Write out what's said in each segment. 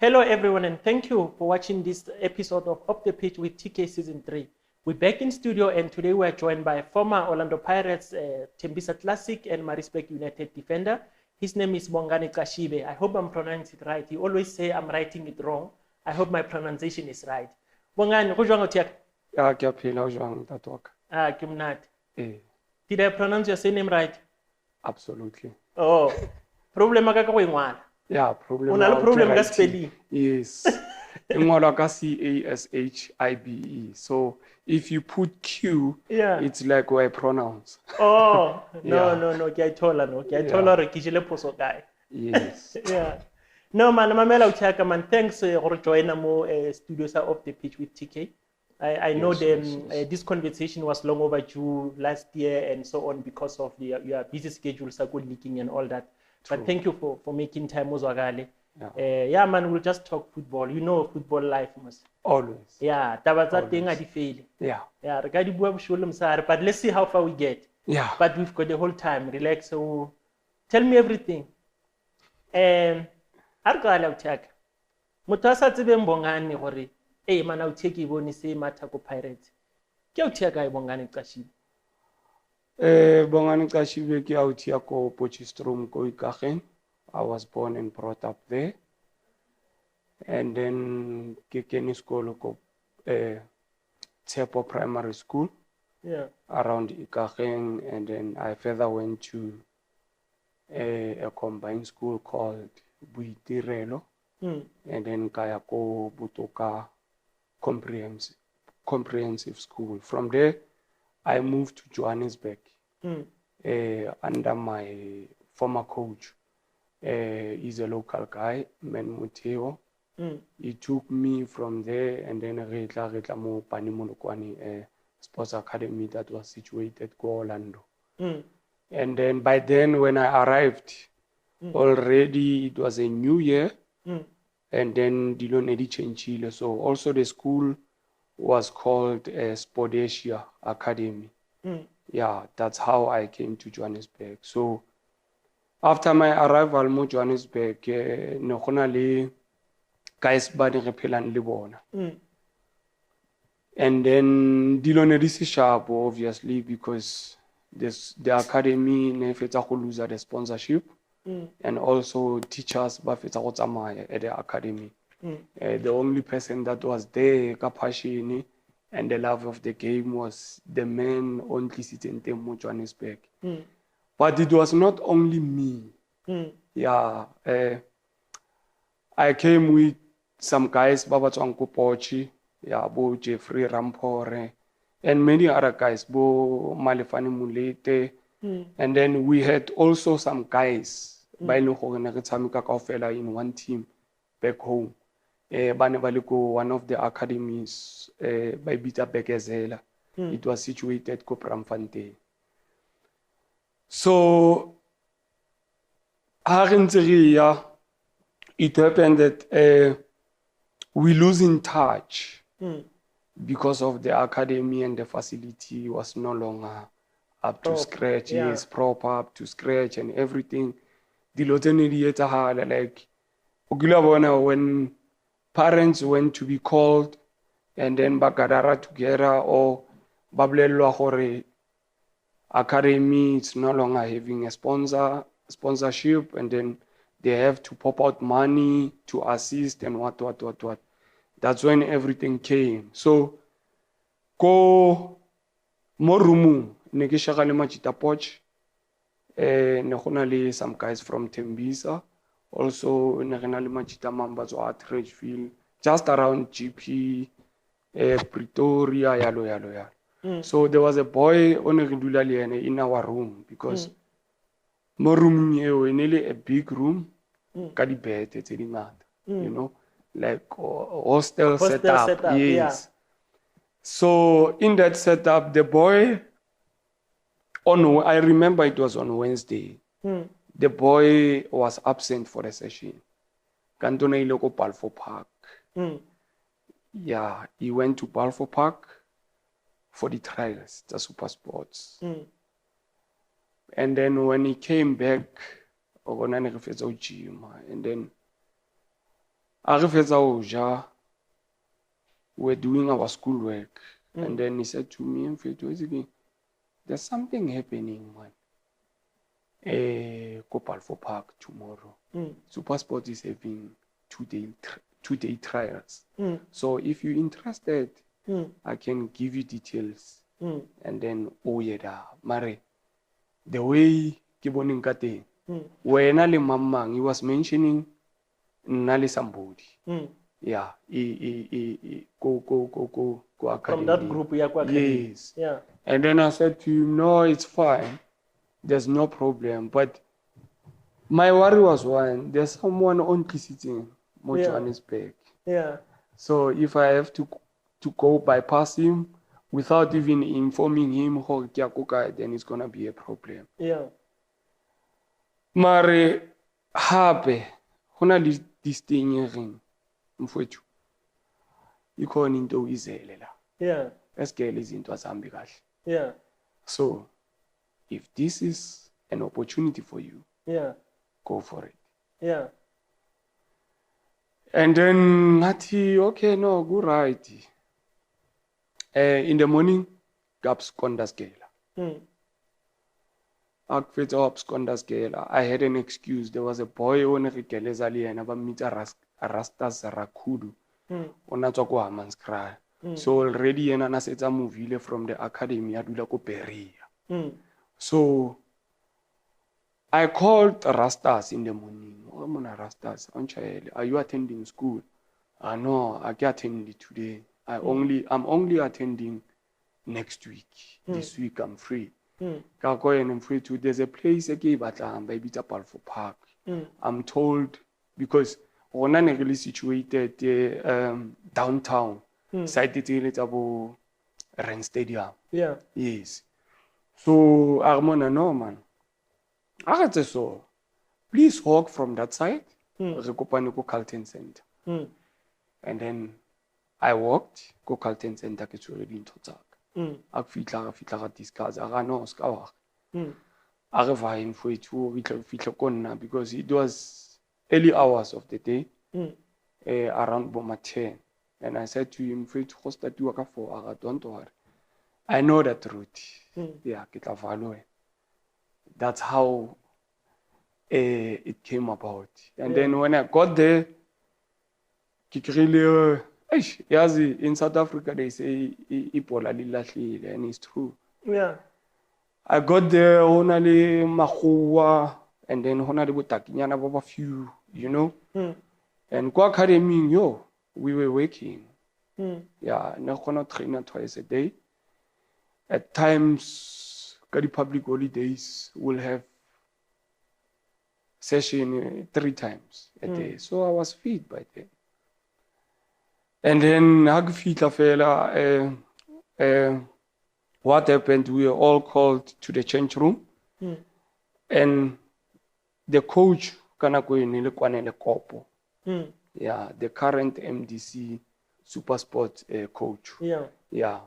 Hello everyone, and thank you for watching this episode of Off the Pitch with TK Season 3. We're back in studio, and today we're joined by former Orlando Pirates, Tembisa Classic and Maritzburg United defender. His name is Bongani Cashibe. I hope I'm pronouncing it right. You always say I'm writing it wrong. I hope my pronunciation is right. Bongani, go jwang o tiak? Ya, ke a phela jwang tatwaka. Ke mnate. Eh, Did I pronounce your surname right? absolutely. Oh, problem ka go ingwala. Yeah, problem. Una le wa problem ka writing. spelling. Yes. Ingwala ka Cashibe. So if you put Q, Yeah. it's like where I pronounce. Oh, no, Yeah. no. Ke a thola no. Ke a thola re ke jile phoso kae. Yes. Yeah. No, man, mamela uThaka, man. Thanks for joining mo studios Off the Pitch with TK. I know Yes. this conversation was long overdue last year and so on because of your busy schedule, good leaking and all that. True. But thank you for making time, Ozwagale. Yeah. Yeah, man, we'll just talk football. You know, football life, must. Always. Yeah, taba tsa teng a di fail. Yeah. Yeah, re ka di bua bosholo mosare, but let's see how far we get. Yeah. But we've got the whole time. Relax. So tell me everything. A re qala uThaka. Motho a sa tsebeng Bongani gore mana uTheki bone se matha ko Pirates. Ke uTheka e Bongani Cashibe. Bongani Cashibe ke out here ko Potchefstroom ko Ikageng. I was born and brought up there. And then ke kene sekolo ko Tshepo Primary School. Yeah. Around Ikageng, and then I further went to a combined school called Buitirelo, and then kaya ko Butoka comprehensive school. From there, I moved to Johannesburg under my former coach. He's a local guy, Men Muteo. He took me from there, and then retla mo Panimolokwani Sports Academy that was situated in Orlando. And then by then, when I arrived, already it was a new year, and then Dilonedi changile. So also the school was called Sportasia Academy. Yeah, that's how I came to Johannesburg. So after my arrival in Johannesburg, ne gona le guys ba ne re phelang le bona. And then Dilonedi se sharp, obviously, because the academy ne fetsa go lose the sponsorship, and also teachers ba fetsa go tsamaya at the academy. The only person that was there ka passion and the love of the game was the man on Tlisitente mo Johannesburg. But it was not only me. Yeah, I came with some guys, Baba Tswanko Pochi, yeah, Bo Jeffrey Rampore, and many other guys, Bo Malefani Mulete, and then we had also some guys, in one team back home. One of the academies, by Bita Bekezela. It was situated in Bramfontein. So, it happened that we lose in touch because of the academy, and the facility was no longer up to scratch. Yeah. Yes, proper, up to scratch and everything. Like, when parents went to be called and then bagadara together, or bablelwa gore academy is no longer having a sponsorship, and then they have to pop out money to assist and what. That's when everything came. So ko morumu ne ke shaka le Majita Poch, ne gona le some guys from Tembisa, also ne gena le Majita Mambazo at Ridgefield, just around GP, Pretoria, yalo. So there was a boy in our room, because mo room nearly a big room, ka di bed tse di ngata, you know, like hostel setup. Yes. Yeah. So in that setup, the boy, I remember it was on Wednesday, the boy was absent for the session. Kantona ile ko Balfour Park. Yeah, he went to Balfour Park for the trials, the super sports. And then when he came back, and then a re fetsa ho ja, we're doing our schoolwork. And then he said to me, Mfethu, there's something happening, man. Go Balfour Park tomorrow. SuperSport is having two-day trials. So if you're interested, I can give you details. And then, oh yeah, Mare, the way Kibonin Kate, when Ali Mamang, he was mentioning Nali somebody. Yeah, go academy. From that group, yeah, academy. Yes. Yeah. And then I said to him, no, it's fine. There's no problem. But my worry was one, there's someone on sitting more Johannesburg. Yeah. So if I have to go bypass him without even informing him, then it's gonna be a problem. Yeah. Mare hape, hona le this thing ring. Mfowethu. Ikhona into izele la. Yeah. Esigele izinto azihambi kahle. Yeah. So if this is an opportunity for you, yeah, go for it. Yeah. And then ngathi okay, no, go right. In the morning, gaps kondaskela. Akfetsa abskondaskela. I had an excuse. There was a boy on a rikelezali and aba meet a rastas rakudu. Ona tswa kwa Hammanskraal. So already yena na setsa movie from the academy ya dula ko Beria. So I called Rastas in the morning. Oh, mona Rastas, are you attending school? No, I can't attend today. I'm only attending next week. This week I'm free. I'm free too. There's a place I gave at Balfour Park. I'm told because we're not really situated downtown. Side it's about Ren Stadium. Yeah. Yes. So Armona no man. I got so. Please walk from that side. Go Carlton Center. And then I walked. Go Carlton Center. It's already in Totzak. I feel discuss. I know Skawa. I revive for it because it was early hours of the day. Around Boma 10. And I said to him, don't worry. I know that route. Yeah, that's how it came about. And then when I got there, in South Africa they say and it's true. Yeah. I got there only Mahua and then only Butakinyana Baba few, you know. And Kwa Academy, we were working. Yeah, not training twice a day. At times, the public holidays will have session 3 times a day. So I was fit by then. And then what happened? We were all called to the change room, and the coach yeah, the current MDC SuperSport coach. Yeah.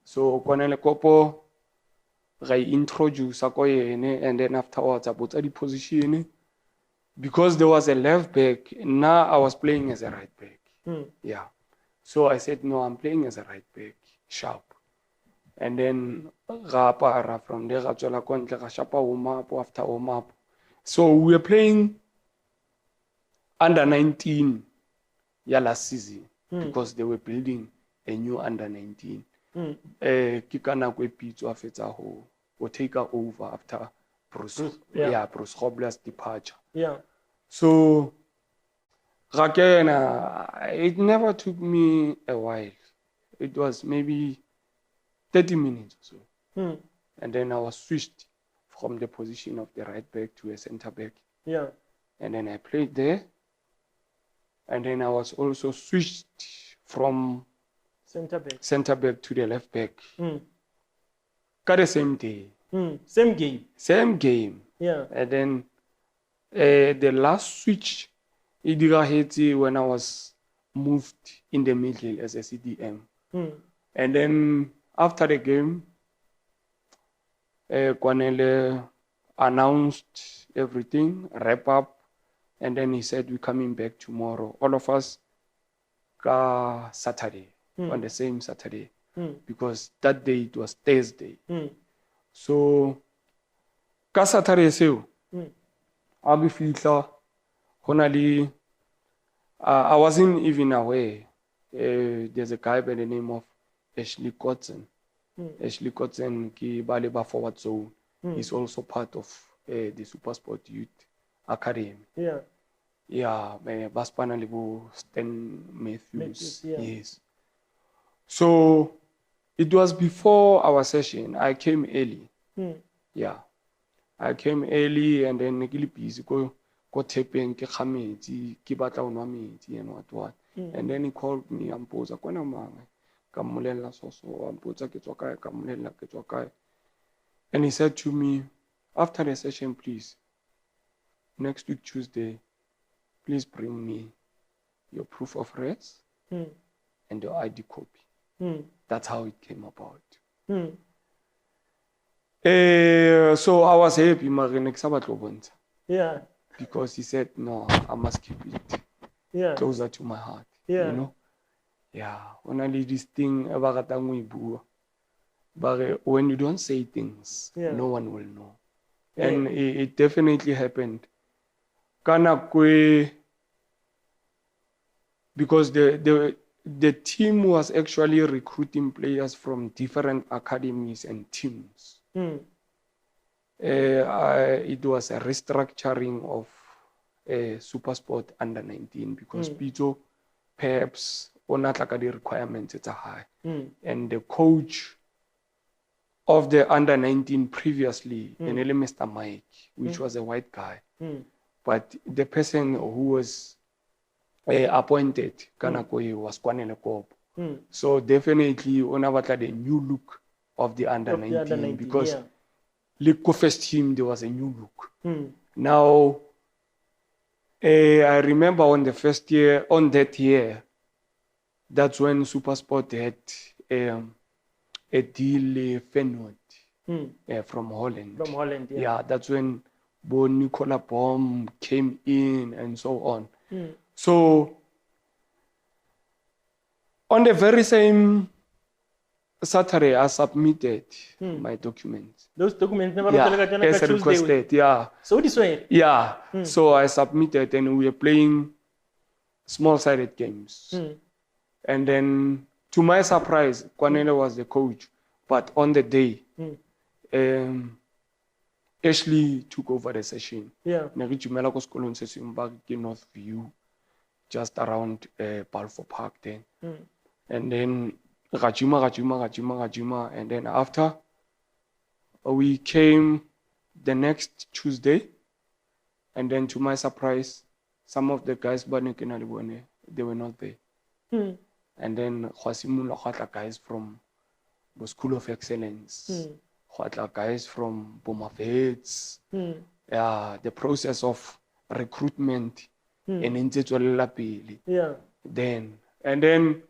So Kwanele Kopo introduce and then afterwards about the position because there was a left back. Now I was playing as a right back. Yeah. So I said no, I'm playing as a right back, sharp. And then from there after warm up. So we were playing under 19 last season because they were building a new under 19. Kikana Pizzo after will take over after Bruce Robler's departure. Yeah. So it never took me a while. It was maybe 30 minutes or so. And then I was switched from the position of the right back to a center back. Yeah. And then I played there. And then I was also switched from center back to the left back. Got the same day. Same game. Same game. Yeah. And then the last switch, it when I was moved in the middle as a CDM. And then after the game, Kwanele announced everything, wrap up, And then he said, we're coming back tomorrow. All of us Saturday, on the same Saturday. Because that day it was Thursday. So ka Saturday seo a be fitla honali I wasn't even aware there's a guy by the name of Ashley Cotton. Ashley Cotton ki bale ba forward zone. He's also part of the Supersport Youth Academy. Yeah, Baspana Libo Stan Matthews. Yes. So it was before our session. I came early. Yeah. I came early and then ke le busy go tapeng ke khameti ke batla unwa metsi and what. And then he called me ampoza kona manga ka mmolella so ampoza ke tswa kae ka mmolella ke tswa kae. And he said to me, after the session, please, next week Tuesday, please bring me your proof of res and your ID copy. That's how it came about. So I was happy, yeah, because he said, no, I must keep it closer to my heart. Yeah. You know? Yeah. Only this thing, but when you don't say things, no one will know. And it definitely happened. Because the team was actually recruiting players from different academies and teams. It was a restructuring of Supersport under 19 because Pito perhaps onatla the requirements it's high. And the coach of the under 19 previously, Mr. Mike, which was a white guy. But the person who was appointed, Kanako, was Kwanele Kopo. So definitely, on the new look of the under 19 because the first team, there was a new look. Now, I remember on the first year, on that year, that's when Supersport had a deal Fenwood from Holland. From Holland, yeah. That's when Bo Nicola Baum came in and so on. So, on the very same Saturday, I submitted my documents. Those documents never as requested, yeah. So this way? Yeah. So I submitted and we were playing small-sided games. And then, to my surprise, Kwanele was the coach. But on the day, Ashley took over the session. Yeah. Northview, just around Balfour Park then. And then Rajima. And then after, we came the next Tuesday. And then to my surprise, some of the guys, they were not there. And then guys from the School of Excellence, guys from Bomavets. Yeah, the process of recruitment and then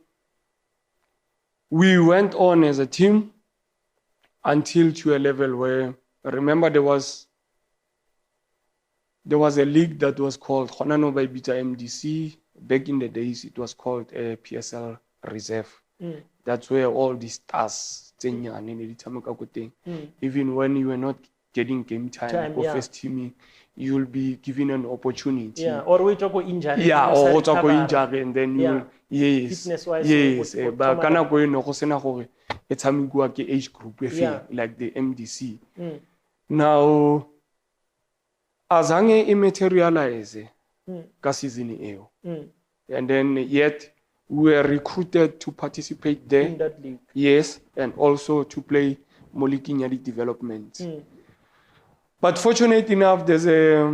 we went on as a team until to a level where, remember, there was a league that was called Honano by Bita MDC. Back in the days, it was called PSL Reserve. That's where all the stars, even when you were not getting game time or first teaming, you'll be given an opportunity. Yeah, or we talk about injury. Yeah, or talk about injury, and then you yes, yes. But kana go no go sena gore it's amigua ke age group like the MDC. Now, azange immaterialize ka season eo. And then yet we were recruited to participate there. In that league. Yes, and also to play Molikinyali development. But fortunately enough, there's a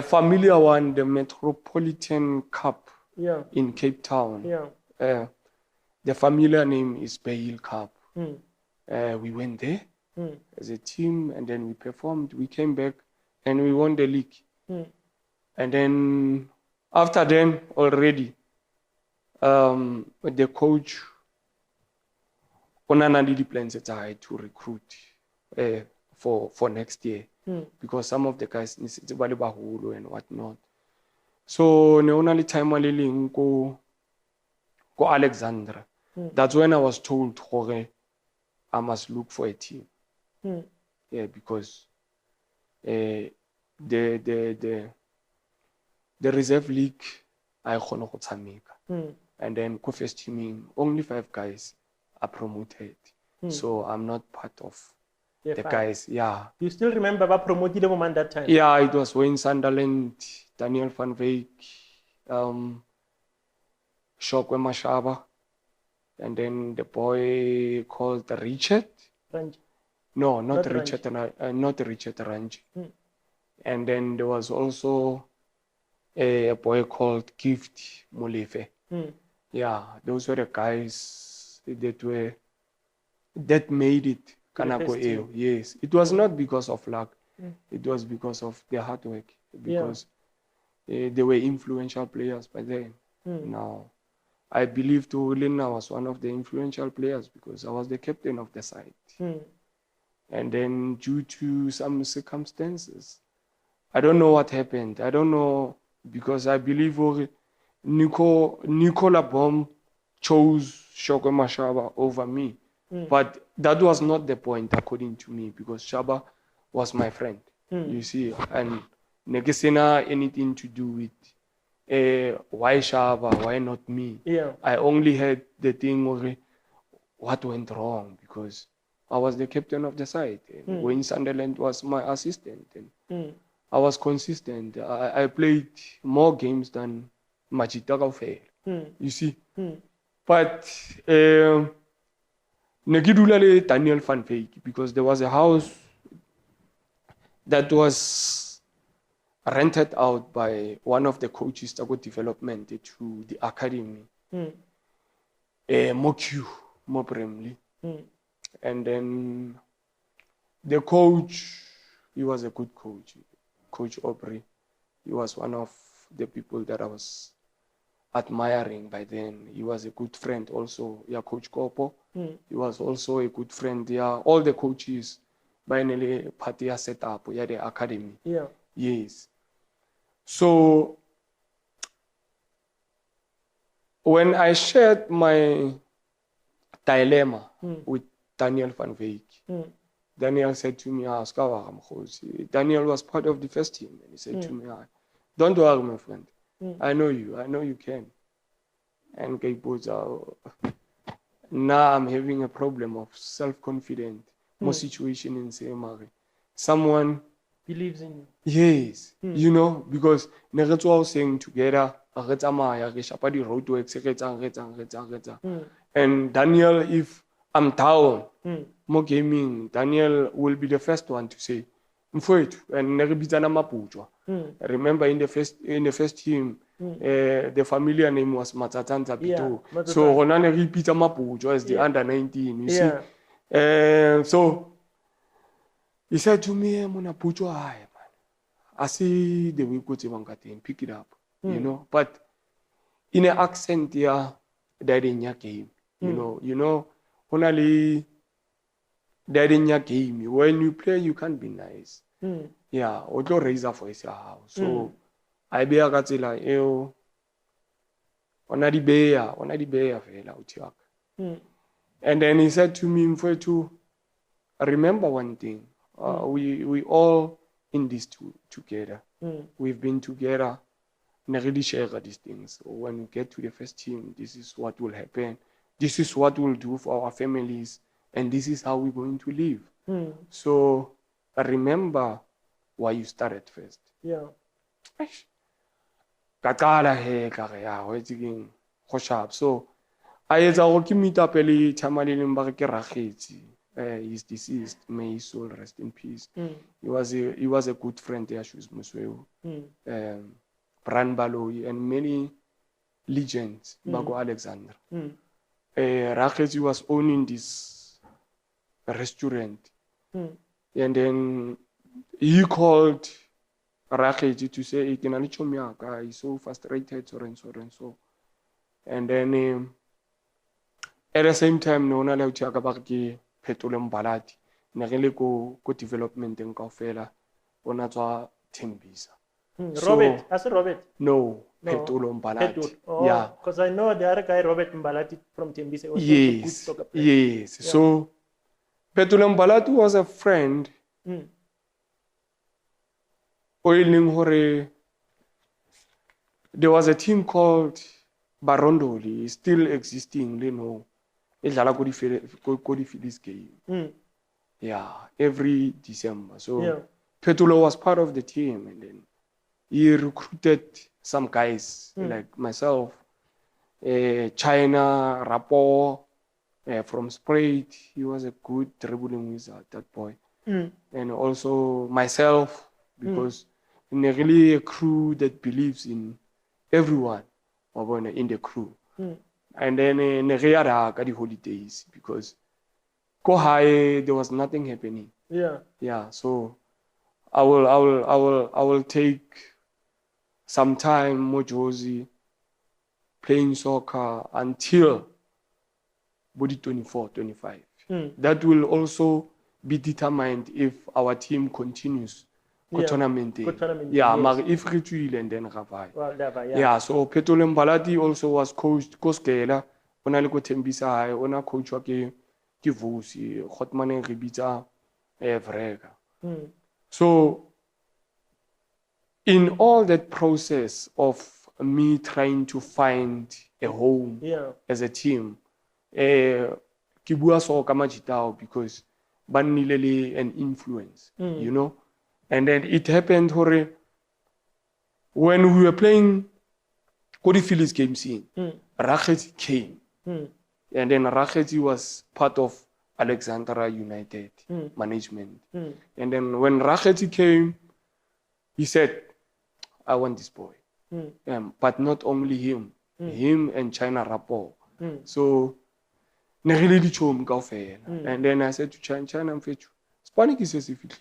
familiar one, the Metropolitan Cup in Cape Town. The familiar name is Bail Cup. We went there as a team and then we performed. We came back and we won the league. And then after then already, the coach onana the plans to recruit for next year. because some of the guys ne setse ba le baholo and whatnot. So ne ona le time le leng ko Alexandra. That's when I was told gore I must look for a team. Yeah, because the reserve league I kgone go tshameka. And then ko first teaming only 5 guys are promoted. So I'm not part of the guys. Yeah. You still remember about promoted the moment that time? Yeah, it was Wayne Sunderland, Daniel van Wyk, Shokwe Mashaba, and then the boy called Richard. Ranji. No, not Not Richard. Not Richard Ranji. And then there was also a boy called Gift Molefe. Yeah, those were the guys that made it. Kanako Eo. Yes, it was not because of luck. It was because of their hard work. Because they were influential players by then. Now, I believe too, Lina was one of the influential players because I was the captain of the side. And then due to some circumstances, I don't know what happened. I don't know because I believe Nicola Baum chose Shoko Mashaba over me. But that was not the point according to me because Shaba was my friend. You see, and Negesena anything to do with why Shaba, why not me? Yeah. I only had the thing of what went wrong because I was the captain of the side. Wayne Sunderland was my assistant. And I was consistent. I played more games than Majita Gaufel. You see. But Negidulale Daniel van Wyk because there was a house that was rented out by one of the coaches that got development to the academy. More primarily. And then the coach, he was a good coach. Coach Aubrey. He was one of the people that I was admiring by then. He was a good friend also. Yeah, Coach Kopo. He was also a good friend. Yeah, all the coaches by nearly party set up. Yeah, the academy. Yeah. Yes. So when I shared my dilemma with Daniel van Wyk, Daniel said to me, Daniel was part of the first team. And he said to me, don't worry, my friend. I know you can. And now I'm having a problem of self-confidence. More situation in Seemari. Someone believes in you. Yes. You know, because Neretsu was saying together, and Daniel, if I'm down, more gaming, Daniel will be the first one to say, and remember in the first team, the familiar name was Matatanta Pito. So Ronane repeat Mapujo as the under 19, you see. So he said to me, Mona Pujo high, man. I see the way go to pick it up, you know. But in an accent, yeah, that in your game. You know, only that in your game. When you play, you can't be nice. Yeah, or do raise up for his house. So I be a gatila, onadi bear, fella, and then he said to me, for to remember one thing, we all in this together. We've been together and really share these things. When we get to the first team, this is what will happen. This is what we'll do for our families, and this is how we're going to live. So remember why you started first. Yeah. So I meet up early he's deceased. May his soul rest in peace. He was a good friend there, Bran Baloyi, and many legends, Bago Alexander. Rakhetsi was owning this restaurant. And then he called Rakhetsi to say, he's so frustrated, so and so and so. And then at the same time, Nona Lauchaka Barki, Petrolum Balati, Narele go development in Kaufela. ona tswa Tembisa. Robert, as Robert? No, Phetolo Mbalati. Oh, yeah. Because I know the other guy, Robert Mbalati from Tembisa, was also a good Yes, soccer player. yes. Yeah. So Phetolo Mbalati was a friend. There was a team called Barondoli, still existing, you know. Edlala ko di Phillies game. Yeah, every December. So Phetolo was part of the team, and then he recruited some guys like myself, China, Rapo, from Sprite. He was a good dribbling wizard, that boy. And also myself, because in really a crew that believes in everyone in the crew. And then in the holidays, because there was nothing happening. Yeah. So I will take some time Mojosi playing soccer until body 24, 25. That will also be determined if our team continues. Tournament. Yeah, yes. If we and then yeah, so Phetolo Mbalati also was coached Koskela, ona le ko Tembisa, ona coach wa ke Vusi, Khotmane Ribita Vrega. So in all that process of me trying to find a home as a team, ke bua so ka Majitao because ba nnile an influence, you know. And then it happened when we were playing Kodi Phillies game scene, Rakhetsi came. And then Rakhetsi was part of Alexandra United management. And then when Rakhetsi came, he said, I want this boy. But not only him, him and China Rapo. So, and then I said to China, I'm fetch. Spanish says if it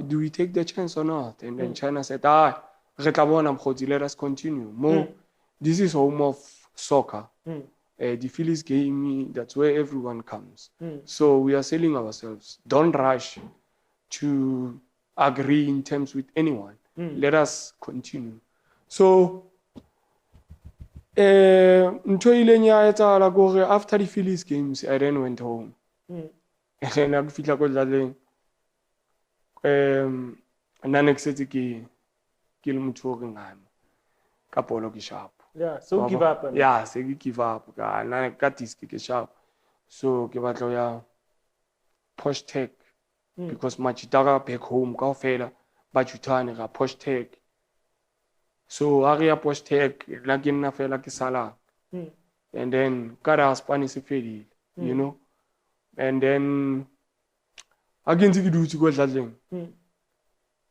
do we take the chance or not? And then China said, let us continue. This is home of soccer. The Phillies game, that's where everyone comes. So we are selling ourselves. Don't rush to agree in terms with anyone. Let us continue. So after the Phillies games, I then went home. And then I feel like nna ke setse ke le motho o re ngama ka polo ke sharp. So give up. Se ke give up ka disk ke sharp. So ke batla ya posh tech because Majitaga back home kaofela ba jutane ga posh tech. So ha re ya posh tech la ke nna fela ke sala. And then kada Spanish se fedile, you know. And then again ke dutse go tlatleng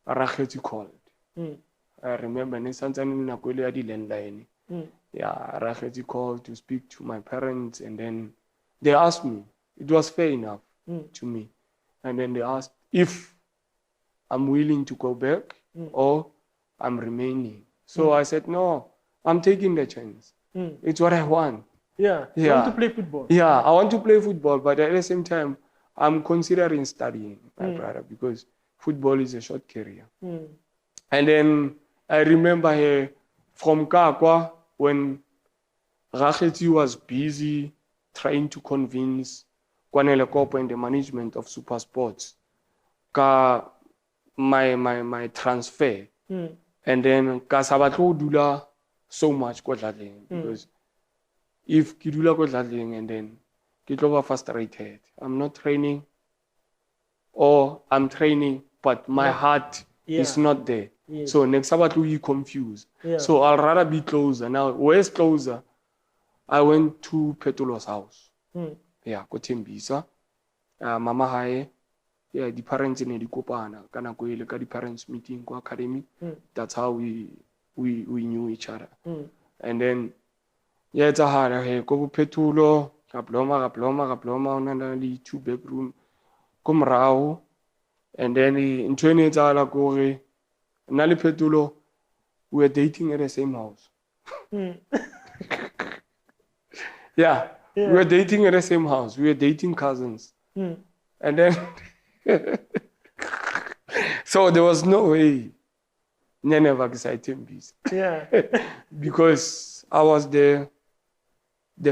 Rakhetsi called. I remember ne santsane nna go le ya di landline. Yeah, Rakhetsi called to speak to my parents, and then they asked me. It was fair enough to me. And then they asked if I'm willing to go back or I'm remaining. So I said, no, I'm taking the chance. It's what I want. You want to play football? Yeah, I want to play football, but at the same time, I'm considering studying, my brother, because football is a short career. And then I remember from Kakwa, when Rakhetsi was busy trying to convince Kwanele Kopo and the management of Super Sports my transfer. And then ka sabatlo dula so much ko Tlatleng, because if ke dula ko Tlatleng and then ke tlo ba frustrated. I'm not training, or I'm training but my heart is not there. So next sabatlo you confused. So I'll rather be closer. Now where's closer? I went to Phetolo's house. Yeah, ko Tembisa. Mama hae. Yeah, the parents in the kopana kana go ile ka the parents meeting ko academy. That's how we knew each other. And then it's a hard he go Phetolo ka ploma ona le 2 bedroom ko mrao. And then in 20 tsala go re nna le Phetolo we were dating at the same house. Yeah, we were dating at the same house. We were dating cousins. And then So there was no way never excited Yeah. because I was the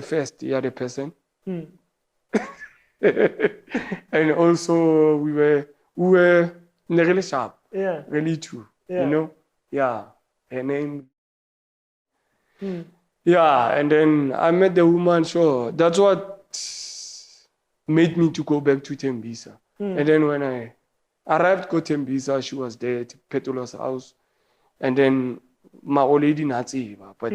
first the person. And also we were really sharp. Yeah. Really too. Yeah. You know? Yeah. Her name. Yeah, and then I met the woman, sure. That's what made me to go back to Tembisa. And then when I arrived to Tembisa, she was there at Petolo's house. And then my old lady not tseba, but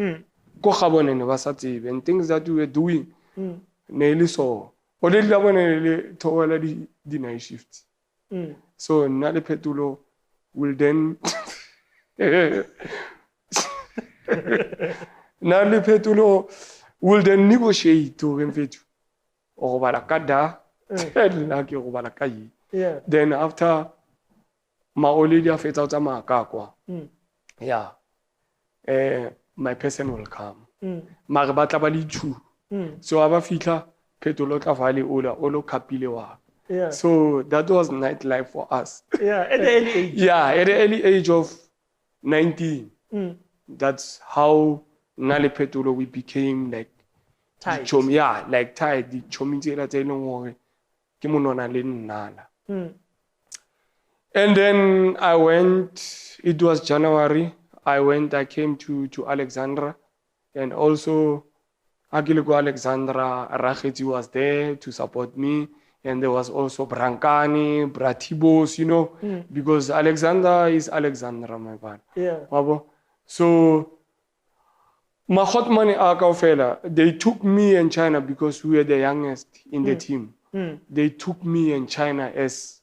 ko gabone ne ba sa tsebe, and things that we were doing ne le so old lady la bone le thowela di night shifts. So nna le Petolo will then now le Petolo will then negotiate to mfethu o bala ka da nna ke go bala ka yi. Yeah. Then after my old lady a fetsa tsa maka kwa, yeah, my person will come. Mare ba tla ba le two. So aba fitla Petolo tla fa le ola kapile wa. Yeah. So that was nightlife for us. Yeah, at the early age. Yeah, at the early age of 19. That's how Nale Petolo we became like Tight. Yeah, like tight. The chomi tsela tse leng hore ke monona le nnala. And then I went, it was January. I came to Alexandra, and also Agilego Alexandra Racheti was there to support me. And there was also Brancani, Bratibos, you know, because Alexandra is Alexandra, my bad. Yeah. So, my hot money fella, they took me and China because we were the youngest in the team. They took me and China as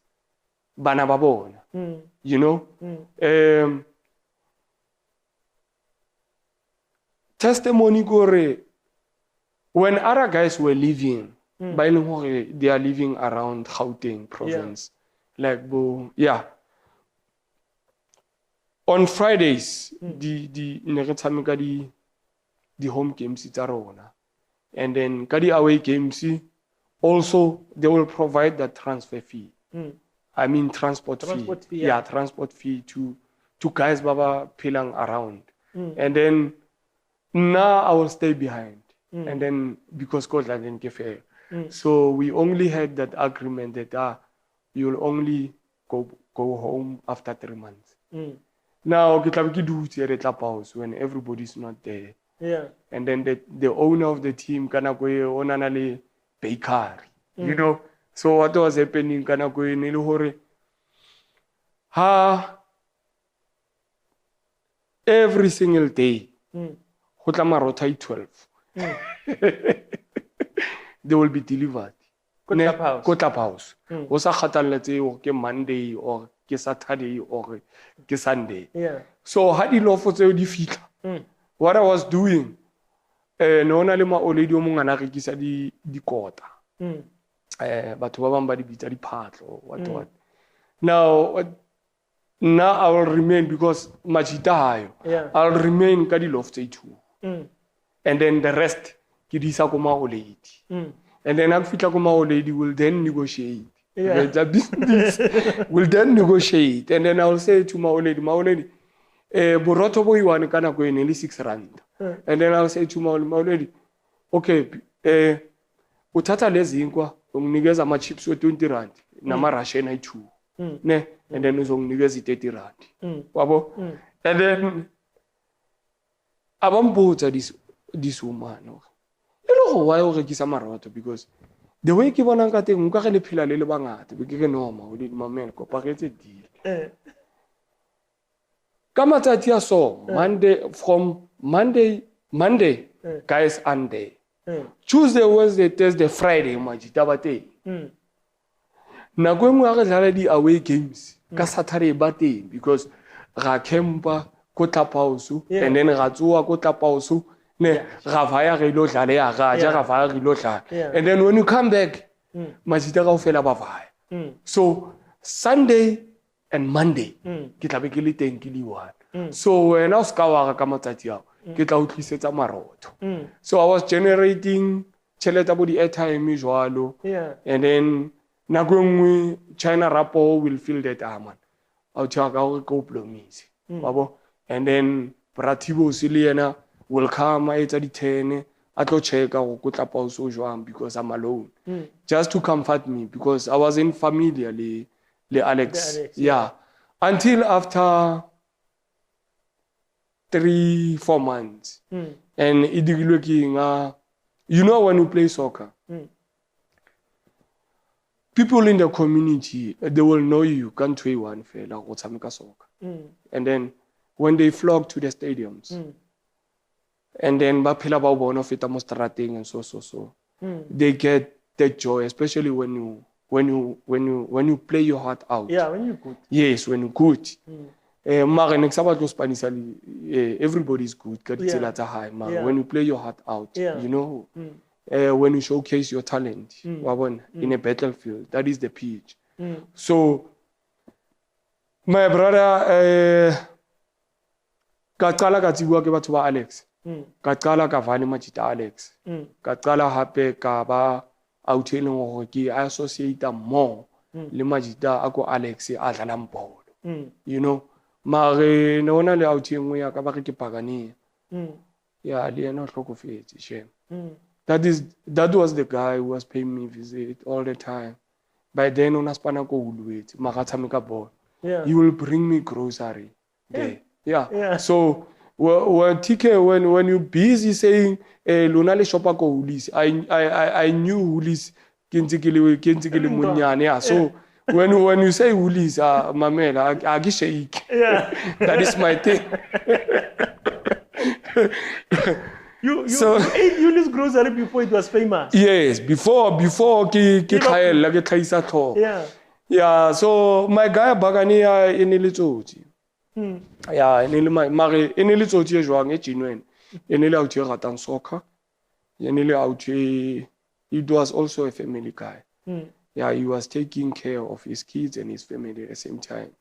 Banababon, you know. Testimony gore, when other guys were leaving, they are living around Gauteng province. Yeah. Like, on Fridays, the home games tsa rona. And then ka di away games, also they will provide the transfer fee. I mean transport fee. Yeah, transport fee to guys baba pelang around. And then now I will stay behind. And then because Scotland didn't give fair. So we only had that agreement that you'll only go home after 3 months. Now when everybody's not there. Yeah. And then the owner of the team kana go onana bakery. You know. So what was happening kana go ne le hore every single day go tla marotha 12. They will be delivered. Kotap house. O sa khataletse o ke Monday or ke Saturday or ke Sunday. Yeah. So ha di lofo tse di fitla. What I was doing, nona le ma oledi o mongwe ana rekisa di kota. Batho ba bang ba di bitsa di phatlo what. Now I will remain because majita hayo. I'll remain ka di loft tse two. And then the rest ke di sa ko ma oledi. And then I'm fitla ko ma oledi will then negotiate. Yeah. The business will then negotiate. And then I'll say to ma oledi, boroto bo iwane kana go ene le 6 rand. And then I'll say to ma oledi, okay, uthatha lezi inkwa unginikeza ama chips we 20 rand nama ration ay 2. Ne? And then uzonginikeza 30 rand. Wabo? And then abambuza this woman. You know why o rekisa maroto? Because the way ke bona ka teng nka ge le phela le bangata be ke noma o le mamela ko paketse deal. Ka matsatsi a so Monday guys and day. Tuesday, Wednesday, Thursday, Friday majita bate. Na go engwe ga dlala di away games ka Saturday bate because ga campa ko Tlapausu and then ga tsoa ko Tlapausu. And then when you come back, so Sunday and Monday, so when I was so I was generating airtime usual, and then China Rapo will feel that man. I'll check out go plomise. Babo. And then Bratibo Siliana will come at the 10. I go check out go tap also join because I'm alone. Just to comfort me because I wasn't familiar le Alex. Yeah. Until after 3-4 months. And it looking you know when you play soccer. People in the community, they will know you can't play one fella or soccer. And then when they flock to the stadiums, and then Bapila Babono Fita Mostrating and so. They get that joy, especially when you play your heart out. Yeah, when you're good. Yes, when you're good. Everybody's good. When you play your heart out, you know, when you showcase your talent in a battlefield, that is the pitch. So, my brother, Katala Katiwa Kebatuba Alex, Katala Kavani Machita Alex, Katala Hape Kaba, Autelon Hoki, I associate them more. Limajita Ako Alex, Atalampo. You know, Mare no one out here we are Kabaki Pagani. Yeah, they are not of it, shame. That was the guy who was paying me visit all the time. By then on Aspanako would wait, Makatamika boy. He will bring me grocery there. Yeah. So when you busy saying Lunale Shopako Ulis, I knew Ulis Kintikili Munyane. Yeah. So when you say Ulis, Mamela, I get shake. Yeah. That is my thing. You ate Ulis grocery before it was famous. Yes, before Yeah. Yeah, so my guy Bongani in Ilitoti. Yeah, in Ilitoti is wrong, it's genuine. In Ilitoti soccer. He was also a family guy. Yeah, he was taking care of his kids and his family at the same time.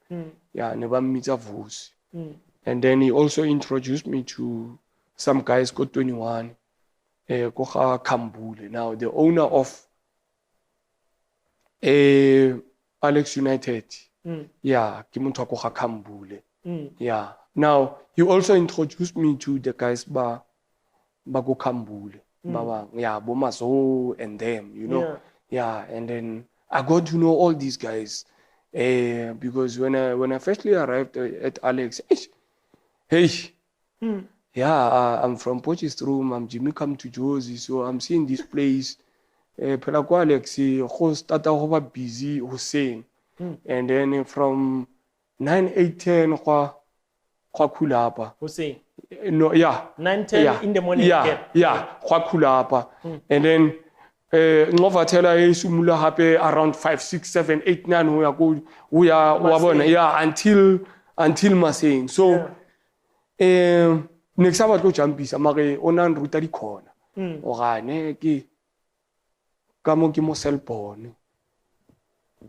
Yeah, never meet a voice. And then he also introduced me to some guys got 21. Koha Kambule. Now the owner of Alex United. Yeah, Kimuntu Koha Kambule. Yeah. Now he also introduced me to the guys Bago Kambule. Yeah, Bomazo and them, you know. Yeah, and then I got to know all these guys. Because when I firstly arrived at Alex, hey, yeah, I'm from Potchefstroom, I'm Jimmy come to Josie, so I'm seeing this place. Pelako Alex, who started over busy, Hussein. And then from 9, 8, 10, Kulapa. Hussein. No, yeah. 9, 10 in the morning. Yeah, Kulapa. And then Novatella Sumula happy around 5, 6, 7, 8, 9 we are until Masing. So next about go champis amare onan ruta di khona o gane ke ka mo ke mo cell phone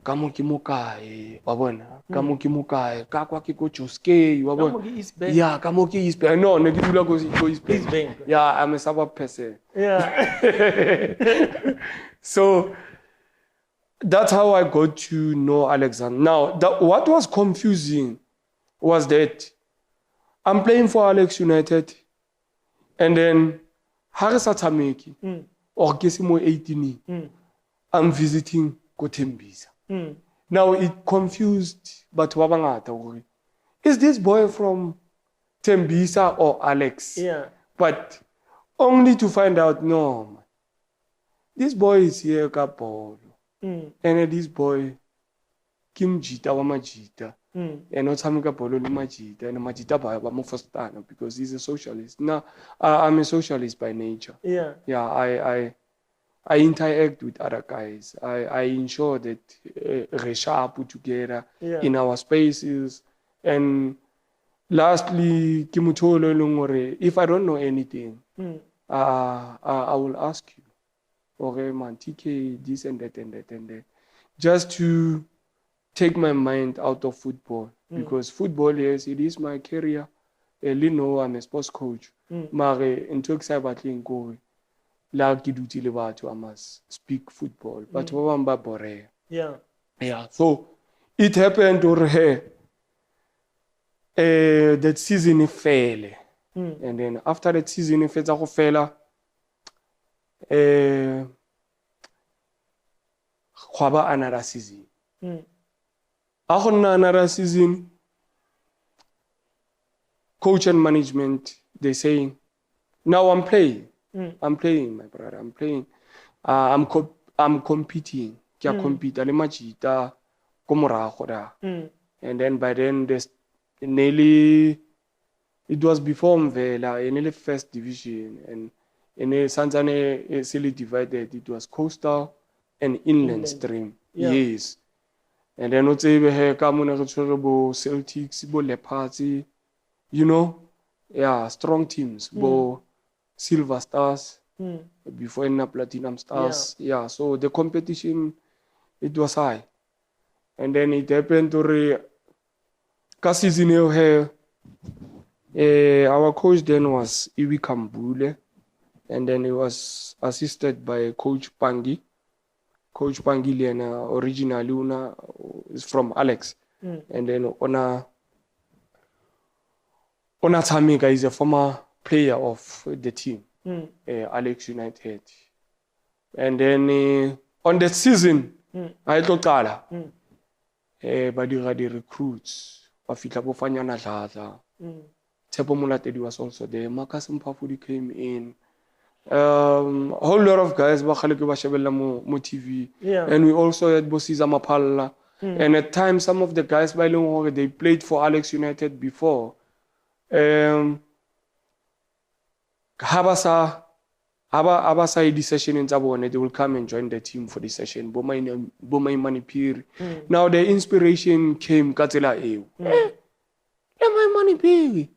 ka mo ke mo kae wa bona ka mo ke mo kae ka kwa ke go Joske wa bona yeah ka mo ke is no ne ke dula go is bank. Yeah, I'm a suburb person. Yeah. So that's how I got to know Alexander. Now, what was confusing was that I'm playing for Alex United, and then Harisa Tameki, or Kesimo 18, I'm visiting Kotembisa. Now it confused, but Wabangata, is this boy from Tembisa or Alex? Yeah. But only to find out, no, this boy is here, Kapolo. And this boy, Kim Jita Wamajita. And not Samika Polo Majita and Majita Bamofastana because he's a socialist. Now I'm a socialist by nature. Yeah. Yeah, I interact with other guys. I ensure that Resha put together in our spaces. And lastly, Kimutolo Lungore, if I don't know anything, I will ask you. Okay, man, TK, this and that and that and that. Just to take my mind out of football. Because football, yes, it is my career. Lino, I'm a sports coach. Mare, into exciting go. La kiduti levato, I must speak football. But wamba bore. Yeah. Yeah. So it happened or that season fell. And then after that season fetsa go fela go another season. Another season, coach and management, they saying, now I'm playing. I'm playing, my brother. I'm playing. I'm competing. Ke compete le majita ko morago da. And then by then there's nearly, it was before Mvela, in the first division, and in Sanzane silly divided. It was coastal and inland stream. Yeah. Yes. And then what's even here come on Celtics, bo Leopards, you know, yeah, strong teams, bo Silver Stars, before in Platinum Stars. Yeah, so the competition, it was high. And then it happened to season here. Our coach then was Iwi Kambule, and then he was assisted by Coach Pangi. Coach Pangi originally is from Alex, and then Ona Tamika is a former player of the team, Alex United. And then on that season, I told Kala, badira the recruits, Wafika Bofanyana Dada. Tepo Mulatedi was also there. Marcus Mpafudi came in. A whole lot of guys mo TV. And we also had Bosiza Mapala. And at times some of the guys by long they played for Alex United before. Habasa the session in Zabone, they will come and join the team for the session. Bomai Manipir. Now the inspiration came Katela EU. My money baby.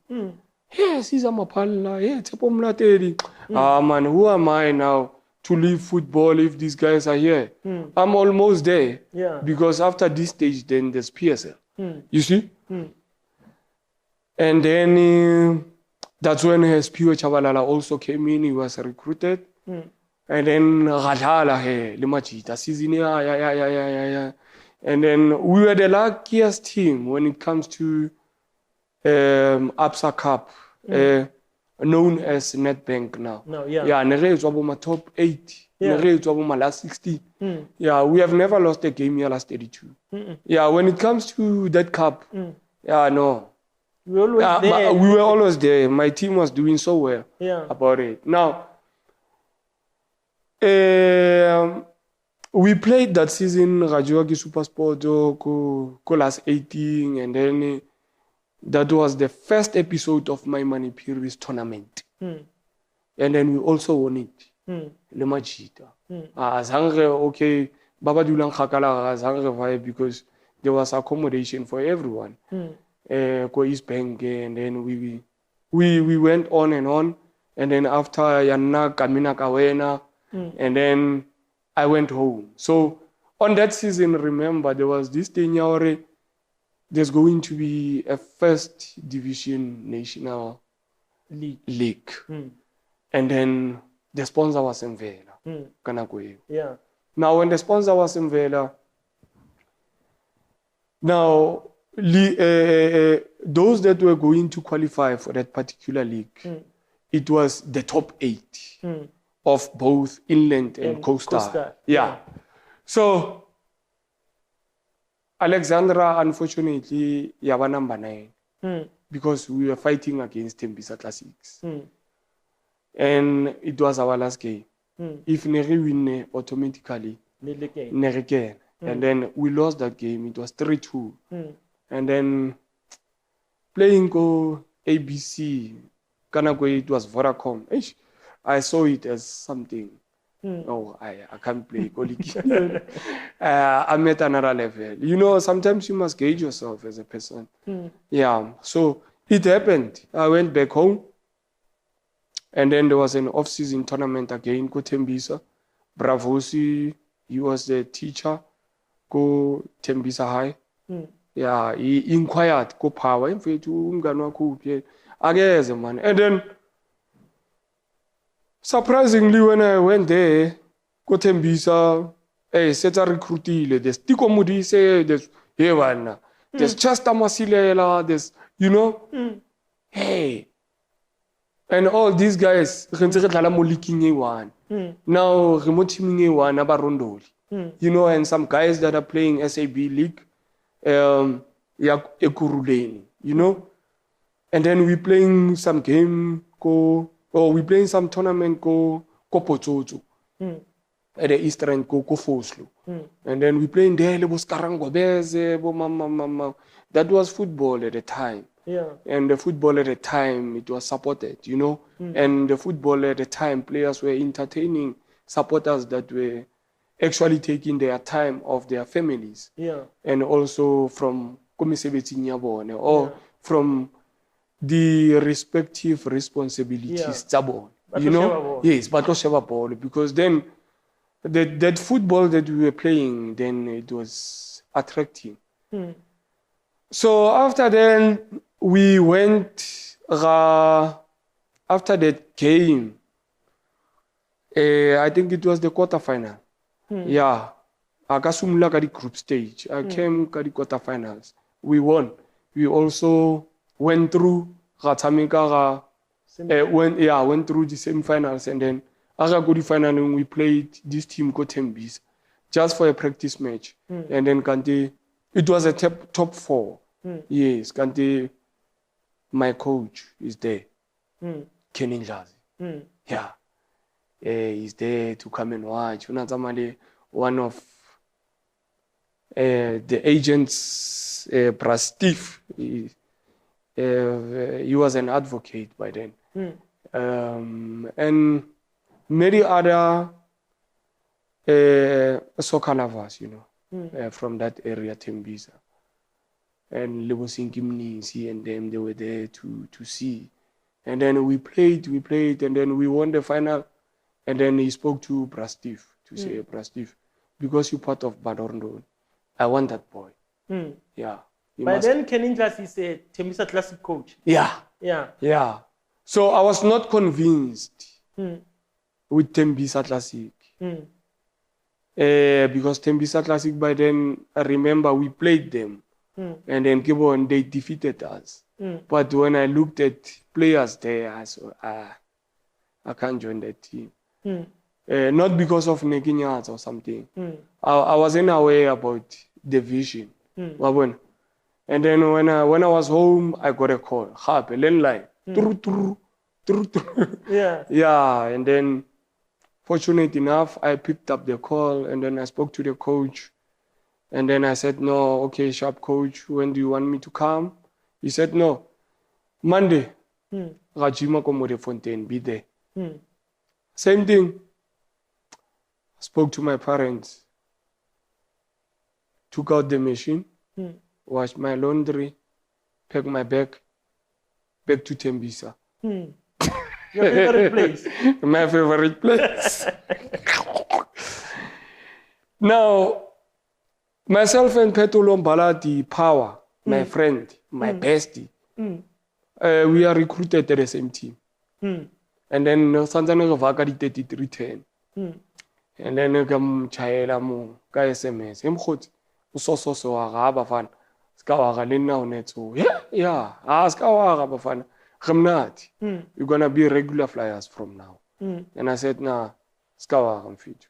Yes, he's a mapala. Yeah, Tepo Mulatedi. Man, who am I now to leave football if these guys are here? I'm almost there. Yeah. Because after this stage, then there's PSL. You see? And then that's when Spio Chavalala also came in. He was recruited. And then Radhala he Limachita season. Yeah. And then we were the luckiest team when it comes to ABSA Cup, known as Netbank now. My top 8. My last 16. Yeah, we have never lost a game here last 32. Yeah, when it comes to that cup, no. We were always there. We were always there. My team was doing so well about it. Now, we played that season, Rajoaki Super Sport, Colas 18, and then that was the first episode of my Money Puri's tournament. And then we also won it. Le Majita. Okay, Baba Dulang Hakala because there was accommodation for everyone. Go East Bank, and then we went on. And then after Yanna Kamina Kawena, and then I went home. So on that season, remember, there was this thing there's going to be a first division national league. And then the sponsor was Mvela. Yeah. Now, when the sponsor was Mvela, now those that were going to qualify for that particular league, it was the top 8 of both inland and coastal. Yeah. So Alexandra, unfortunately, was number 9 because we were fighting against Tembisa Classics. And it was our last game. If Neri win automatically, Neri can. And then we lost that game. It was 3-2. And then playing go ABC, Kanagwe, it was Vodacom. I saw it as something. No, I can't play. I'm at another level. You know, sometimes you must gauge yourself as a person. Yeah, so it happened. I went back home. And then there was an off-season tournament again, go Tembisa. Bravosi, he was the teacher, go Tembisa High. Yeah, he inquired, go power. And then, surprisingly, when I went there, go Tembisa, c'est a recruité. There's Tiko Mudi, there's Chester Masilela, there's, you know. Hey, and all these guys re ntse re dlala mo leaking A1 now re mo teaming A1 aba rondoli, you know, and some guys that are playing SAB league ya ekuruleni, you know, and then we playing some game or we playing some tournament ko Potsotso at the Eastern ko Foslo, and then we playing there le bo Skarangobeze bo mama. That was football at the time. Yeah. And the football at the time, it was supported, you know. And the football at the time, players were entertaining supporters that were actually taking their time of their families. Yeah. And also from from the respective responsibilities. Yeah. You know? Yes, but ball, because then that football that we were playing, then it was attractive. So after then, we went after that game. I think it was the quarterfinal. Yeah, I got some luck at the group stage. I came to the quarterfinals. We won. We also went through went through the semifinals, and then after the final, we played this team called Tembisa just for a practice match, and then Kante. It was a top 4. Yes, Kante, my coach is there. Kenny Njazi. Yeah. He's there to come and watch. One of the agents, Steve, he was an advocate by then. And many other soccer lovers, you know, from that area, Tembisa. And Lebosinki Mnisi and them, they were there to see. And then we played, and then we won the final. And then he spoke to Brastif to say, Brastif, because you're part of Badorndo, I want that boy. Yeah. But then Keninjas is a Tembisa Classic coach. Yeah. So I was not convinced with Tembisa Classic. Because Tembisa Classic, by then, I remember we played them. And then they defeated us. But when I looked at players there, I said, I can't join that team. Not because of Neginyats or something. I wasn't aware about the vision. And then when I was home, I got a call. Landline. Yeah, and then fortunate enough, I picked up the call, and then I spoke to the coach. And then I said, no, okay, sharp coach, when do you want me to come? He said, no, Monday, Rajima Komode Fontaine, be there. Same thing. Spoke to my parents, took out the machine, washed my laundry, packed my bag, back to Tembisa. Your favorite place? My favorite place. Now, myself and Petolo Mbalati Power, my friend, my bestie, we are recruited at the same team. And then Sanzana Vaka 3310. And then come Chaela Mo, Guy SMS, him hot, so Araba fan, Skawaga Lina Neto. Yeah, ask our Araba fan. Ramnat, you're gonna be regular flyers from now. And I said, nah, Skawa, I'm fit.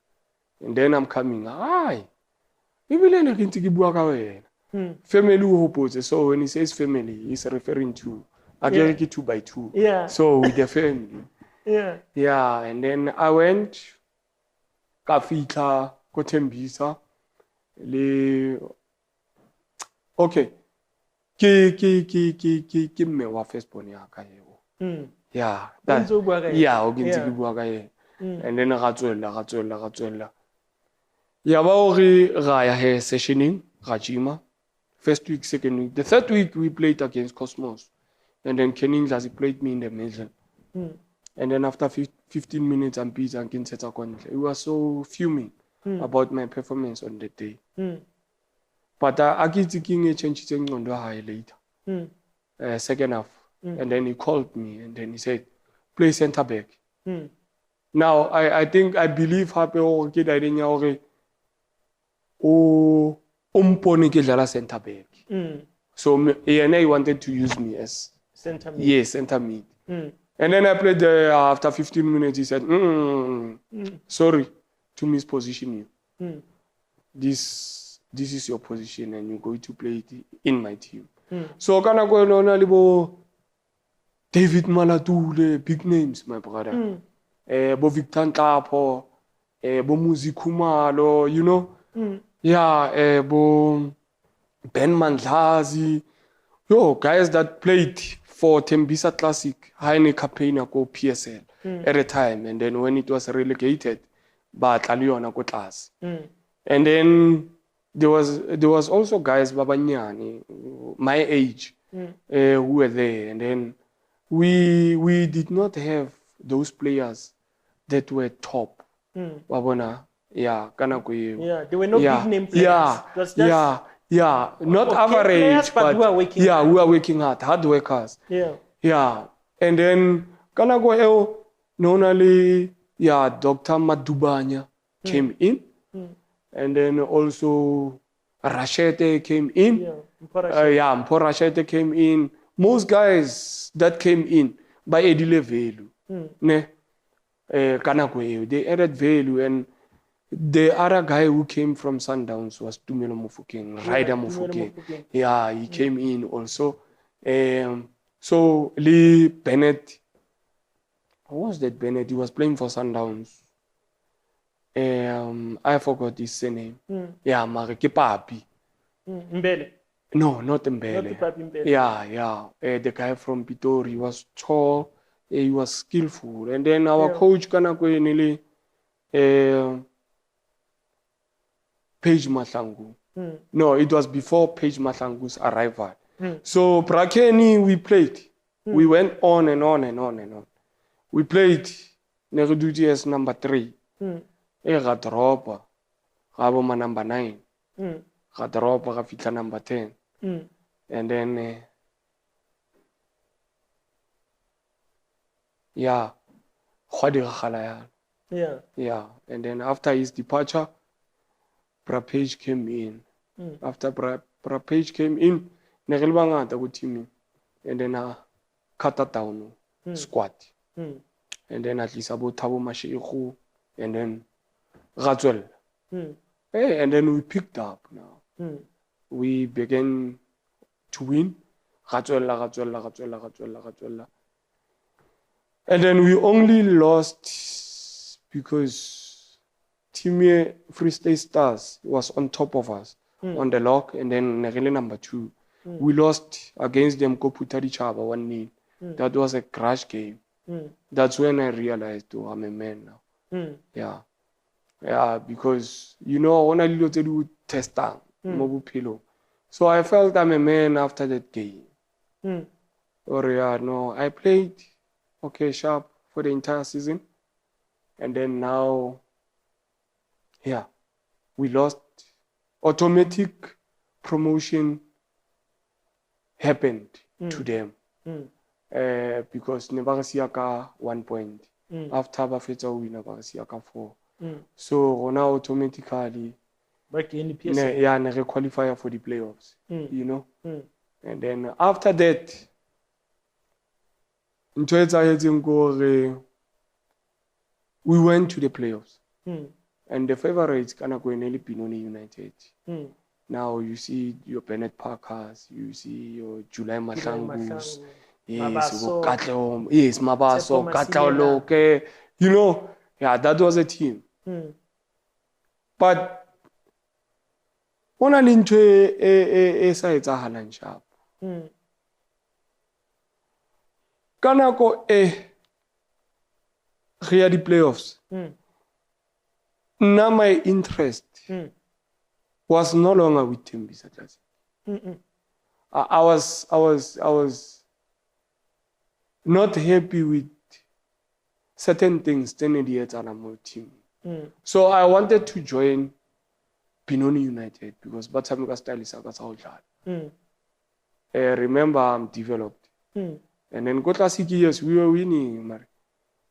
And then I'm coming. Aye. Family who poses. So when he says family, he's referring to Ageriki 2x2. Yeah. So with the family. Yeah. And then I went Kafika, Kotembisa. Okay. Ki me wa first born ya ka eo. Yeah. Yeah, and then Ratswella. Yeah, Raya sessioning, Rajima. First week, second week. The third week we played against Cosmos. And then Kenning as he played me in the middle. And then after 15 minutes and peace and he was so fuming about my performance on the day. But I get thinking a change on the high later. Second half. And then he called me and then he said, play center back. Now I believe happy or kid I didn't umpone ke dlala center back. So he wanted to use me as center mid. yes, center mid. And then I played there after 15 minutes. He said, sorry to misposition you. This is your position and you're going to play it in my team. So kana go nona libo David Malatule, big names, my brother. Bo Victor Ntapo, bo Muzi Khumalo, you know. Yeah, bo Ben Mandlazi. Yo, guys that played for Tembisa Classic, Heine Kapena go PSL at a time. And then when it was relegated, but Aliona go class. And then there was also guys Babanyani, my age, who were there. And then we did not have those players that were top. Wabona, yeah, kana go. Yeah, there were no big name players. Yeah, It was just not okay average, players, but who are working hard. who are working hard workers. Yeah. And then kana go eo normally Dr. Madubanya came in, and then also Rashete came in. Mpo Rashete came in. Most guys that came in by Edile value, ne, kana go eo they added value. And the other guy who came from Sundowns was Tumelo Mofokeng, Ryder Mofokeng. Yeah, he came in also. So Lee Bennett, what was that Bennett? He was playing for Sundowns. I forgot his name. Yeah, Marike Papi. Mbele. No, not Mbele. Yeah. The guy from Pitori, he was tall, he was skillful. And then our coach, Kanako Nili, Page Matlangu. No, it was before Page Matlangu's arrival. So Brakeni, we played. We went on and on and on and on. We played Neruduji as number 3. Gadropa, Raboma number 9. Gadropa, Gafita number 10. And then, Khwadi Khalaya. Yeah. And then after his departure, Brapage came in. After Brapage came in, Negelbanga the good team. And then cut down squad. And then at least about Tabo Mashiku. And then Razwell. And then we picked up now. We began to win. Razwell. And then we only lost because Team Free State Stars was on top of us on the lock. And then Negele number 2. We lost against them Koputari Chaba 1-0. That was a crash game. That's when I realized, I'm a man now. Yeah, because only little do testing, pillow. So I felt I'm a man after that game. I played sharp for the entire season, and then now, we lost. Automatic promotion happened to them. Because Nebarasiaka 1 point. After Bafeta we Nebarasiaka 4. So now automatically they qualify for the playoffs. And then after that, we went to the playoffs. And the favorites kind of going Pinoni United. Now you see your Bennett Parkers, you see your July Matlangus. Yes, Mabaso, Katlao, that was a team. But one an into a side Hanan sharp. Kanako here the playoffs. Now my interest was no longer with Team Bisa Classic. I was not happy with certain things then at our team. So I wanted to join Pinoni United because Batamiga style is remember I'm developed. And then go classic years we were winning, Mare.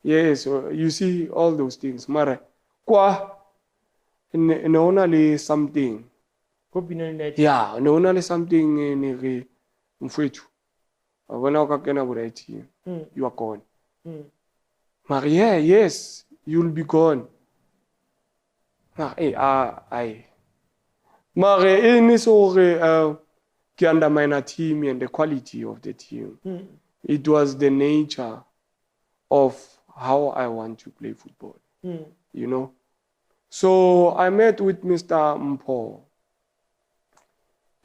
Yes, so you see all those things. Mare. Kwa only something. Yeah, only something mfowethu wa bona o ka kena bo right team you are gone mara yes you'll be gone mara mara ne so re ke undermine a team and the quality of the team it was the nature of how I want to play football you know. So I met with Mr. Mpho.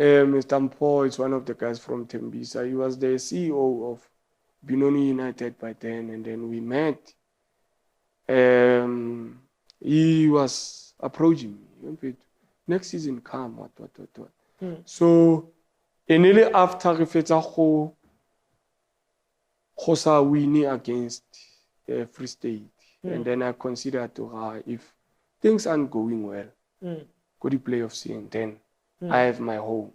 Mr. Mpho is one of the guys from Tembisa. He was the CEO of Bongani United by then, and then we met. He was approaching me. Next season, come, what. So, nearly after we fetsa go sa winning against Free State, and then I considered if things aren't going well, go the playoffs and then I have my home.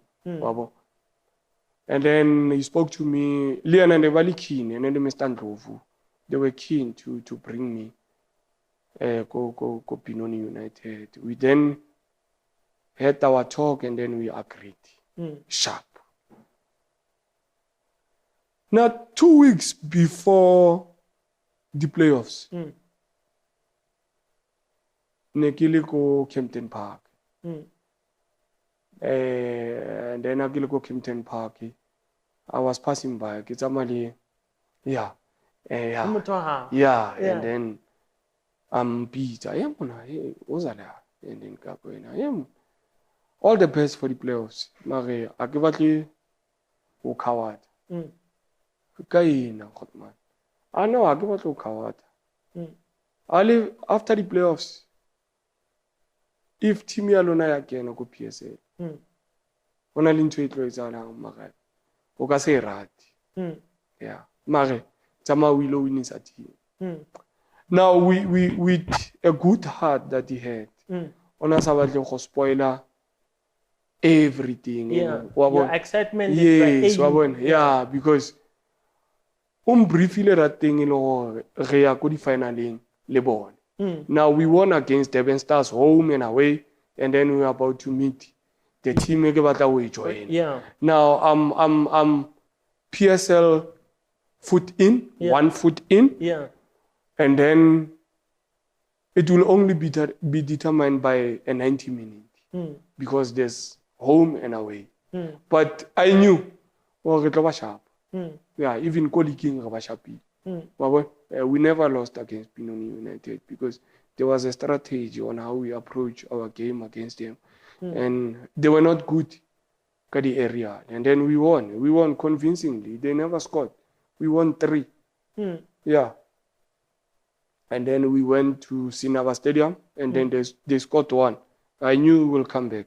And then he spoke to me, Leon and they were keen, and then Mr. Ndlovu, they were keen to bring me go Bongani United. We then had our talk and then we agreed. Sharp. Now 2 weeks before the playoffs, nekile go Kempton Park. And then I go Kempton Park. I was passing by. And then I'm beat. I am and then I am all the best for the playoffs. Mare, I give a coward. I know I give a coward. I live after the playoffs. If team alone again go PSL. Ona linto itlo izala mara. O ka se rati. Yeah. Mare, tama wilo winning sa team. Now we with a good heart that he had. Ona sa batle go spoiler everything. Your excitement is right. Yeah, because briefly that thing re ya go di finaling le bone. Now we won against Durban Stars home and away, and then we were about to meet the team we join. Now I'm PSL foot in, 1 foot in. And then it will only be determined by a 90 minute because there's home and away. But I knew sharp. Yeah, even Koliking Rabashapi. We never lost against Bongani United because there was a strategy on how we approach our game against them. And they were not good at the area. And then we won. We won convincingly. They never scored. We won 3. Yeah. And then we went to Sinaba Stadium and then they scored 1. I knew we will come back.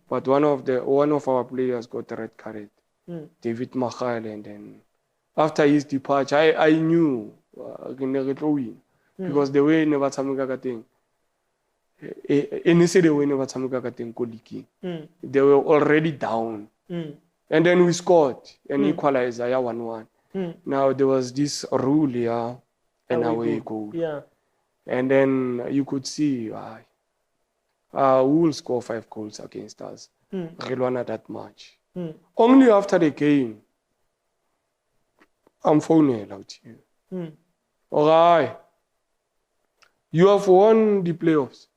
But one of our players got a red card. David Machal, and then after his departure, I knew win because the way never Tamuka thing. They were already down. And then we scored an equalizer 1-1. Now there was this rule here, an away goal. And then you could see who will score 5 goals against us. Relwana that much. Only after the game, I'm phoning out here. All right. You have won the playoffs.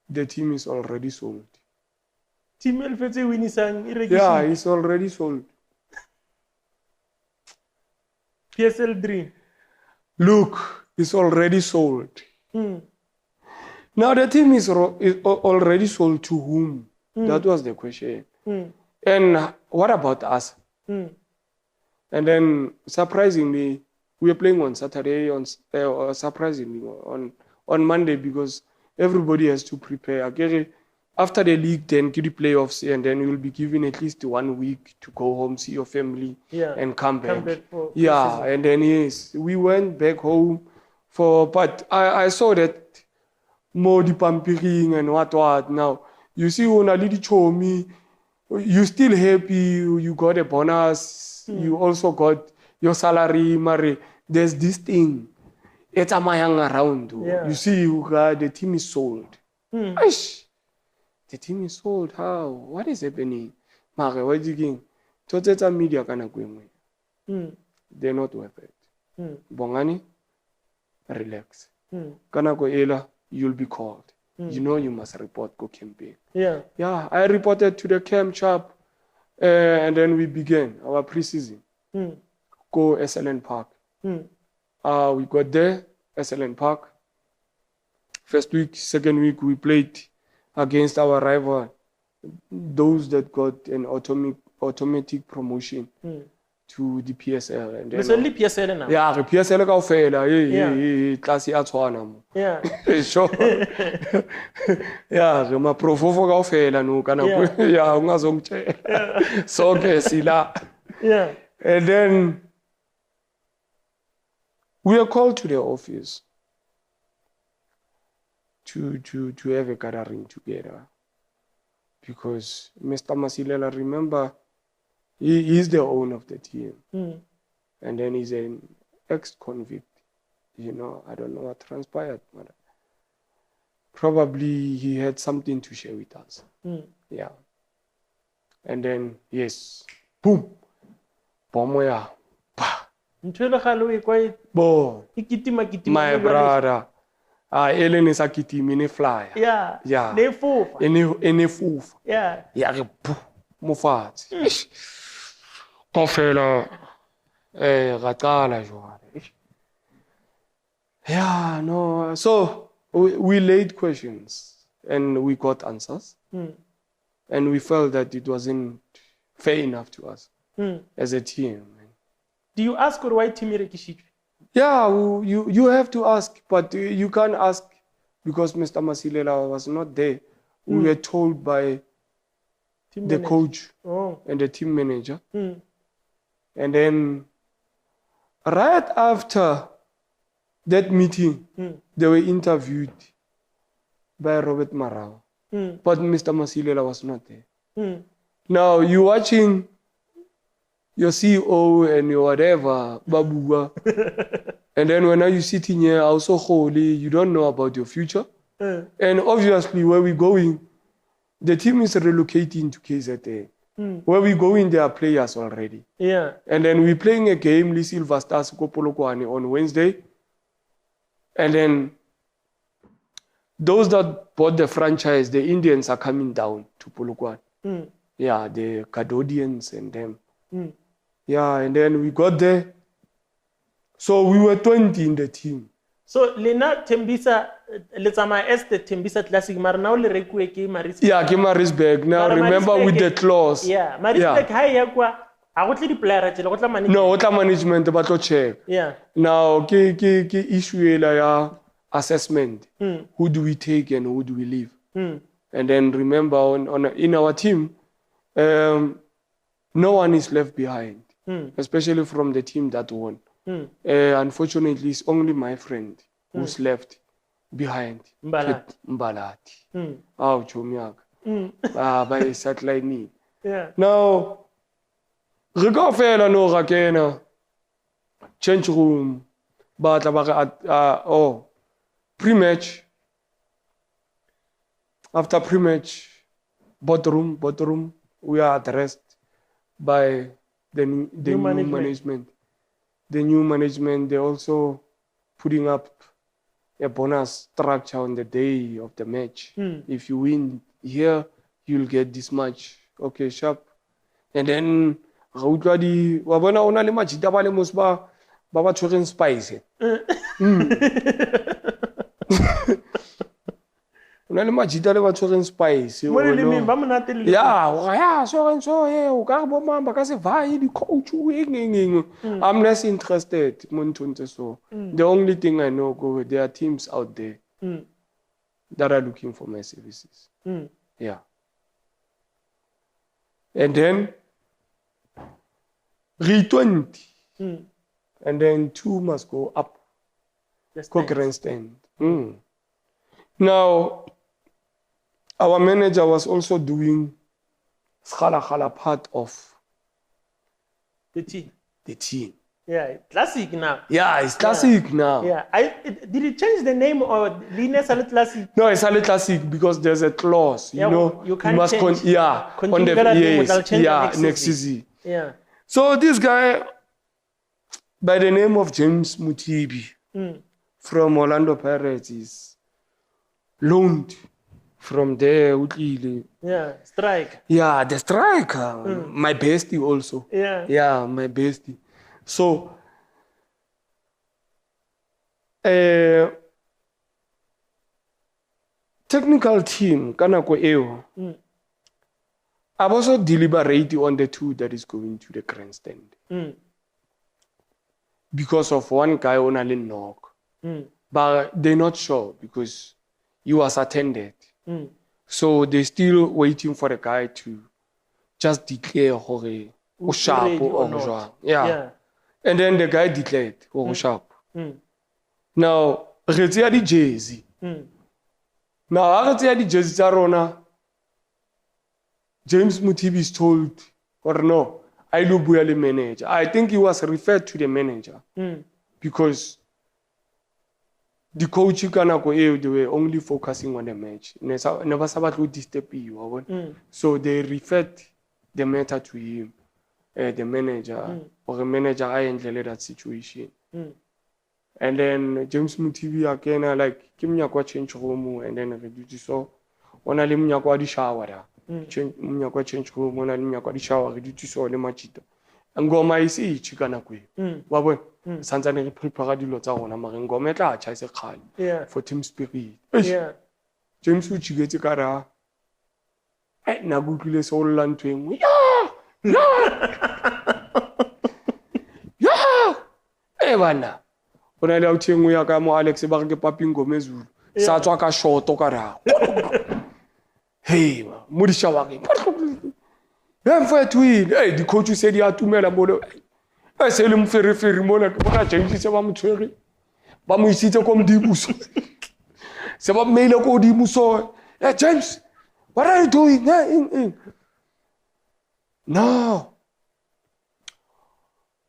The team is already sold. Yeah, it's already sold. PSL dream. Look, it's already sold. Now the team is already sold to whom? That was the question. And what about us? And then surprisingly, we are playing on Saturday, surprisingly on Monday because everybody has to prepare. After the league, then to the playoffs, and then you will be given at least 1 week to go home, see your family, and come back. And then we went back home but I saw that more the pampiring and what. Now, you see, when I told me, you still happy, you got a bonus, you also got your salary, Mary. There's this thing. It's a mayang around. You see, the team is sold. The team is sold. How? What is happening? Mare, what do you think? Toteta media kana kwemwe. They're not worth it. Bongani, relax. Kana ko ela, you'll be called. You know you must report go campaign. Yeah. Yeah, I reported to the camp chap, and then we began our pre-season. Go SLN Park. We got there, SLN Park. First week, second week, we played against our rival, those that got an automatic promotion to the PSL. And then, It's only PSL now. yeah, the PSL kaofela, class ya tshwana mo. Yeah. Sure. Yeah, ma profofo kaofela no kana yeah, ungazongitshela. So ke sila. Yeah. And then we are called to the office to have a gathering together, because Mr. Masilela, remember, he is the owner of the team, and then he's an ex-convict. You know, I don't know what transpired, but probably he had something to share with us. Yeah. And then, yes, boom, bomoya, bo, my brother. Ellen is a kitty mini flyer. Yeah. Yeah. Ne fofa. Ene fufa. Yeah. Ya re mo fatshe. Kofela ga qala jwale. Yeah, no. So we laid questions and we got answers. And we felt that it wasn't fair enough to us as a team. Do you ask or why team rekishitswe? Yeah, you have to ask, but you can't ask because Mr. Masilela was not there. We were told by the coach and the team manager. And then right after that meeting, they were interviewed by Robert Marao. But Mr. Masilela was not there. Now, you're watching your CEO and your whatever, Babua. And then when you sitting here, also holy, you don't know about your future. And obviously, where we're going, the team is relocating to KZN. Where we're going, there are players already. Yeah. And then we're playing a game, Lee Silva Stars Kopolokwane on Wednesday. And then those that bought the franchise, the Indians are coming down to Polokwane. Yeah, the Cadodians and them. Yeah, and then we got there. So we were 20 in the team. So Lena Tembisa, let's say the Tembisa Classic, but now le rekwe ke Marisburg. Yeah, ke Marisburg. Now remember with the clause. Yeah, Marisburg ha ya kwa a go tle di player tse go tla management. No, go tla management ba tlo check. Yeah. Now ke issue ela ya assessment. Who do we take and who do we leave? And then remember in our team, no one is left behind. Especially from the team that won. Unfortunately, it's only my friend who's left behind. Mbalati. Oh, Chomiak. By satellite need. Yeah. Now, Rigofela no Rakena. Change room. But pre-match. After pre-match, bottom, we are addressed by the new management. The new management, they're also putting up a bonus structure on the day of the match. If you win here, you'll get this much. Okay, sharp. And then, wabona ona le majita ba le mosba ba ba tshwereng spice. Una le majita le ba tshwereng spice. Yeah, so ka bo mamba ka se vai di coach I'm less interested so. The only thing I know there are teams out there that are looking for my services. Yeah. And then re-20. And then 2 must go up. Grandstand. Now, our manager was also doing part of the team. Yeah, classic now. Yeah, it's classic now. Yeah. Did it change the name or Linear Salad Classic? No, it's only classic because there's a clause. You know, you can't must change. on the yes, next season. Yeah. So this guy, by the name of James Mutibi, from Orlando Pirates, is loaned from there. Yeah, strike. Yeah, the striker, my bestie also. Yeah, my bestie. So, technical team, kanako eo, I've also deliberated on the two that is going to the grandstand. Because of one guy on a knock. But they're not sure because he was attended. So they're still waiting for the guy to just declare hore o sharp or not. Yeah. And then the guy declared o sharp. Now, re tseya di jersey. Now, ha re tseya di jersey tsa rona, James Mutibi is told, or no, I lo bua le manager. I think he was referred to the manager because the coach they were only focusing on the match. Never sabat disturb you. So they referred the matter to him, the manager, or the manager I handled that situation. And then James Mutibi again like give me a change room and then reduce so on a limia di shower. Change room on a limia di shower, reduce so le machito. Ngoma isi chikana kwe. Wabona santsane re prepare dilo tsa rona mare ngoma tla tjha se khale for team spirit. James u chigetse ka ra na gutlile so lla ntwe engwe. Ya bana ona le authi engwe ya ka mo Alex ba re ke papi ngoma ezulu sa tswa ka short ka ra. Hey mo di shawari. Hey, the coach said he had to make a model. I said, I'm very, very money. But James said, I'm sorry. But we see the come Dibuso. Say, what made a go Dibuso? Hey, James, what are you doing? No.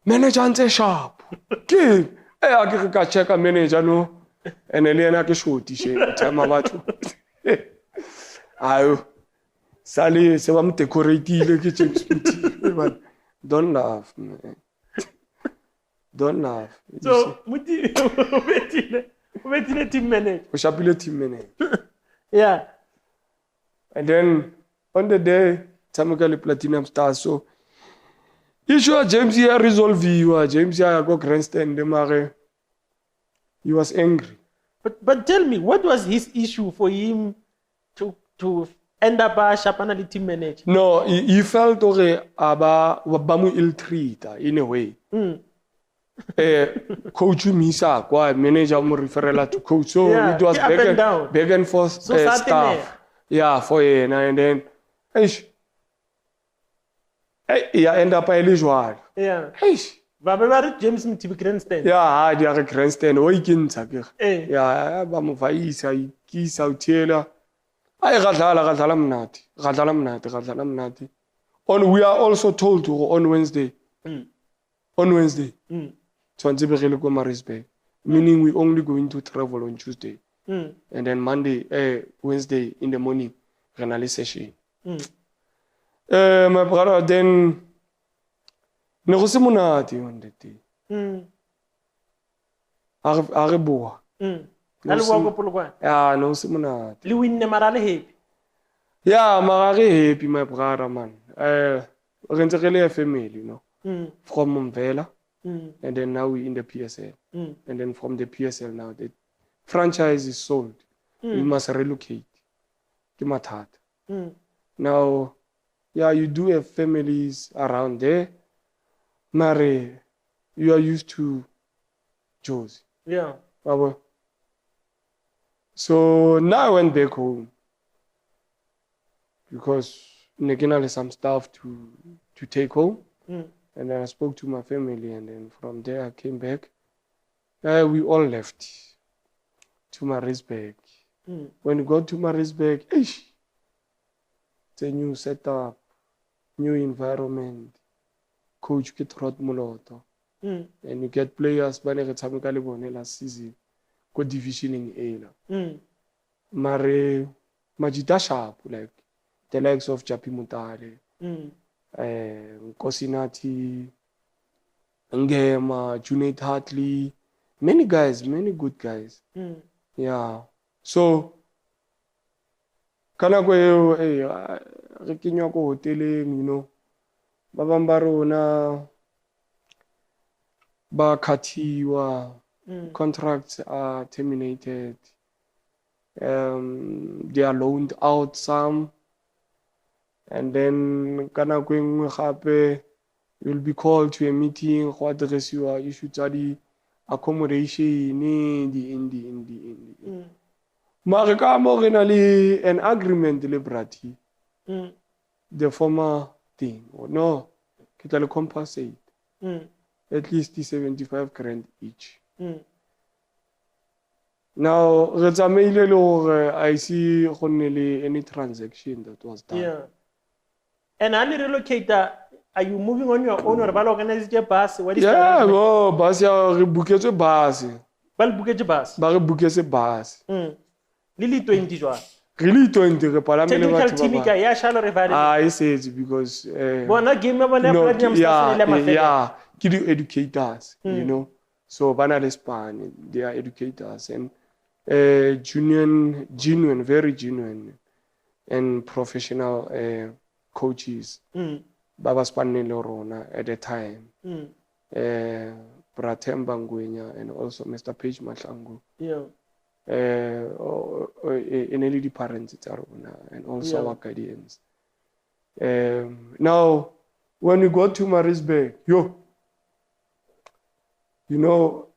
Manager and sharp. Hey, I can check a manager, no. And Elena can show t-shirt. Time about you. Sally, se va me decorate le ke James Muti. Don't laugh, man. Don't laugh. So, Muti, team manager. We shall be team manager. Yeah. And then on the day, Tamika Platinum Stars. So, issue James here resolve you. James here go grandstand. He was angry. But tell me, what was his issue for him to end up a Shapanali team manager? No, he felt aba bamu ill treat in a way. Coach Misa, kwa manager mo referral to coach. So it was back and forth staff. Yeah, for him and then end up a usual. Yeah. Babari James Mutibi grandstand. Yeah, they are grandstand. Oi kintsake. Yeah, ba mo vaisa ikisa utela. Ay gadlala mnati. We are also told to on Wednesday. On Wednesday. Meaning we only going to travel on Tuesday. And then Wednesday in the morning, renali session. My brother then negose monate on the day. Areboa. Yeah, no simona. Liwin marale happy. Yeah, marale happy, my brother, man. Really a family, you know. From Mumvela, and then now we in the PSL. And then from the PSL now, the franchise is sold. We must relocate. Kimatat. Now, yeah, you do have families around there. Mary, you are used to Josie. Yeah. So now I went back home because Negina has some stuff to take home. And then I spoke to my family, and then from there I came back. We all left to Maritzburg. When we got to Maritzburg, it's a new setup, new environment. Coach Kitrot Moloto. and you get players ba ne re tshameka le bone last season go divisioning A la mare majita sharp like the likes of Japi Mutale Nkosinathi Ngema Junaid Hartley, many good guys. Yeah, so kana go re kenywa ko hoteleng, you know, ba bang ba rona ba khathiwa, contracts are terminated, they are loaned out some, and then kana go engwe gape you'll be called to a meeting go addressiwa issue tsa di accommodation the mare ka mo re na le an agreement le Brati the former thing or no ke tla le compensate at least the 75 grand each. Now re tsamaile le gore I see go nne le any transaction that was done. Yeah. And any relocator, are you moving on your own or ba organize your bus? What is the bus ya re booketse bus. Ba le booketse bus. Ba re booketse bus. Lili 20 jwa. Really 20 re palame le batho ba. Technical team ka ya shalo re vale. I said because bona game ba ne platinum stars le mafela. Yeah, ke di educators, you know. So bana le span, they are educators and genuine, very genuine and professional coaches. Baba spanning Lorona at the time. Bratemba Ngwenya and also Mr. Page Matlangu. Yeah. In LED parents and also our guardians. Now, when we go to Marisburg, you know,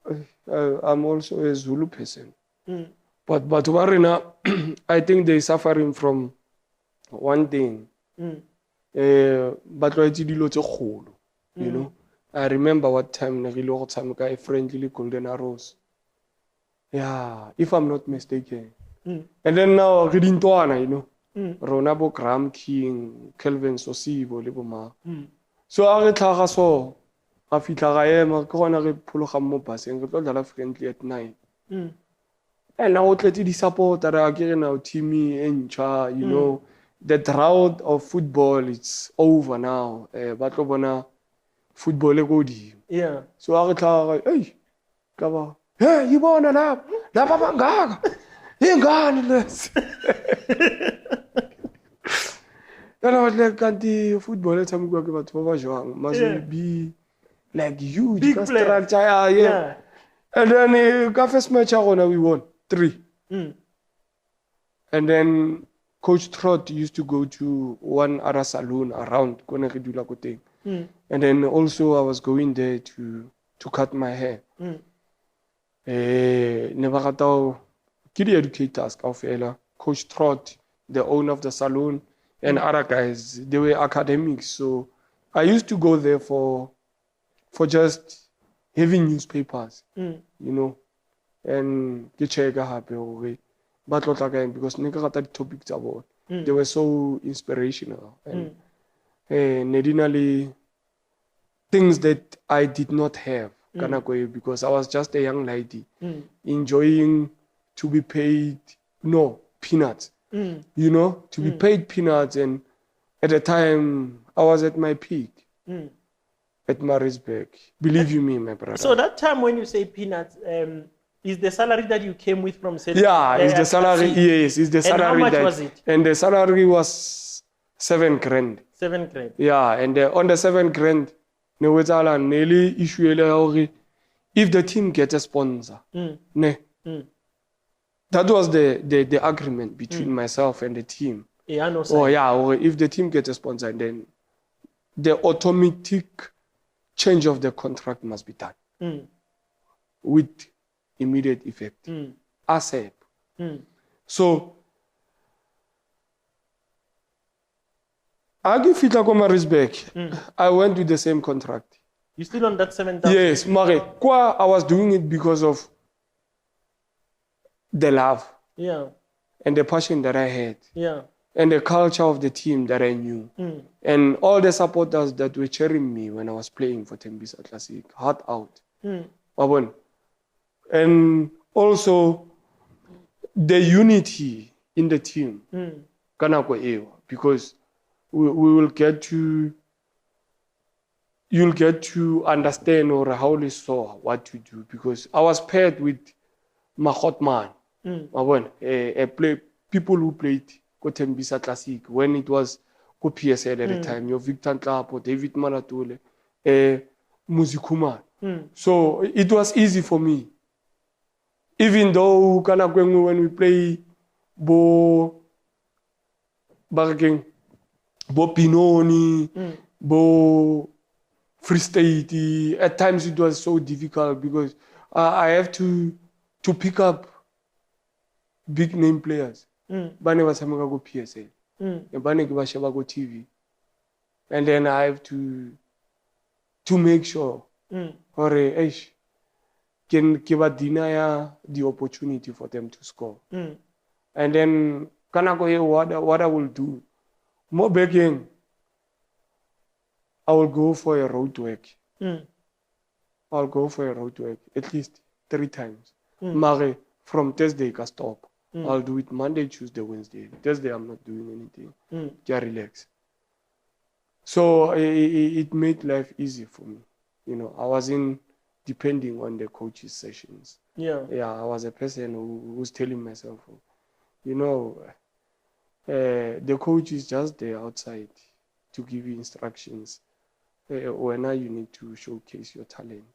I'm also a Zulu person. But Warina, I think they're suffering from one thing. But you know, I remember what time a friendly golden arrows. Yeah, if I'm not mistaken. And then now reading Toana, you know, Ronabo Graham King, Kelvin Sosivo, Liboma. So I retire so I feel like I am a corner pull of mopas and got a friendly at night. And now let it support that are getting out Timmy and Cha, you know. The drought of football it's over now. But football egodi. Yeah. So I retire, hey, cover. Hey, you want to lap? Lapanganga. Ingani les. Then I was like, can't football let's have go about Tovajang. Must be like huge big structure. Yeah. And then first match we won 3. And then Coach Trott used to go to one other saloon around and then also I was going there to cut my hair. Never got out kid educators Coach Trott, the owner of the saloon, and other guys, they were academics. So I used to go there for just having newspapers, you know, and get check happy but not again because the topics about they were so inspirational and nedinally things that I did not have because I was just a young lady enjoying to be paid peanuts, you know, to be paid peanuts. And at the time I was at my peak at Marisburg, believe you me, my brother. So that time when you say peanuts, is the salary that you came with from Central? Yeah, it's the salary. Yes, it's the salary. And how much was it? And the salary was 7 grand. 7 grand. Yeah, and on the 7 grand, nearly issue if the team gets a sponsor. That was the agreement between myself and the team. Yeah, no. Or if the team gets a sponsor, then the automatic change of the contract must be done with immediate effect. ASAP. So I give it a Marisburg. I went with the same contract. You still on that 7,000? Yes, Mare. I was doing it because of the love. Yeah. And the passion that I had. Yeah. and the culture of the team that I knew. And all the supporters that were cheering me when I was playing for Tembisa Classic, heart out. And also the unity in the team, because we will get to, you'll get to understand or how they saw what to do, because I was paired with Mahotman, people who played Tembisa Classic when it was go PSL at the time, your Victor Club or David Maratole, Muzikuma. So it was easy for me. Even though when we play Bo Barking, Bo Pinoni, Bo Free State, at times it was so difficult because I have to pick up big name players. Bane basameka go PSL. Bane ke ba sheba go TV. And then I have to make sure or ke ba deny the opportunity for them to score. And then what I will do, more begging, I will go for a road work. I'll go for a road work at least 3 times. Mare, from Thursday I stop. I'll do it Monday, Tuesday, Wednesday. Thursday I'm not doing anything. Just relax. So it made life easy for me. You know, I wasn't depending on the coach's sessions. Yeah, I was a person who was telling myself, you know, the coach is just there outside to give you instructions. When you need to showcase your talent.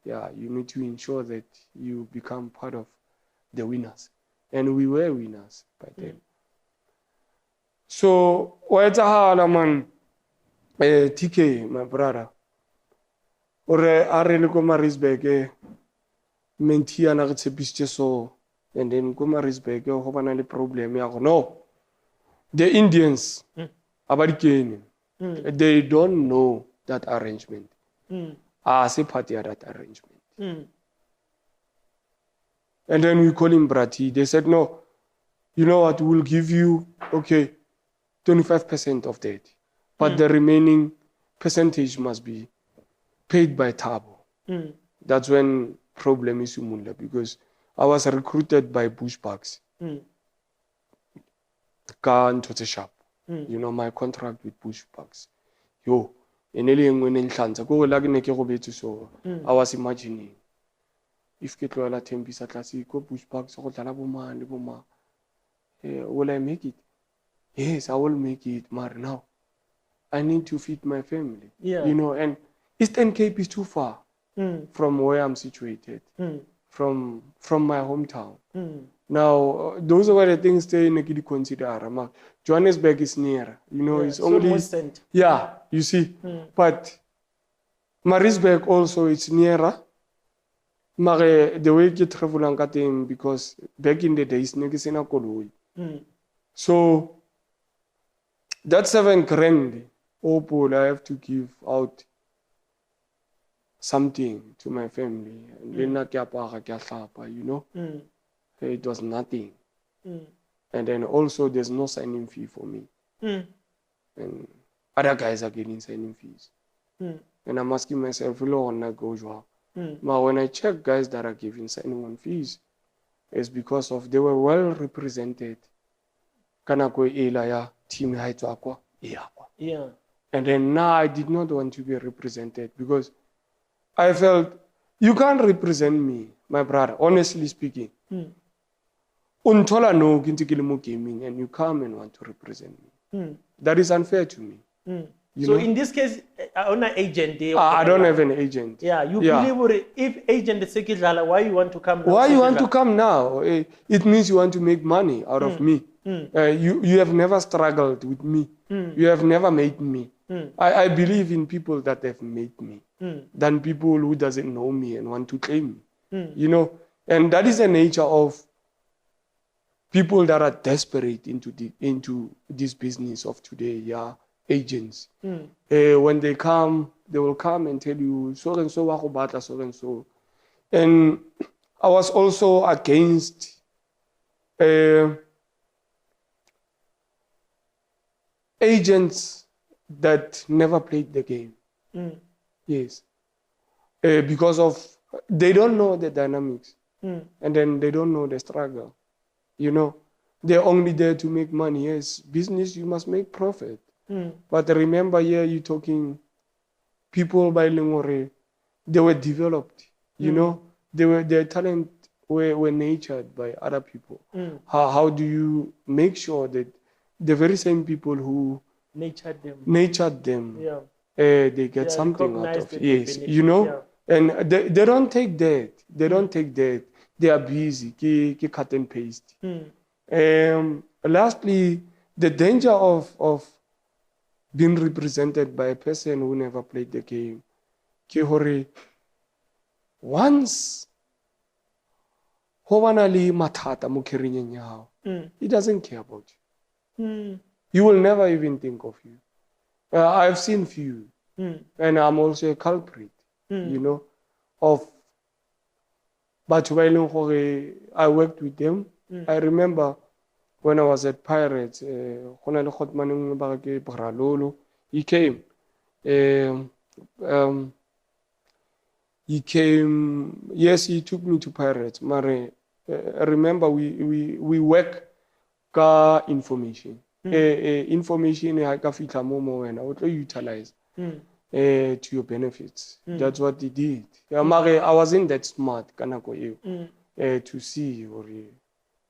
Yeah, you need to ensure that you become part of the winners. And we were winners by then. So, man, TK, my brother, or I really go Marisbeke, Mentia na so, and then go Marisbeke, hope another problem. No, the Indians, they don't know that arrangement. As a party at that arrangement. And then we call him Brati. They said, no, you know what, we'll give you, 25% of that. But the remaining percentage must be paid by Tabo. That's when problem is umunda, because I was recruited by Bushbucks. Shop. You know, my contract with Bushbucks. I was imagining if ke tloela Tembisa Classic go Bushbucks go dlala boma will I make it? Yes, I will make it, but now I need to feed my family. You know, and Eastern Cape is too far from where I'm situated, from my hometown. Now, those are the things they need to consider. Johannesburg is near, you know, it's only, you see. But Marisburg also, it's nearer. The way you travel because back in the days, so that 7 grand, I have to give out something to my family. And you know, it was nothing. And then also there's no signing fee for me. And other guys are getting signing fees. And I'm asking myself, but when I check guys that are giving signing fees, it's because of they were well represented. Team. And then now I did not want to be represented because I felt you can't represent me, my brother, honestly speaking. Untola no gaming and you come and want to represent me. That is unfair to me. So in this case, on an agent, I don't have an agent. Yeah, you believe if agent is Sekidala, why you want to come now? Why you want to come now? It means you want to make money out of me. You have never struggled with me. You have never made me. I believe in people that have made me than people who doesn't know me and want to claim me. You know, and that is the nature of people that are desperate into this business of today. Agents. When they come, they will come and tell you so and so. And I was also against agents that never played the game. Yes. Because of they don't know the dynamics, and then they don't know the struggle. You know, they're only there to make money. Yes, business, you must make profit. But remember, here you're talking people by Lingore, they were developed. You know, their talent were nurtured by other people. How do you make sure that the very same people who nurtured them, they get something out of it? Yes, you know, and they don't take that. They don't take that. They are busy. Cut and paste. Lastly, the danger of being represented by a person who never played the game. Once he doesn't care about you. He will never even think of you. I've seen few, and I'm also a culprit, you know, of but I worked with them. I remember when I was at Pirates, he came. He came, yes, he took me to Pirates. Mare, I remember we work ka information. Information I ka fitla mo wena o tlo utilize to your benefits. That's what they did. Mare, I wasn't that smart kanako to see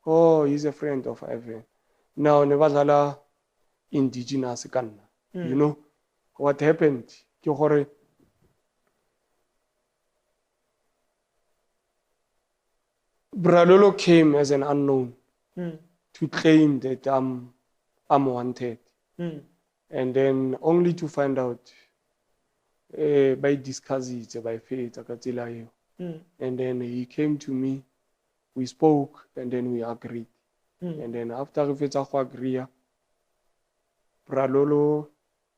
oh, he's a friend of Ivan. Now never indigenous kanna. You know what happened? Bralolo came as an unknown to claim that I'm wanted, and then only to find out by discussing it by faith, and then he came to me. We spoke, and then we agreed, and then after we agree, Bralolo,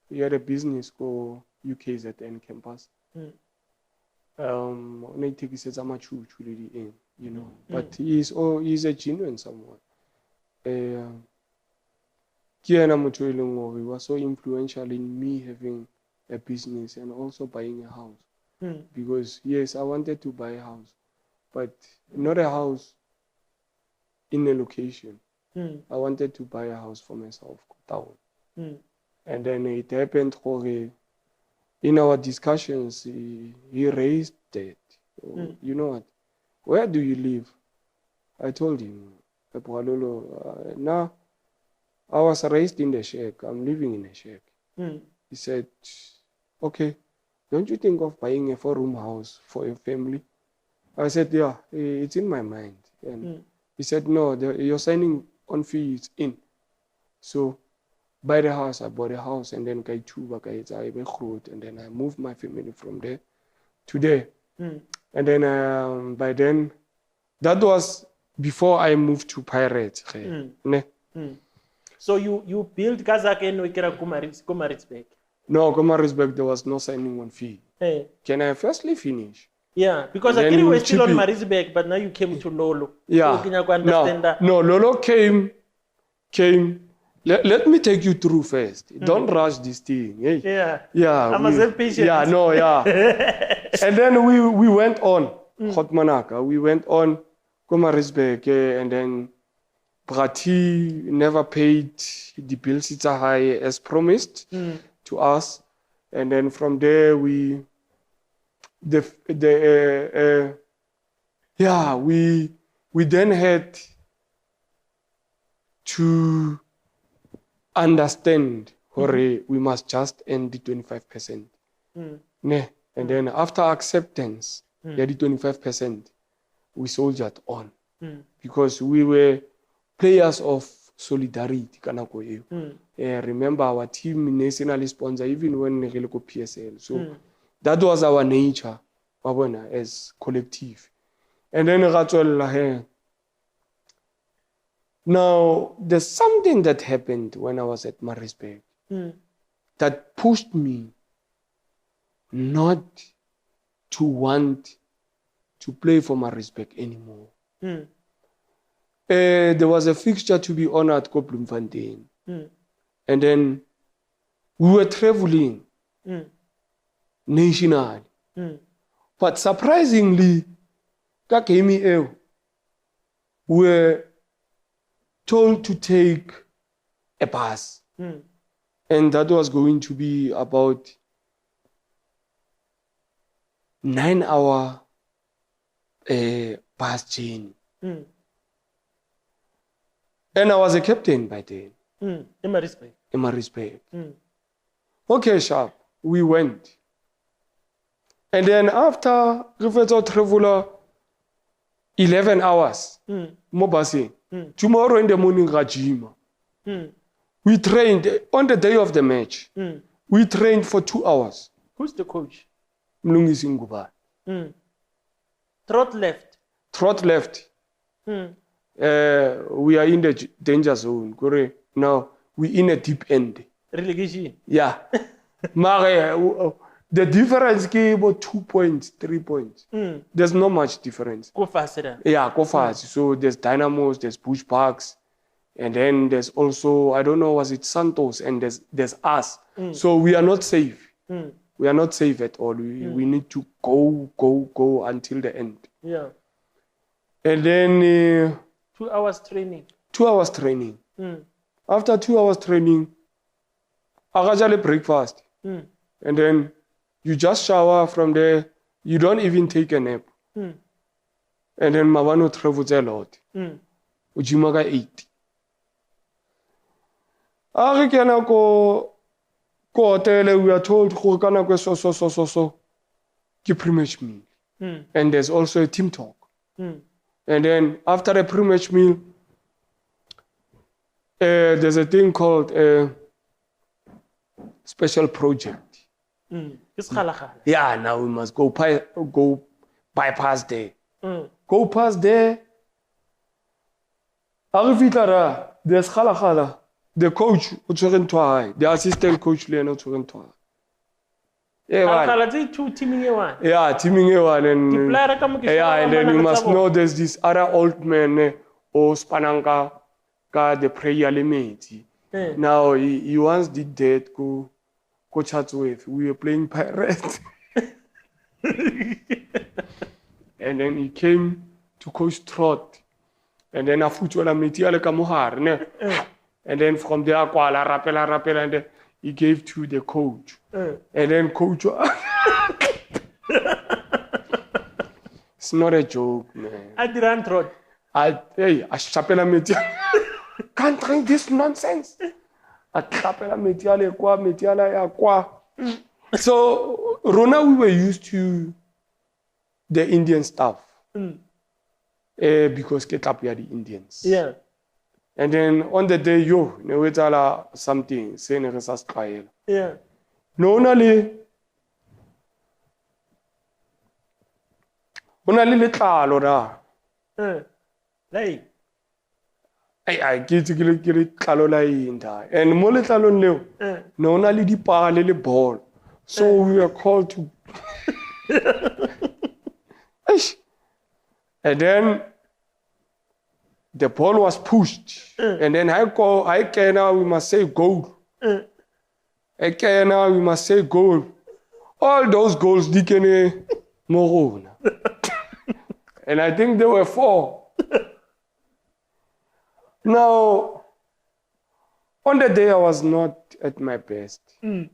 he had a business called UKZN campus. You know, but he's a genuine someone. He was so influential in me having a business and also buying a house. Because yes, I wanted to buy a house, but not a house in a location. I wanted to buy a house for myself, town. And then it happened in our discussions, he raised that. You know what? Where do you live? I told him, now I was raised in the shack. I'm living in a shack. He said, okay, don't you think of buying a 4-room house for your family? I said, yeah, it's in my mind. And he said, no, you're signing on fees in. So buy the house. I bought a house, and then and then I moved my family from there to there. And then by then, that was before I moved to Pirates. So you built Kazakh and Kumarisbek? No, Kumarisbek, there was no signing on fee. Can I firstly finish? Yeah, because I was still on Marisbek, but now you came to Lolo. Yeah. So no, Lolo came. Let me take you through first. Don't rush this thing. Hey. Yeah. I'm a patient. Yeah, no, yeah. And then we went on. Hotmanaka. We went on Komarisbek, and then Brati never paid the bills high as promised to us. And then from there we then had to understand we must just end the 25%. And then after acceptance, the 25%, we soldiered on because we were players of solidarity. Remember our team nationally sponsor even when we go PSL. So that was our nature as collective. And then now there's something that happened when I was at Marisbek that pushed me not to want to play for Marisbek anymore. There was a fixture to be honored at Bloemfontein. And then we were traveling nationally. But surprisingly, that came here, we were told to take a bus. And that was going to be about 9-hour bus journey. And I was a captain by then. In my respect. In my respect. Okay, sharp. We went. And then after we travel 11 hours, tomorrow in the morning, Rajima. We trained on the day of the match. We trained for 2 hours. Who's the coach? Mlungisi Ngubane. Trot left. Trot left. We are in the danger zone. Now we in a deep end. Relegation. Yeah. The difference is about 2 points, 3 points. There's not much difference. Go faster. Yeah, go fast. So there's Dynamos, there's Bush Parks, and then there's also, I don't know, was it Santos, and there's us. So we are not safe. We are not safe at all. We need to go until the end. Yeah. And then 2 hours training. 2 hours training. After 2 hours training, I got breakfast. And then you just shower from there. You don't even take a nap. And then Mavano travels a lot. Ujimaga 8. We are told so pre-match meal. And there's also a team talk. And then after a pre-match meal, there's a thing called a special project. Yeah, now we must go bypass there. Go past there. There's Khala. The coach, the assistant coach, yeah, teaming one. And then you must know there's this other old man, Spananka, the prayer limit. Now, he once did that, go chat with. We were playing Pirates. And then he came to Coach Trot. And then I football meeting and then from there, rappel, and then he gave to the coach. And then coach, it's not a joke, man. I didn't Trot. I chapela meeting. Can't drink this nonsense. So, Rona, we were used to the Indian stuff. Because we are the Indians. Yeah. And then on the day, something, saying a trial. Yeah. No, only little Like. I get and more little no only the parallel ball. So we were called to and then the ball was pushed. And then we must say goal. We must say goal. All those goals, Dikene Morona. And I think there were 4. Now, on the day I was not at my best. On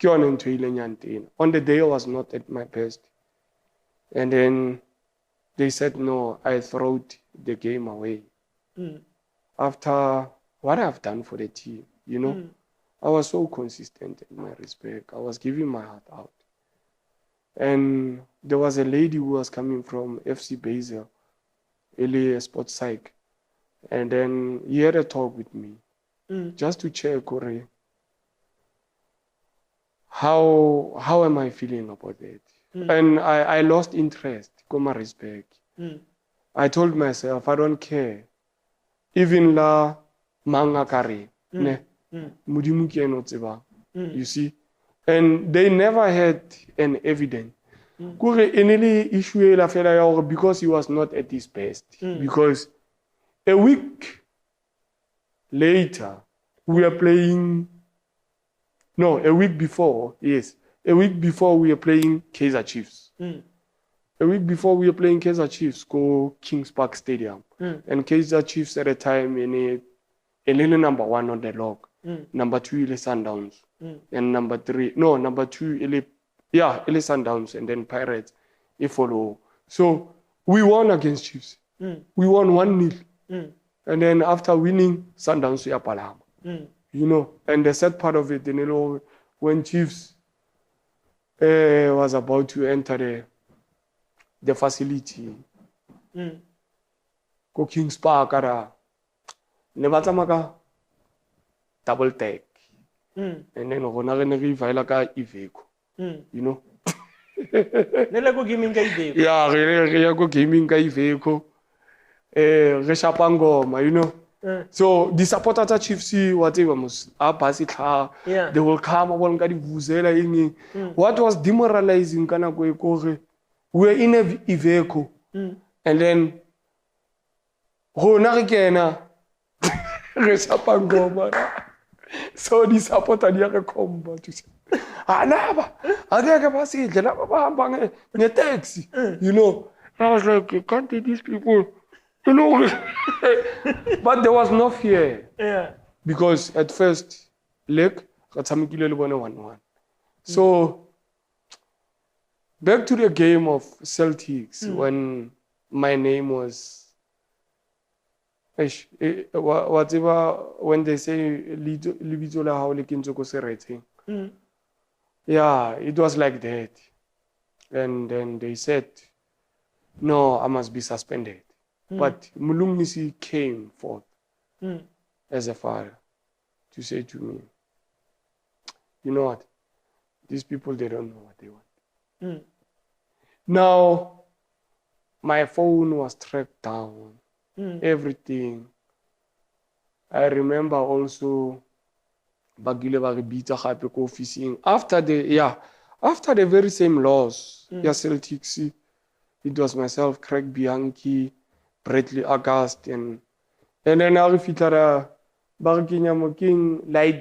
the day I was not at my best. And then they said, no, I threw the game away. After what I've done for the team, I was so consistent in my respect. I was giving my heart out. And there was a lady who was coming from FC Basel, early sports psych. And then he had a talk with me, just to check, how am I feeling about it? And I lost interest, my respect. I told myself, I don't care. Even la manga kare, you see? And they never had an evidence. Because he was not at his best. Because a week later, we are playing No, a week before, yes. A week before we were playing Kaizer Chiefs. A week before we were playing Kaizer Chiefs, go Kings Park Stadium. And Kaizer Chiefs at the time, in a little number 1 on the log. Number 2, ile Sundowns. And number 2, ile Sundowns. And then Pirates, it follow. So we won against Chiefs. We won 1-0. And then after winning, Sundowns, we are Palama. You know, and the sad part of it, you know, when Chiefs was about to enter the facility, go Kings Park, never double take. And then we Iveco, you know. Yeah, go gaming Iveco. Reshapangoma, you know. So the supporters of Chiefs, whatever, they will come and what was demoralizing, we were in a vehicle, and then so the supporter didn't come back to say, you know. I was like, can't these people, you know? But there was no fear. Yeah. Because at first, leg, 1-1. So, back to the game of Celtics, when my name was, whatever, when they say, yeah, it was like that. And then they said, no, I must be suspended. But Mulumnisi came forth as a father to say to me, you know what? These people, they don't know what they want. Now, my phone was tracked down, everything. I remember also, after the very same loss, Celtics, it was myself, Craig Bianchi, Bradley August, and then I refitara King lie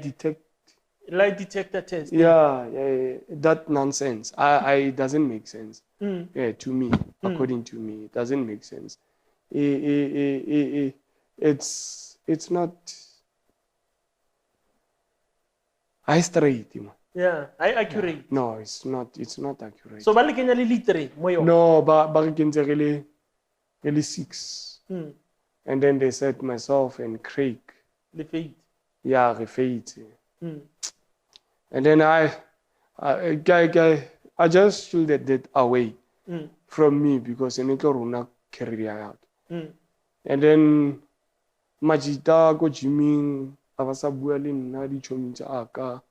detector test. Yeah, that nonsense. It doesn't make sense. Yeah, to me, according to me, it doesn't make sense. It's not I straight. Yeah, I accurate. Yeah. No, it's not accurate. So balikenya le litre moyo. No, but really 6. And then they said myself and Craig. The fate. Yeah, the fate. And then I just shielded that away from me because I need to carry out. And then Majita go gymming, Avasabuelin, Nadi Chominchaka.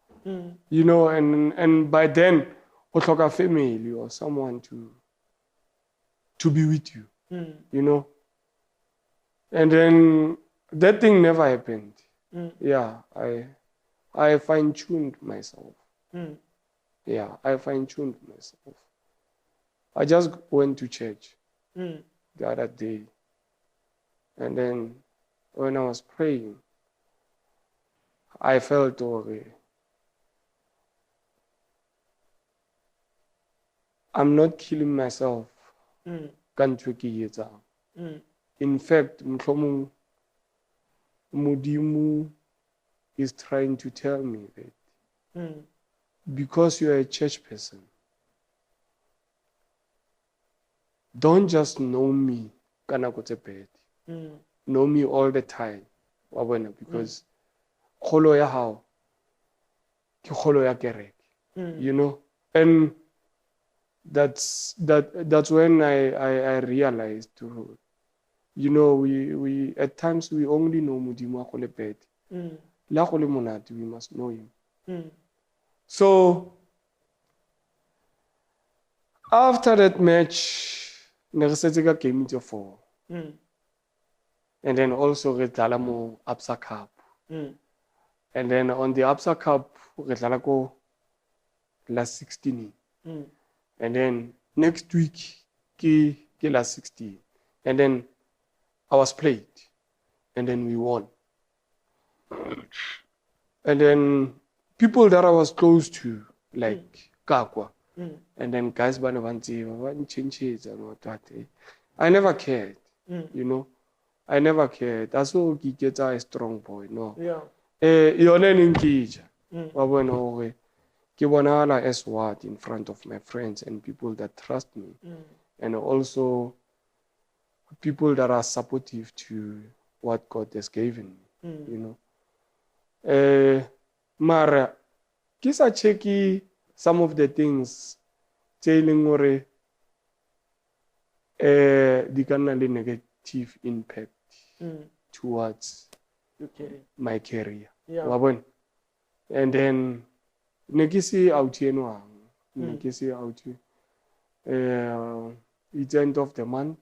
You know, and by then, a family or someone to be with you, you know. And then that thing never happened. Yeah, I fine-tuned myself. Yeah, I fine-tuned myself. I just went to church the other day. And then when I was praying, I felt I'm not killing myself. In fact, Mudimu is trying to tell me that because you are a church person, don't just know me, know me all the time, because you know, and that's when I realized, you know, we at times we only know Mudimu akole bed. La kole monate, we must know him. So after that match, Neresetega came into 4. And then also Retalamo Absa Cup. And then on the Absa Cup, Retalako last 16. And then next week, ke last 16. And then I was played. And then we won. And then people that I was close to, like Kakwa, and then guys changes and what that. I never cared, you know. I never cared. That's all he gets a strong boy, no. Yeah. You're learning teacher. Ke bonala as what in front of my friends and people that trust me, and also people that are supportive to what God has given me, you know. Mara, kisa cheki some of the things telling ore di ka nna le negative impact towards my career. Yeah. Wa bona? And then ne ke se out enwang, ne ke se out it's end of the month.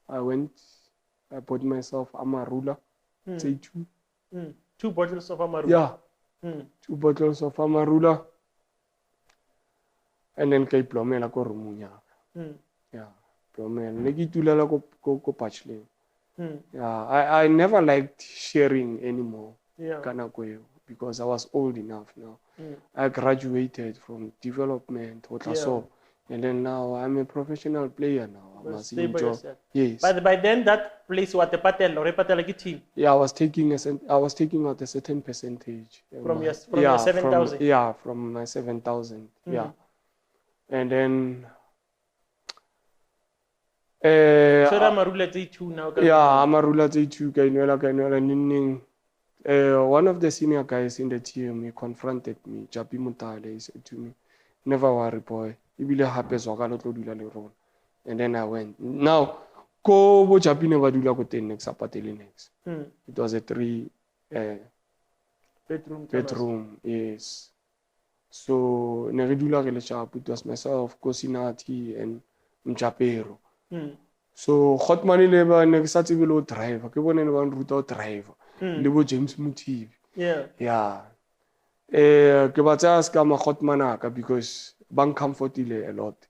I bought myself Amarula, say two. 2 bottles of Amarula. Yeah. 2 bottles of Amarula. And then kay plomela ko rumunya. Yeah, plomela. Negitulela ko patchling. Yeah, I never liked sharing anymore. Yeah. Because I was old enough now. I graduated from development, and then now I'm a professional player now. I must enjoy. Yes. But by then that place was the patella team. Yeah, I was taking out a certain percentage from your 7,000. From my 7,000. Yeah, and then. Amarula J2 now. Yeah, Amarula J2 kainwela ning. One of the senior guys in the team, he confronted me, Japi Mutale. He said to me, "Never worry, boy. And then I went. Now, ko bo Japi never do like next apateli next. It was a 3 bedroom. Yes. So neredula ke le sharp. It was myself, Kosinati, and Mchapero. So Hotmani never next below driver. Ke bone one route driver. Lebo James Mutivi. Yeah. Ke batsa ska ma Hotmanaka because bank comfortable a lot.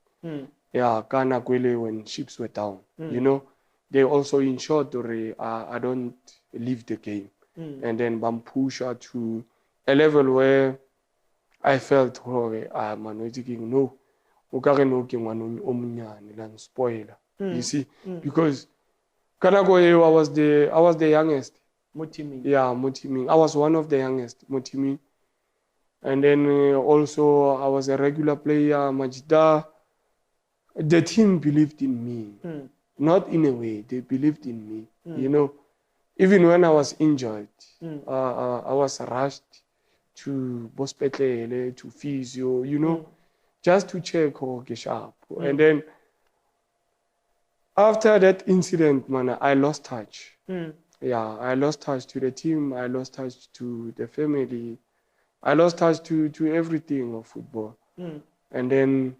Yeah, kana kwele when ships were down. You know, they also ensured I don't leave the game. And then bam push to a level where I felt I'm no. Ukare no ke ngwana o munyane lan spoiler. You see, because kana go I was the youngest. Mutimi. Yeah, Mutimi. I was one of the youngest, Mutimi. And then also I was a regular player, Majida. The team believed in me. Not in a way, they believed in me. You know, even when I was injured, I was rushed to hospital, to physio, you know, just to check sharp. And then after that incident, man, I lost touch. Yeah, I lost touch to the team. I lost touch to the family. I lost touch to everything of football. And then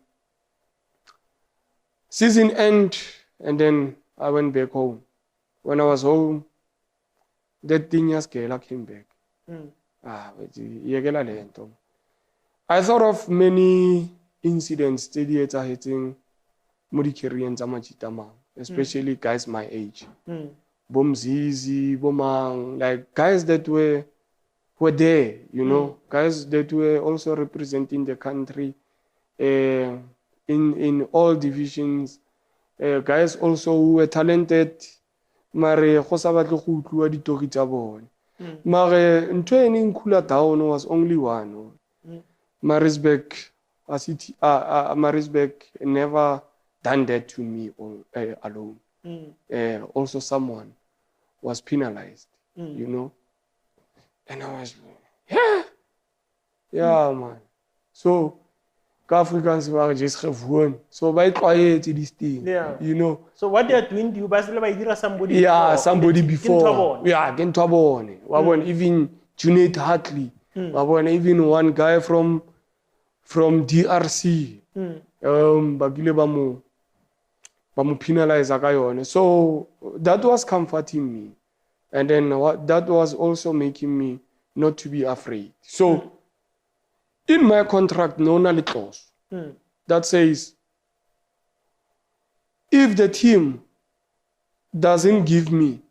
season end, and then I went back home. When I was home, that thing came back. I thought of many incidents that are hitting Mudikerians, especially guys my age. Bomzizi, Bomang, like guys that were there, you know, guys that were also representing the country in all divisions, guys also who were talented, mare go sa batle go utlwa ditori tsa bone. Mare ntwe ene nkula down was only one. Marisbeck never done that to me alone. Also someone was penalized, you know. And I was like, yeah, man. So Africans were just gewoon. So by quiet this thing, you know. So what they are doing, you basically somebody. Yeah, somebody before. Yeah, even Junaid Hartley. Even one guy from DRC. Bagile bamu penalize akayone. So that was comforting me. And then that was also making me not to be afraid. So in my contract, no clause that says if the team doesn't give me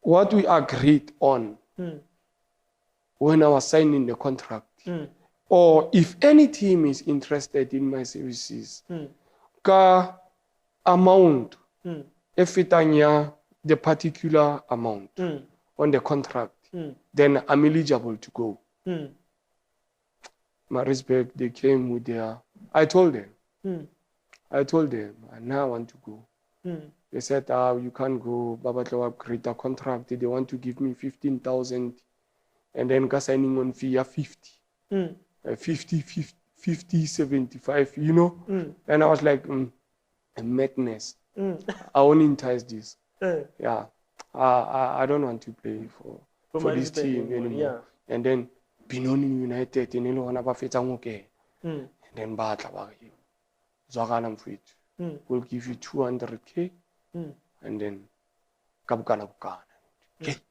what we agreed on when I was signing the contract, or if any team is interested in my services, ka amount, efitanya the particular amount on the contract, then I'm eligible to go. My respect, they came with their, I told them, and now I want to go. They said, you can't go, Babatlawa create a contract, they want to give me 15,000, and then signing on fee 50. 50, 75, you know? And I was like, a madness. I won't entice this. Yeah. I don't want to play for this team anymore. Yeah. And then Benoni United, and then Batla Zagalam Fit will give you 200K, and then Kabukana.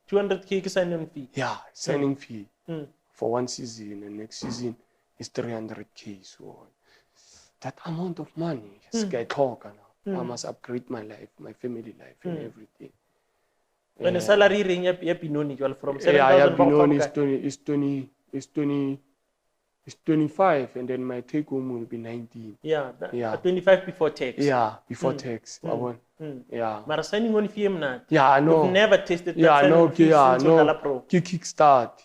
200K signing fee? Yeah, signing fee for one season, and next season is 300K. So that amount of money, I must upgrade my life, my family life, and everything. When the salary ring up, Benoni, from 7,000. Yeah, Benoni is 25, and then my take home will be 19. Yeah, 25 before tax. Yeah, before tax. Yeah. But signing on fee, yeah, I know. You've never tasted that. Yeah, no, no. Kickstart.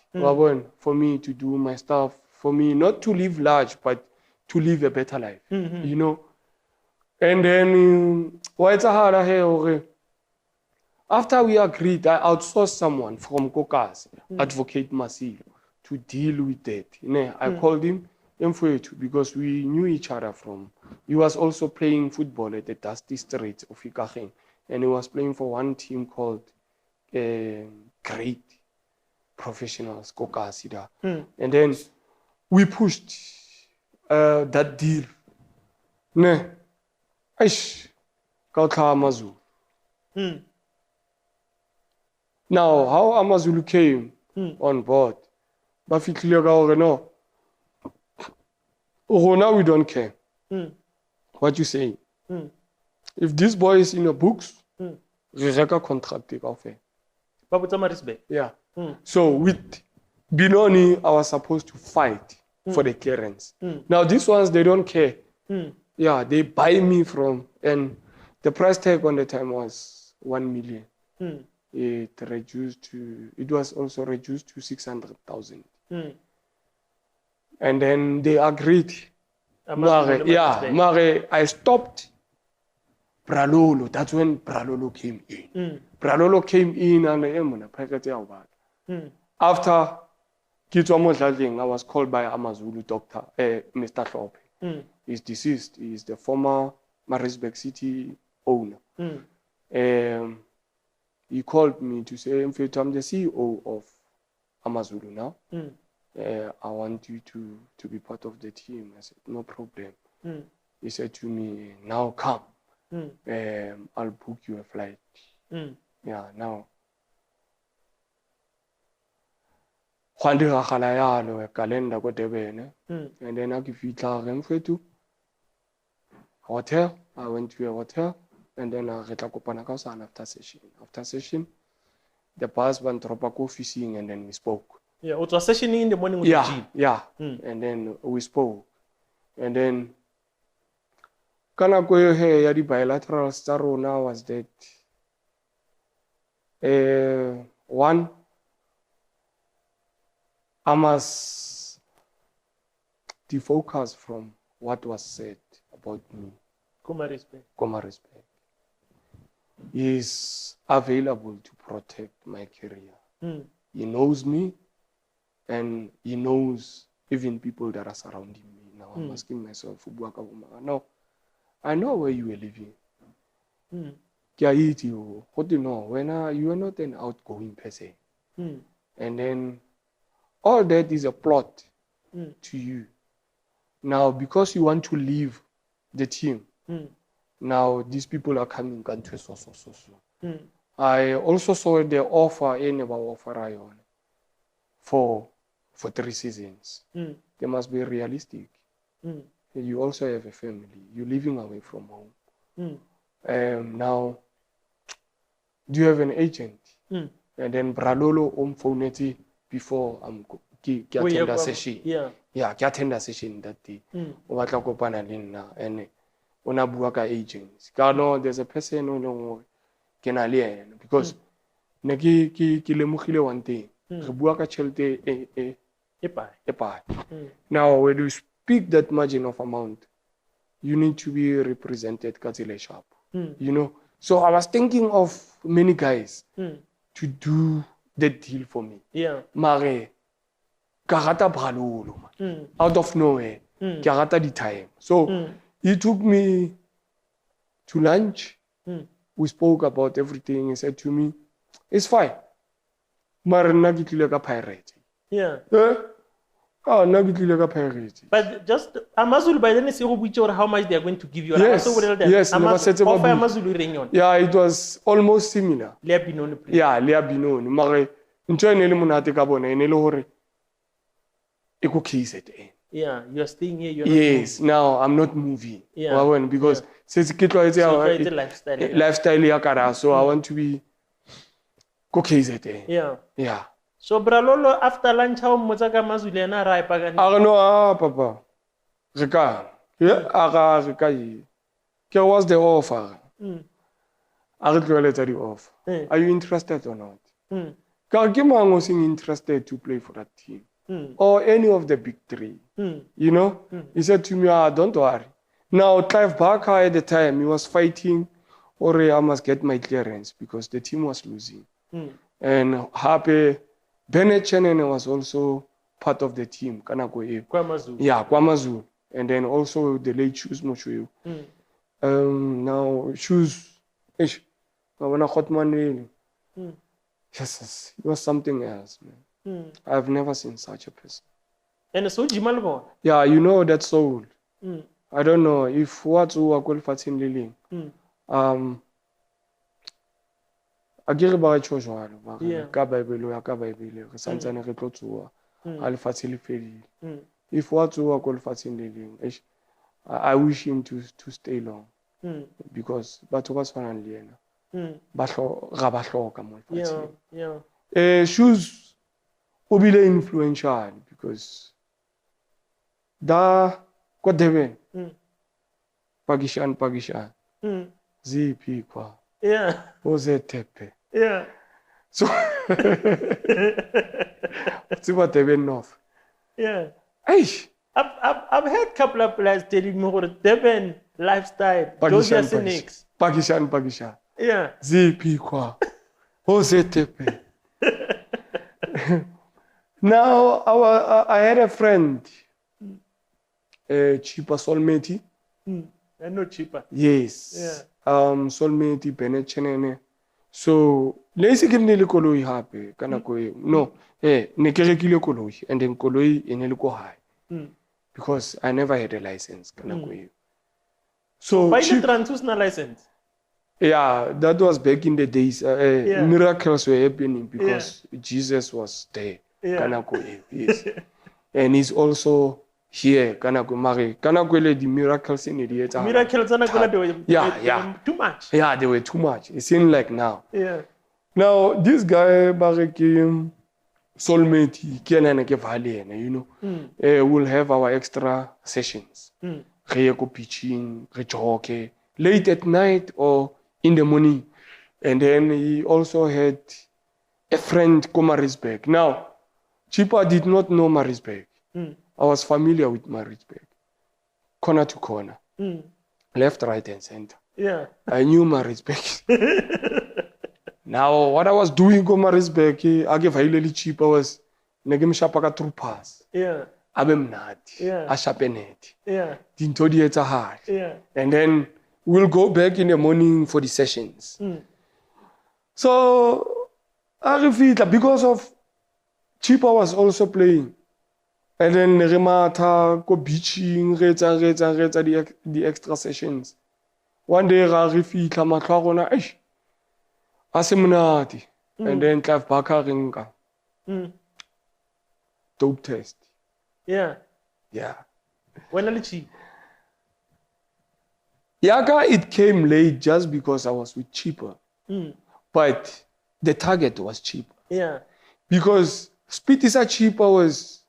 For me to do my stuff, for me not to live large, but to live a better life. You know. And then what's harder here? After we agreed, I outsourced someone from Kokas, Advocate Masilo, to deal with that. I called him because we knew each other from. He was also playing football at the Dusty Streets of Ikacheng, and he was playing for one team called Great Professionals, Kokasida. And then we pushed that deal. Now, how Amazulu came on board, but no. Oh, now we don't care. What you say? If this boy is in the books, there's a contract. Yeah. So with Benoni, I was supposed to fight for the clearance. Now these ones, they don't care. Yeah, they buy me from, and the price tag on the time was 1 million. It was also reduced to 600,000. And then they agreed. I stopped Bralolo. That's when Bralolo came in. Bralolo came in and after I was called by Amazulu doctor, Mr. Thorpe. He's deceased. He's the former Marisburg City owner. He called me to say, I'm the CEO of Amazulu now. I want you to be part of the team. I said, no problem. He said to me, now come. I'll book you a flight. Yeah, now. And then I give you hotel. I went to a hotel, and then I get after session. After session, the bus went drop a coffee seeing, and then we spoke. Yeah, it was sessioning in the morning with the G. Yeah. And then we spoke. And then the bilateral star now was that one, I must defocus from what was said about me. Koma respect. He is available to protect my career. He knows me, and he knows even people that are surrounding me. Now I'm asking myself, no, I know where you were living. What do you know? When you are not an outgoing person. And then all that is a plot to you. Now, because you want to leave the team, now these people are coming so. I also saw the offer for 3 seasons. They must be realistic. You also have a family. You're living away from home. Now, do you have an agent? And then Bralolo phone before ke attend a session. Yeah, ke attend a session that day. O batla kopana le nna and ona bua ka agents. Ka no, there's a person o leng ke na le ena because ne ke lemogile one thing. Re bua ka tšhelete e pae. Now when you speak that margin of amount, you need to be represented ka tsela sharp. You know, so I was thinking of many guys to do that deal for me. Mare ka rata Bralolo, man. Out of nowhere, ke rata the time. So he took me to lunch. We spoke about everything. He said to me, "It's fine. Mare nna ke tlile ka pirate." Pirate. But just Amazulu by then is how much they are going to give you. Yes. Yeah, it was almost similar. Yeah, Lea Binoni. Mare ntho ene le monate ka bona ene le hore e go KZN. Yeah, you are staying here. You're yes, not now I'm not moving. Yeah. Because since lifestyle ya kara, so I want to be go KZN. Yeah. So Bralolo after lunch how motsa Mazulu ena ra ipagani. No, papa. Reka. Yeah, aga reka yi. Ke was the offer. I read the offer. Are you interested or not? Ka ke mang was interested to play for that team or any of the big three. You know? He said to me, don't worry. Now Clive Barker at the time he was fighting or I must get my clearance because the team was losing. And happy Bennett Chenene was also part of the team. KwaMazulu. Yeah, KwaMazulu. And then also the late Shoes Moshoyo. Now Shoes, when I got money, yes, it was something else, man. I've never seen such a person. And so Jimalbo. Yeah, you know that soul. I don't know if what's who are qualified in Liling. Agere ba tsho jwalo ba ka Bible ya ka Bible re santsane re tlo tsoa a le fatshe le fedile. If what's who are qualified in Liling, I wish him to stay long because batho ba tshwanang le yena ba hloka mo lefatsheng. Shoes o bile influential because da ko Durban Pakistan ZP kwa was a tepe. So what's about Durban North? Eish. I've heard a couple of players telling me about Durban lifestyle. Pakistan. ZP kwa was a tepe. Now I had a friend, cheaper soulmate. I know cheaper. Yes. Soulmate Bennett Chenene. So lazy ke nne le koloi hape kana ko no ne ke rekile koloi and then koloi ene le ko high because I never had a license kana ko so by the transfer na license. Yeah, that was back in the days. Miracles were happening because Jesus was there. Yes. And he's also here. The miracles in the miracles were too much. Yeah, they were too much. It seemed like now. Now this guy soulmate, you know, we'll have our extra sessions. Re go pitching, re joke late at night or in the morning. And then he also had a friend go Marisburg. Now, Chipa did not know Marisburg. I was familiar with Marisburg. Corner to corner. Left, right, and center. I knew Marisburg. Now, what I was doing go Marisburg, I gave a little cheap. I was negim shapaka troopers. Abe mnati. Ashapenet. Dinto dieta hard. And then we'll go back in the morning for the sessions. So, because of Chipa was also playing. And then Remata go beaching, the extra sessions. One day, Rifita Makarona, Asemunati. And then Clive Barker ringa. Dope test. Yeah. When are you? Yaga, it came late just because I was with Cheaper. But the target was cheap. Yeah. Because speed is a cheaper was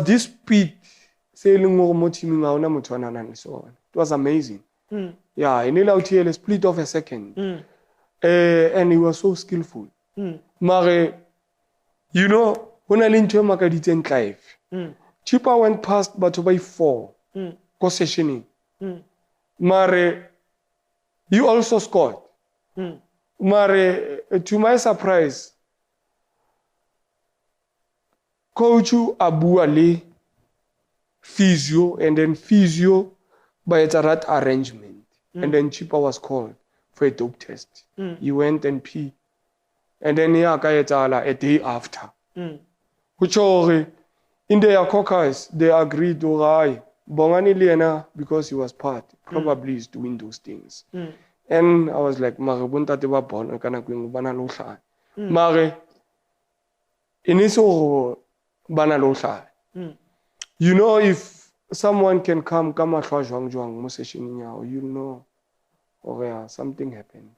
this speed sailing more teaming so on. It was amazing. Yeah, in a split of a second. And he was so skillful. Mare, you know, when I learned to Makadit and Clive, cheaper went past but by 4 concessioning. Mare, you also scored. Mare, to my surprise, Coach Abu Ali, physio, and then physio by a rat arrangement. And then cheaper was called for a dope test. He went and pee. And then a day after. Which in their caucus, they agreed to Bongani Liena, because he was part, probably is doing those things. And I was like, Marabunta de Wabon, I cannot go Banalosa. Mare, Iniso Banalosa. You know, if someone can come at Juang Museshin, you know, or something happened.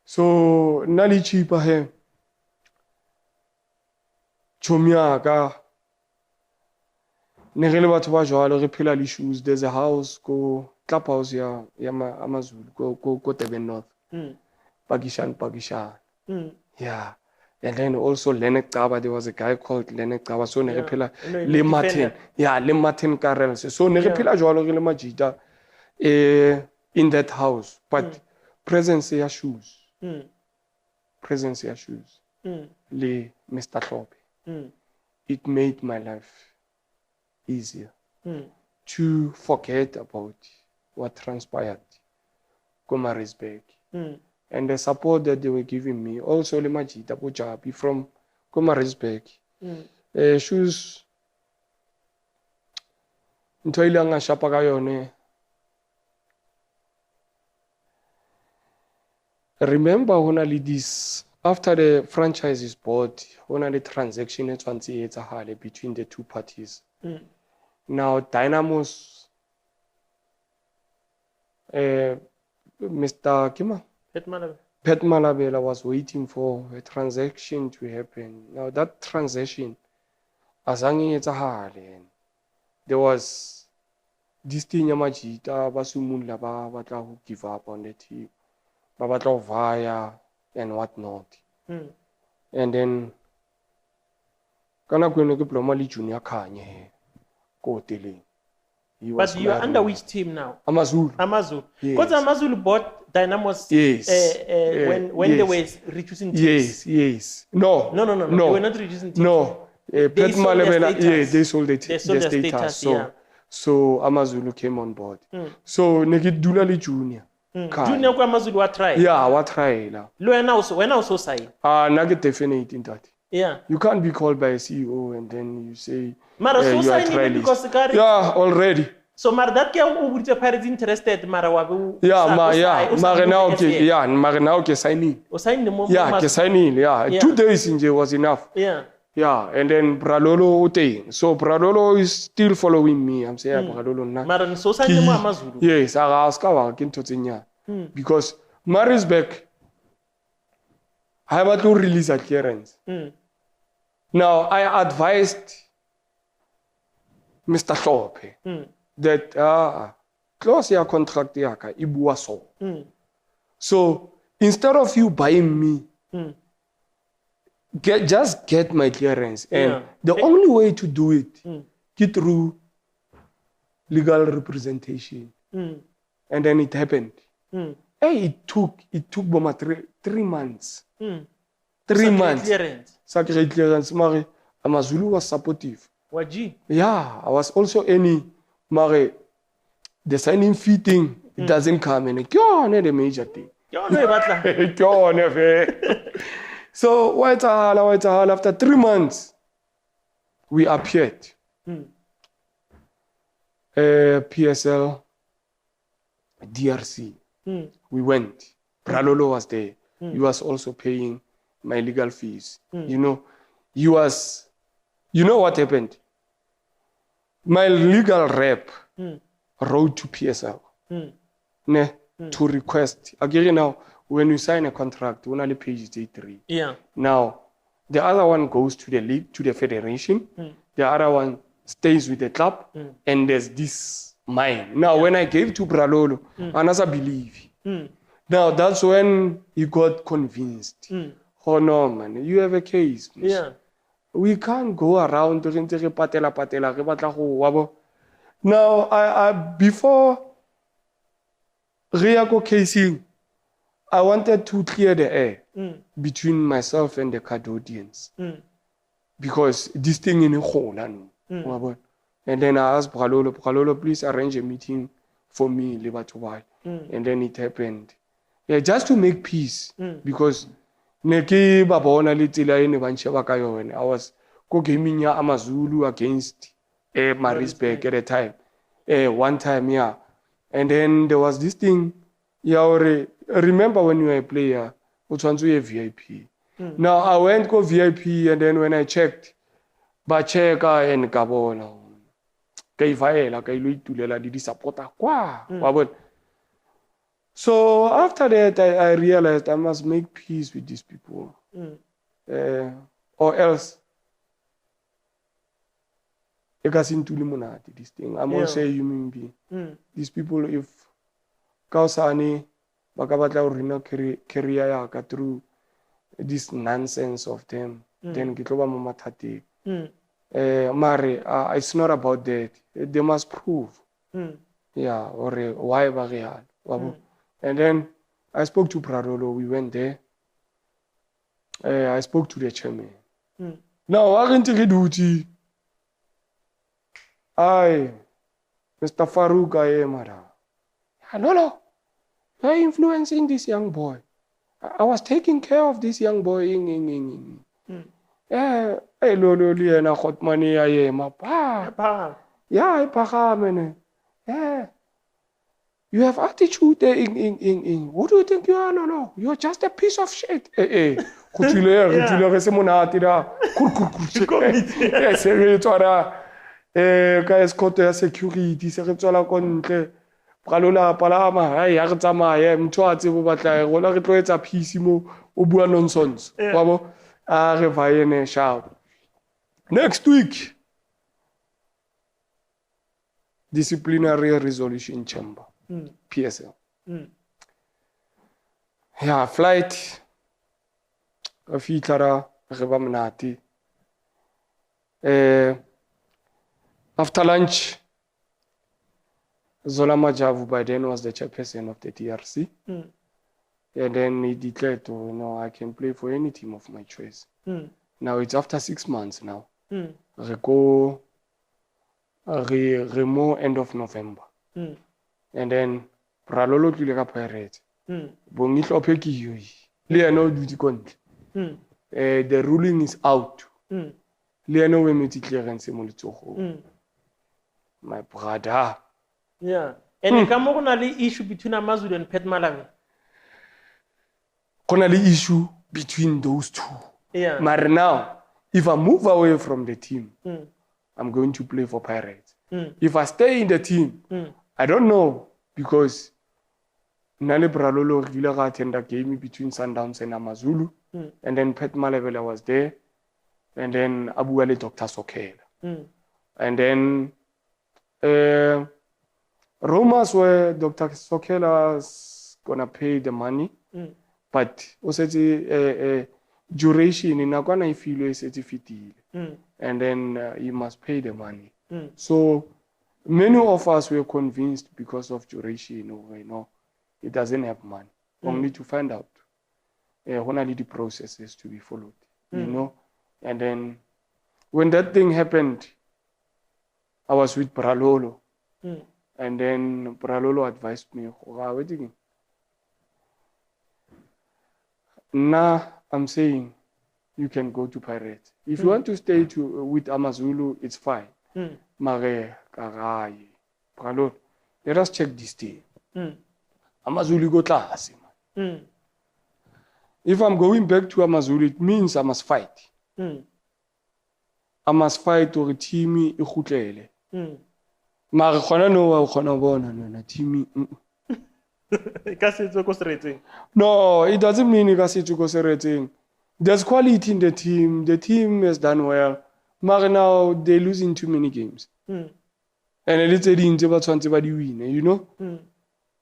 So, Nali cheaper here. Chomiaka. Nerele batho ba jwalo re phela le shoes. There's a house go clubhouse ya Amazulu go Teben North. Pakishan. Yeah. And then also Lenek Taba, there was a guy called Lenek Taba. So nerepela le Martin. Yeah, le Martin Karel. So nerepela jwalo re le majita in that house. But presence ya shoes. Presence ya shoes. Le Mr. Klopp. It made my life easier to forget about what transpired. Komarisberg. And the support that they were giving me. Also, le majita Bojabi from Komarisberg. Shoes. Ntho ile nga shapa ka yone. Remember when I did this, after the franchise is bought, when the transaction is between the two parties. Now, Dynamo's Mr. Kima? Pet Malabela was waiting for a transaction to happen. Now, that transaction, there was this thing Yamajita, Basumula, Batla who give up on the team, Babatla Vaya, and whatnot. And then, Kana Diplomali Junior Kanye, Kotele. But you are under which team now? Amazul. Because Amazul bought Dynamos when they were reducing teams. Yes. No. They were not reducing teams. No. They sold their status. So Amazulu came on board. So Negi Dunali Junior. Junior kwa Amazulu wa try. Yeah, wa try la. When also say. Nugget definite in that. Yeah. You can't be called by a CEO and then you say Mara you are trialist. Yeah, already. So Mara that guy who the parents interested Mara wabu. Marenao ke signing. Yeah, ke signing. Yeah. 2 days in jail was enough. Yeah, and then Bralolo Ute. So Bralolo is still following me. I'm saying Bralolo na. Mara so signing mo Amazulu. Yes, Araska kinto tinya. Because Marisbeck I have to release a clearance. Now, I advised Mr. Thorpe that close your contract yaka ibua so. So instead of you buying me, just get my clearance. And the only way to do it, get through legal representation. And then it happened. Hey, it took Boma 3 months. 3 months. Sacred clearance. Mare, Amazulu was supportive. Waji? Yeah, I was also Mare, the signing fee thing, it doesn't come in. The major thing. So, after 3 months, we appeared. PSL, DRC. We went. Pralolo was there. He was also paying my legal fees. You know, you know what happened? My legal rep wrote to PSL to request. Again now, when you sign a contract, only page 3. Yeah. Now, the other one goes to the league, to the federation. The other one stays with the club, and there's this mine. Now, when I gave to Bralolo, I believe. Now, that's when he got convinced. Oh no, man, you have a case. Yeah. We can't go around now, I before Riako casing, I wanted to clear the air between myself and the custodians. Because this thing in a hole. And then I asked Bralolo, please arrange a meeting for me, and then it happened. Yeah, just to make peace. Because I was gaming Amazulu against Marisbeck at a time. One time, yeah. And then there was this thing. Yeah, remember when you were a player, which one's a VIP? Now I went to VIP, and then when I checked, Bacheka and Gabona, so after that, I realized I must make peace with these people, or else this thing. I'm also a human being. These people, if Kausani, Bakabatla career through this nonsense of them, then Gitoba Mamatati. Mari, it's not about that. They must prove. Yeah, or why Barial. And then I spoke to Pradolo, we went there. I spoke to the chairman. Now, I can take a duty. Mr. Farouk, I am. No. You're influencing this young boy. I was taking care of this young boy. Yeah, you have attitude. What do you think you are? No. You're just a piece of shit. Security, Pralola Palama, I am Twati, but I will not replace a piece more nonsense. Shout. Next week, disciplinary resolution chamber, PSL. Yeah, flight. A fitara, Rebamnati. After lunch, Zola Majavu by then was the chairperson of the TRC. And then he declared, I can play for any team of my choice. Now it's after 6 months now. Remo end of November. And then Pralolo Tulega Pirate. Bongitlo Peki Yui. Leano duty country. The ruling is out. Leano Wemiti clearance Molitoho. My brother. Yeah. And the Cameroon issue between Amazulu and Pet Malawi. Issue between those two. Yeah. But now, if I move away from the team, I'm going to play for Pirates. If I stay in the team, I don't know, because Nale Bralolo Villa attended a game between Sundowns and Amazulu, and then Pet Malevela was there, and then Abu Ali Dr. Sokela. And then rumors were Dr. Sokela's gonna pay the money, but also duration in Agwana ifilo is and then he must pay the money. So many of us were convinced because of duration, it doesn't have money. Only to find out only the processes to be followed, And then when that thing happened, I was with Bralolo. And then Bralolo advised me, I'm saying you can go to Pirates. If you want to stay with Amazulu, it's fine. Mare, Karai, Bralolo, let us check this thing. Amazulu go class. If I'm going back to Amazulu, it means I must fight. I must fight or team ikhutlele. Mara khona no wa khona bona nona team No, it doesn't mean Ikasitsuko. There's quality in the team. The team has done well. But now they're losing too many games. And it's a win, you know?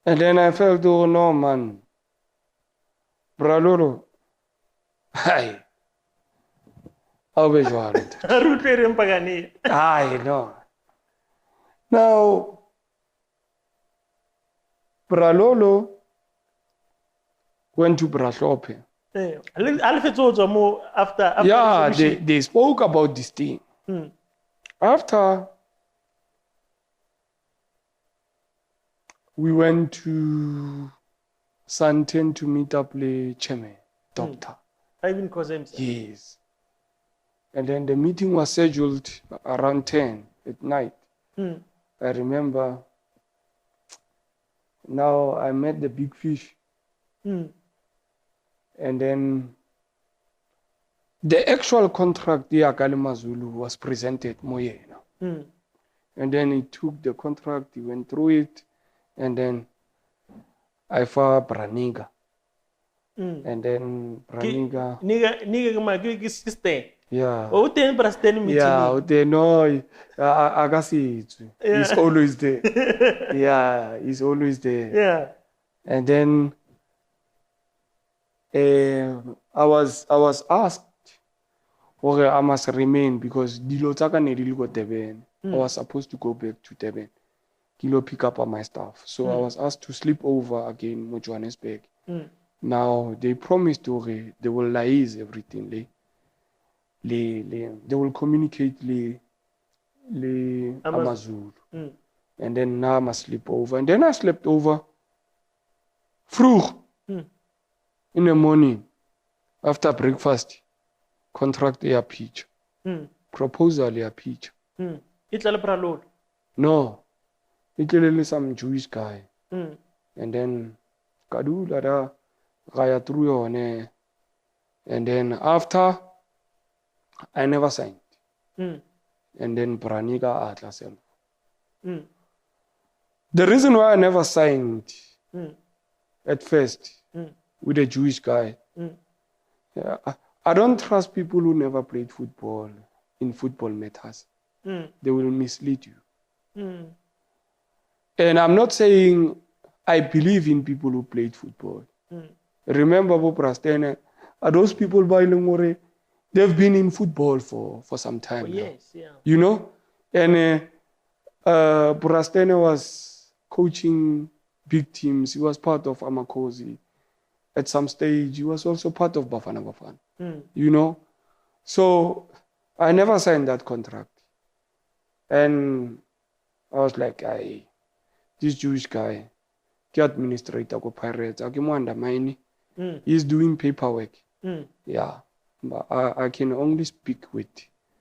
And then I felt, oh no, man. Bralolo. Hi. How be you? I know. Now, Bralolo went to Braslope. After they spoke about this thing. After we went to Santen to meet up the chairman, doctor. Ivan Kozemsa. Yes. And then the meeting was scheduled around 10 at night. I remember. Now I met the big fish. And then the actual contract, the Akalimazulu, was presented Moyena. And then he took the contract, he went through it, and then I found Braniga. And then Braniga. Yeah. Yeah, no, he's always there. Yeah, he's always there. Yeah. And then I was asked whether I must remain because Dilotaka Nedil got Deben. I was supposed to go back to Deben. Kilo pick up on my stuff. So I was asked to sleep over again in Johannesburg. Now they promised they will liaise everything. They will communicate Amazulu. And then now I must sleep over. And then I slept over. Vroeg. In the morning, after breakfast, contract a pitch. Proposal a pitch. No. It's some Jewish guy. And then Kadula Gaya through on. And then after, I never signed. And then Braniga Atlas. The reason why I never signed at first with a Jewish guy, I don't trust people who never played football in football matters. They will mislead you. And I'm not saying I believe in people who played football. Remember, Boprastene, are those people by Lungore? They've been in football for some time. Yes, yeah. You know? And Brastene was coaching big teams. He was part of Amakosi. At some stage, he was also part of Bafana Bafana. You know? So I never signed that contract. And I was like, this Jewish guy, the administrator of Pirates, he's doing paperwork. Yeah. But I can only speak with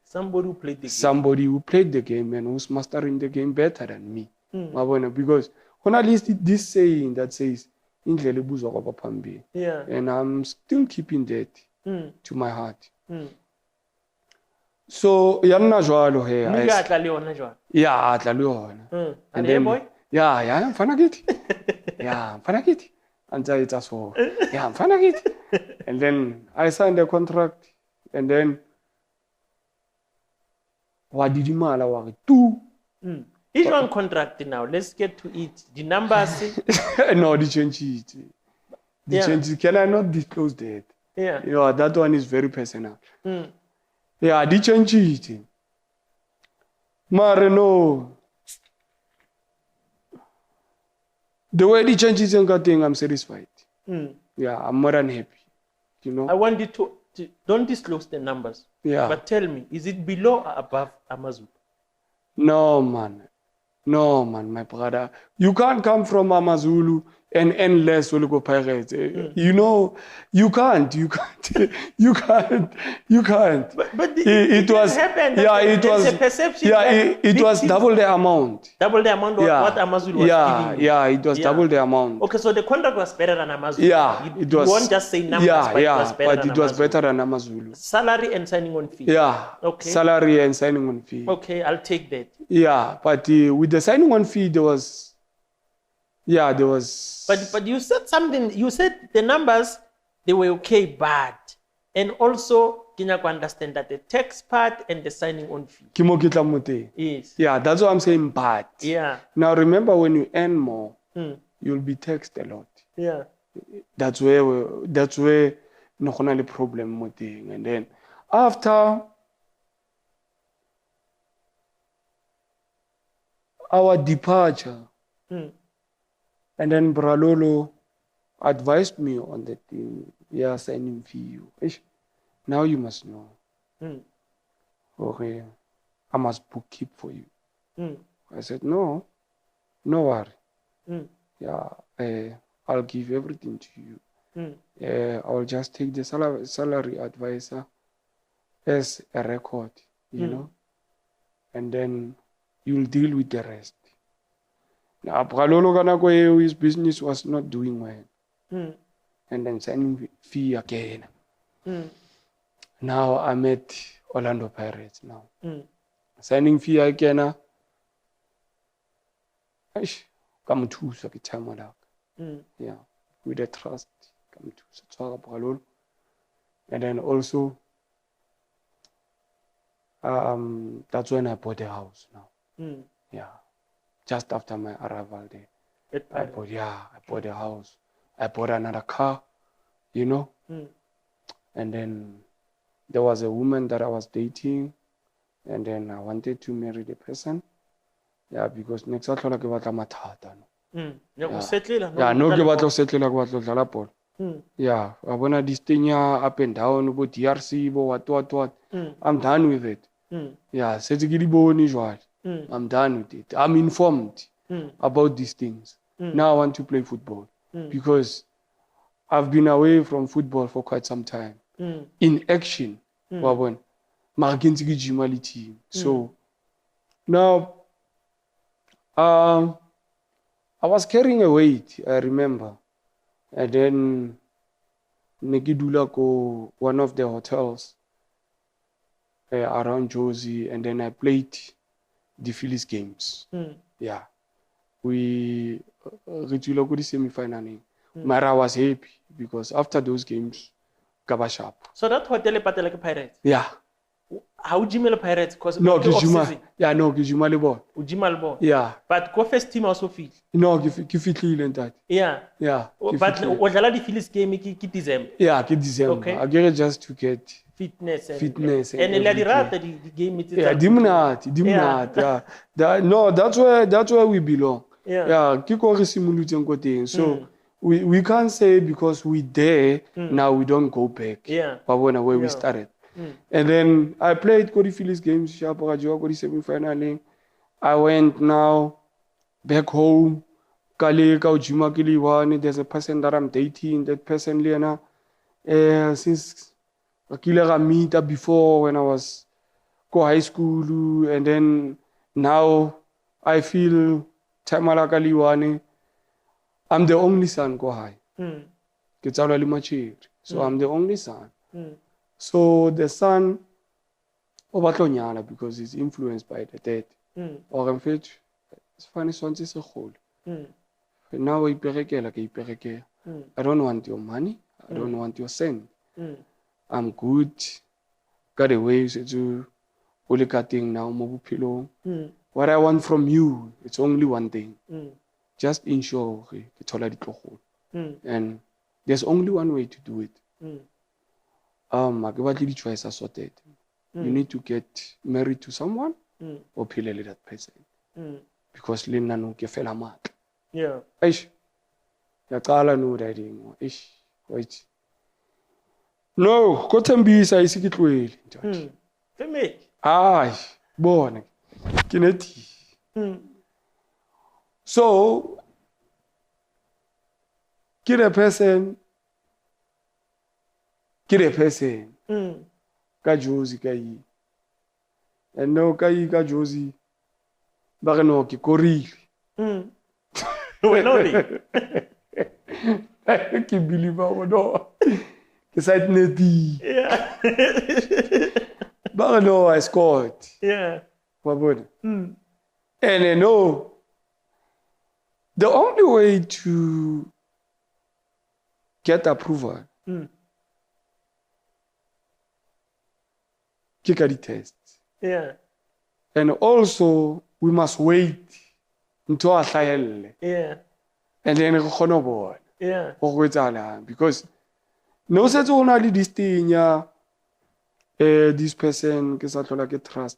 somebody who played the game. Somebody who played the game and who's mastering the game better than me. Because when I list this saying that says, yeah. And I'm still keeping that to my heart. So, Yanna Joalo here. Yeah, Atla And then, boy? Yeah, I'm fanagit. Yeah, I'm fanagit. And it's as well. Yeah, I'm fanagit. And then I signed the contract. And then, what did you mala? Two. Each one contract now. Let's get to it. The numbers. No, the change it. The change. Can I not disclose that? Yeah. You know, that one is very personal. Yeah, the change it. Mare, no. The way the changes and thing, I'm satisfied. Yeah, I'm more than happy. You know. I want you to don't disclose the numbers. Yeah. But tell me, is it below or above Amazulu? No, man, my brother. You can't come from Amazulu and endless Olugo Pirates. You know, you can't. But it was happened. Yeah, it was a perception. Yeah, it was double the amount. Double the amount of what Amazulu was giving you. Yeah, it was double the amount. Okay, so the contract was better than Amazulu. Yeah, it was. You won't just say numbers, but it was better than Amazulu. Salary and signing on fee. Yeah. Okay. Salary and signing on fee. Okay, I'll take that. Yeah, but with the signing on fee, there was Yeah, there was. But you said something. You said the numbers, they were okay, but and also can you understand that the tax part and the signing on fee. Ke mo ke tla mo teng. Yes. Yeah, that's what I'm saying. But Yeah. now remember, when you earn more, Mm. you'll be taxed a lot. Yeah. That's where no gona le problem mo teng. And then after our departure, Mm. and then Bralolo advised me on the thing. Yeah, signing fee. Ish, now you must know. Mm. Okay, I must bookkeep for you. Mm. I said, no worry. Mm. Yeah, I'll give everything to you. Mm. I'll just take the salary advisor as a record, you know, and then you'll deal with the rest. Now, his business was not doing well. Mm. And then signing fee again. Mm. Now I'm at Orlando Pirates now. Mm. Signing fee again. Come to time. Yeah, with the trust. Come to and then also that's when I bought a house now. Mm. Yeah. Just after my arrival there. I bought a house. I bought another car, you know. Mm. And then there was a woman that I was dating, and then I wanted to marry the person. Yeah, because next I thought ke batla mathata. Yeah, o settle Yeah, no ke batla settle ke batla dlala ball. Yeah, I wanna this thing up and down, bo DRC, bo what. I'm done with it. Yeah, setse ke di bone jwale. I'm done with it. I'm informed about these things. Now I want to play football because I've been away from football for quite some time. In action, team. So now I was carrying a weight, I remember. And then Negidula go one of the hotels around Josie, and then I played the Phillies games. Yeah. We reached the semi-final. Mara was happy because after those games, Gaba sharp. So that hotel is Pirates? Yeah. How do you Pirates? Because no, Kijuma. Yeah, no, Kijuma le ball. Ujima le ball. Yeah. But go first team also feel. No, ki fitlile that. Yeah. Yeah. But odlala the Phillies game ki December. Yeah, ki December. Okay. I get it just to get fitness and the game it. Yeah, dimnat. Yeah. No, that's where we belong. Yeah, kiko re simulutseng ko teng. So we can't say because we there now we don't go back. Yeah. But where we started. And then I played Cody Phillies games, Cody semi-final. I went now back home. There's a person that I'm dating, that person Lena. Since I meet her before when I was go high school, and then now I feel I'm the only son go high. So I'm the only son. So the son because he's influenced by the dad. Or in fact, it's funny son's a whole. Now I don't want your money. I don't want your cent. I'm good. Got away to cutting now pillow. What I want from you, it's only one thing. Just ensure and there's only one way to do it. Choice are sorted. You need to get married to someone or pilele that person. Because Lina no ke fela mat. Yeah. Eish. Ya qala no riding. Eish. Wait. No, ko Thembisa isikitlwele ntate. Femake. Ai, bona. Ke neti. So, get a person. Ka Josie ka yi. And no ka Josie. Ba re no ke korile. Wenole. Ke believe ba no. Ke site neti. Yeah. Ba re no I scored. Yeah. Wa bona. And no. The only way to get approval ke ka di-tests. Yeah. And also, we must wait until a hlahelle. Yeah. And then re kgone ho bona. Yeah. Ho etsahalang. Because no setse o na le this thing ya this person ke sa tlhola ke trust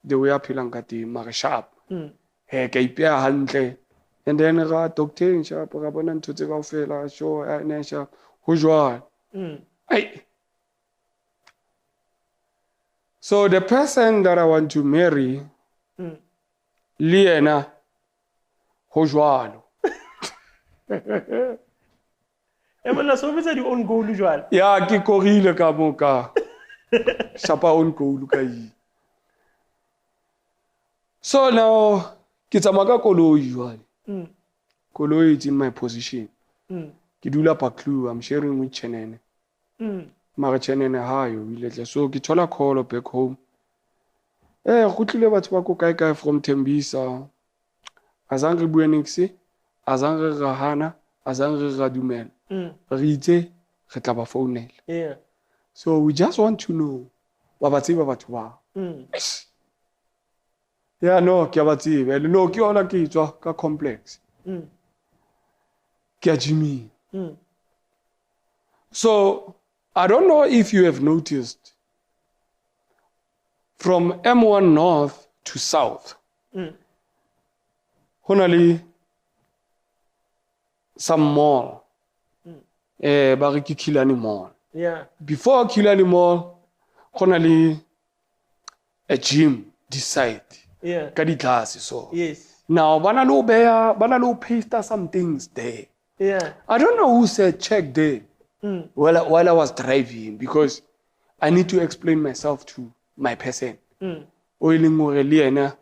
the way a phelang ka teng mara sharp. He ka ipeya hantle. And then ga doctor sharp ga bona ntho tse kaofela sure ne sharp ho jwang. Ai. So the person that I want to marry le yena ho jwalo. Emana so bitsa di own goal jwale. Ya ke korile ka moka. Shapa own goal ka yi. So now ke tsamaya ka koloi jwale. Koloi is in my position. Ke dula Paklu, I'm sharing with Chenene. Mara Chenene hayo ile so ke thola call back home. Go tlile batho ba ko kae from Tembisa. Azang re bua nix, azang re rahana, azang re ra dumela. Re itse re tla ba founela. Yeah. So we just want to know ba ba tseba batho ba. Yeah, no, ke ba tseba. No, ke ona ke tswa ka complex. Ke a Jimmy. So I don't know if you have noticed from M1 North to South. Honali some mall. Ba re ke Kilani Mall. Yeah. Before Kilani Mall, honali a gym this side. Yeah. Ka di class so. Yes. Now bana no paste some things there. Yeah. I don't know who said check there. While I was driving because I need to explain myself to my person. Oiling more liena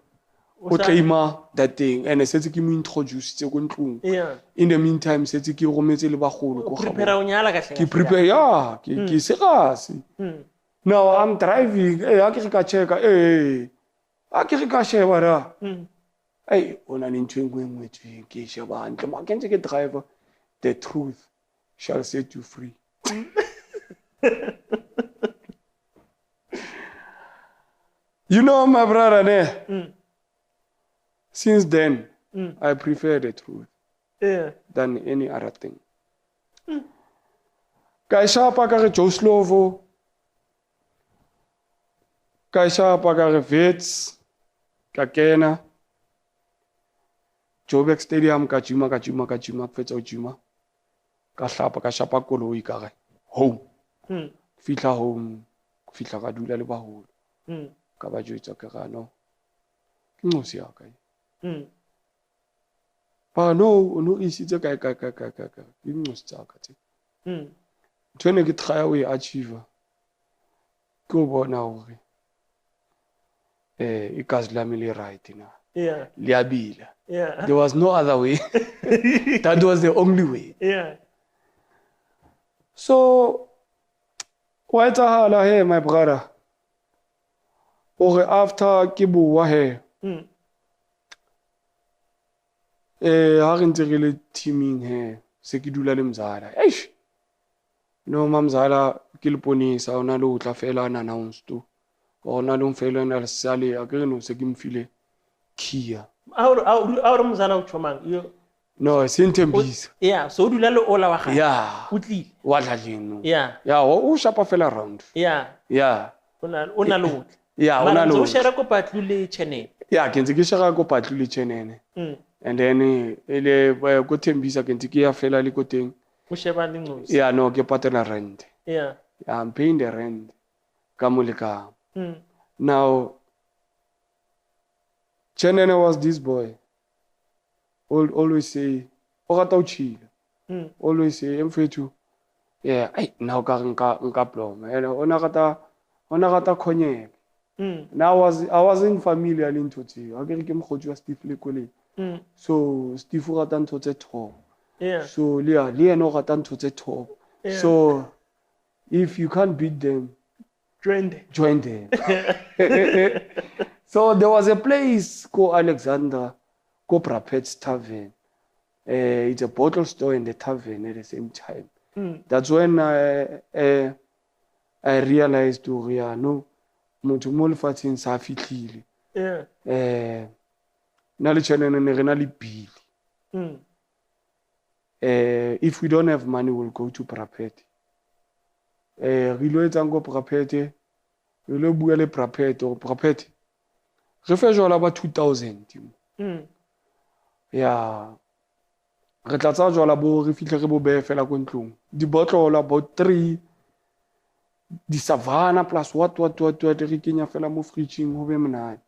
o claima that thing and I said ke mo introduce tse go ntlong. Yeah. In the meantime said ke rometse le bagolo go Prepare o nyala ka ke prepare ya ke serious. Now I'm driving a ke ka checka a ke ka sheba ra. Hey, ona le ntwe ngwe tse ke sheba hantle ma ke ntse ke driver. The truth shall set you free. You know, my brother, since then, I prefer the truth than any other thing. Kaisha pakare Joslovo, Kaisha pakare Vets, Kakena, Joburg Stadium, Kajuma, Fetso Juma. Ka shapa koloi ka re home fitla home fitla ka dula le baholo ka ba jwetsa ke ga no ke ncosi ya ka ba no isitse ka ke ncosi tsa ka tse tshwane ke try we achieve ke o bona hore e kazi lami le right na liabila there was no other way. That was the only way. Yeah. So, what hey, my brother? Or after Kibu Wahe, haven't really teaming here, Sekidula Limzara. Eish! No, Mamzala, Kilponi, Sauna Luta Fela announced to, or Nalum Fela and Sally, Agrino, Segim File, Kia. Out of Mzana Chomang. No, it's in Tembis. Yeah, so do Lalo Ola. Yeah. Utli. What have you know? Yeah. Yeah, who shop a fell around? Yeah. Yeah. Una load. Yeah, una load. So Sherako Patluli Chene. Yeah, Kenzikishara go Patluli Chene. And then ele go Tembisa Kenzikia fell a little thing. Yeah, no, get pattern rent. Yeah. I'm paying the rent. Kamulika. Now, Chenene was this boy. Always say, always say, M42. Yeah, now nka blom. Onagata konye. Now I wasn't familiar into it. I get him khotwa Steve Lekole. So Steve ratan to the top. Yeah. So Leah no ratan to the top. So if you can't beat them, join them. So there was a place called Alexander, Copra Pets Tavern. It's a bottle store and a tavern at the same time. That's when I realized no motho mo lefatsheng sa fitlhile. Na le tšhelete ne re na le bill. If we don't have money, we'll go to Prapete. Re lo etsang go Prapete, re lo bua le Prapete or Prapete. Re fe jwala ba 2000. Yeah. Re tla tsa jwala bo re fitlhe re bo be fela ko ntlong. Di bottle about 3 di savannah plus what re kenya fela mo fridging ho be monate.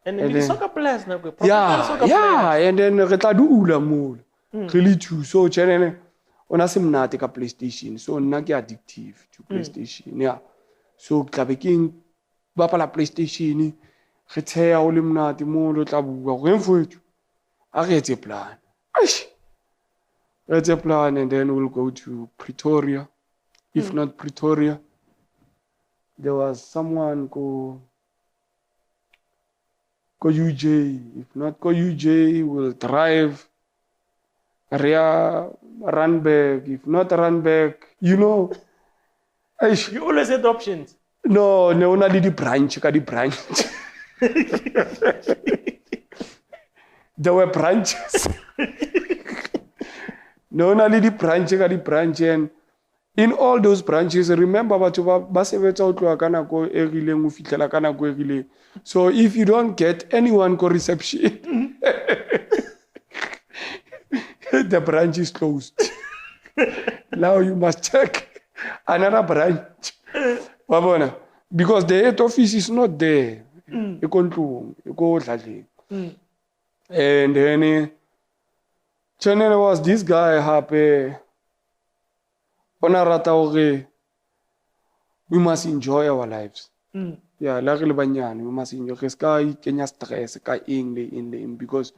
And then the soccer players na go. Yeah, and then re tla dula mo. Really too. So channel ona se monate ka PlayStation. So nna ke addictive to PlayStation. Yeah. So tla be ke bapala PlayStation re tsaya o le monate mo lo tla bua go mfowethu. A re etse plan. Eish. Let's a plan and then we'll go to Pretoria. If not Pretoria, there was someone go UJ. If not go UJ, we'll drive. Run back. If not run back, you know. You always had options. No, only the branch. There were branches. No, only the branch, and in all those branches, remember so if you don't get anyone go reception, the branch is closed. Now you must check another branch. Because the head office is not there. And then channel was this guy happy. We must enjoy our lives. Yeah, we must enjoy Kenya stress because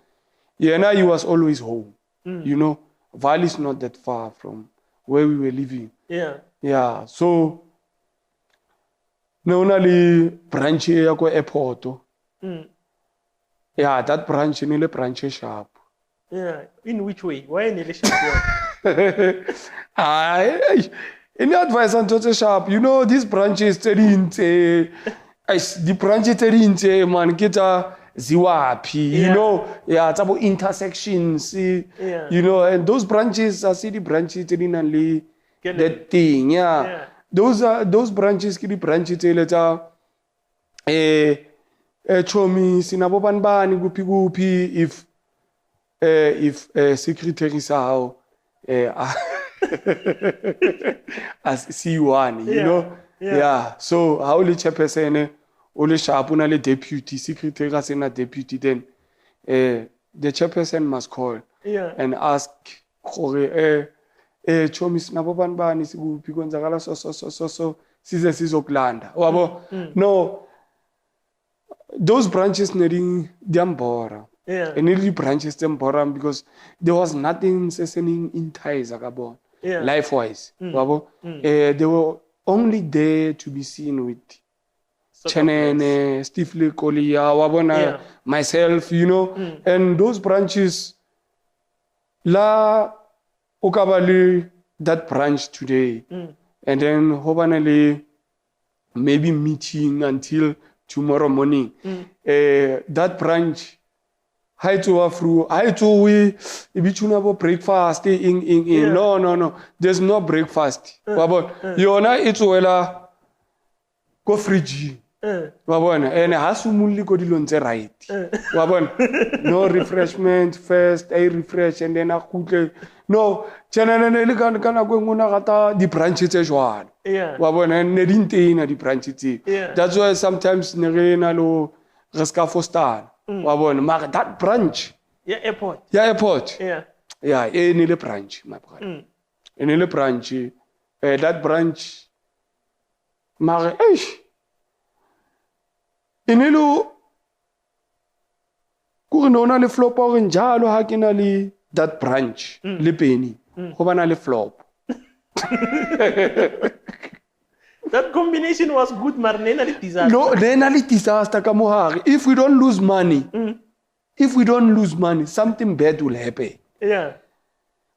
he was always home. You know, Valley is not that far from where we were living. Yeah. So no only branch here go airport. Yeah, that branch nearly branch sharp. Yeah. In which way? Why nearly sharp? Any advice on Toto Sharp? You know, these branches the branches man kita ziwapi, you know, it's about intersections, you know, and those branches are city branches that thing, those branches the branches chomi sinabobanbani gupi if secretary sao as C1, you know, so how the chairperson only sharp on the deputy secretary as a deputy, then the chairperson must call and ask chomis nabobanbani sigupi gonzakala so sizokulanda no, those branches needing diambora. And nearly branches them because there was nothing sustaining in ties life wise. They were only there to be seen with Chenene, Steve Lee Kolia, myself, you know, and those branches la Okabali that branch today. And then Hobanale maybe meeting until tomorrow morning. That branch I to we breakfast no. There's no breakfast. Yona it's go fridge. And hasumuli go dilonze right. No refreshment first, I refresh and then I cook. No, the branches as well. And the branches. That's why sometimes Nerena lo Rescafo star. That branch. Airport. Any branch, my brother. Any branch. That branch. Inelo Kurinona le flop or in Jalo Hakinali, that branch, le penny, Hobana le flop. That combination was good, Marnena disaster. No, then disaster Kamuhari. If we don't lose money, something bad will happen. Yeah.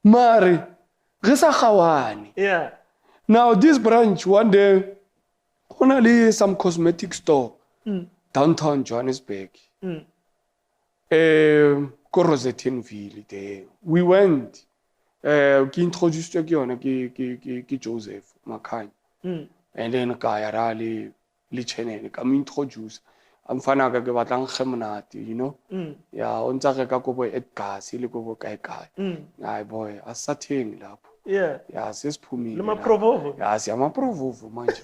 Mari, re sa kgawane. Yeah. Now this branch one day, only some cosmetic store downtown Johannesburg. Ko Rosettenville there. We went. Ki introduced ke yona ke Joseph Makhanya. And then ka ra le channel ka mo introduce. Amfana ka ke batlang gemonate, you know. Yeah, o ntsa re ka go bo Edgar's le go bo kae. Ay boy, asatheng lapho. Yeah. Yeah, sesiphumile. Lama provovo. Yeah, siyama provovo manje.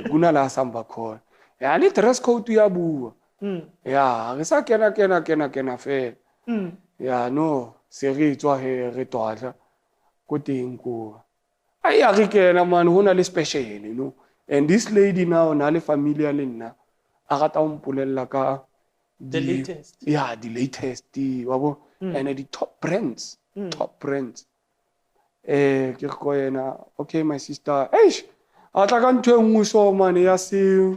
Kuna la samba khona. Yeah, ni dress code ya bua. Yeah, re sa kena fela. Yeah, no, se re tswa he re twatla go teng go. Ai a re kena man hona le special, you know. And this lady now na le familiar le nna. A rata o mpolella ka the latest. Yeah, the latest, wabo. And the top brands. Ke go yena, okay my sister, eish, a tla ka ntwe nngwe so man ya se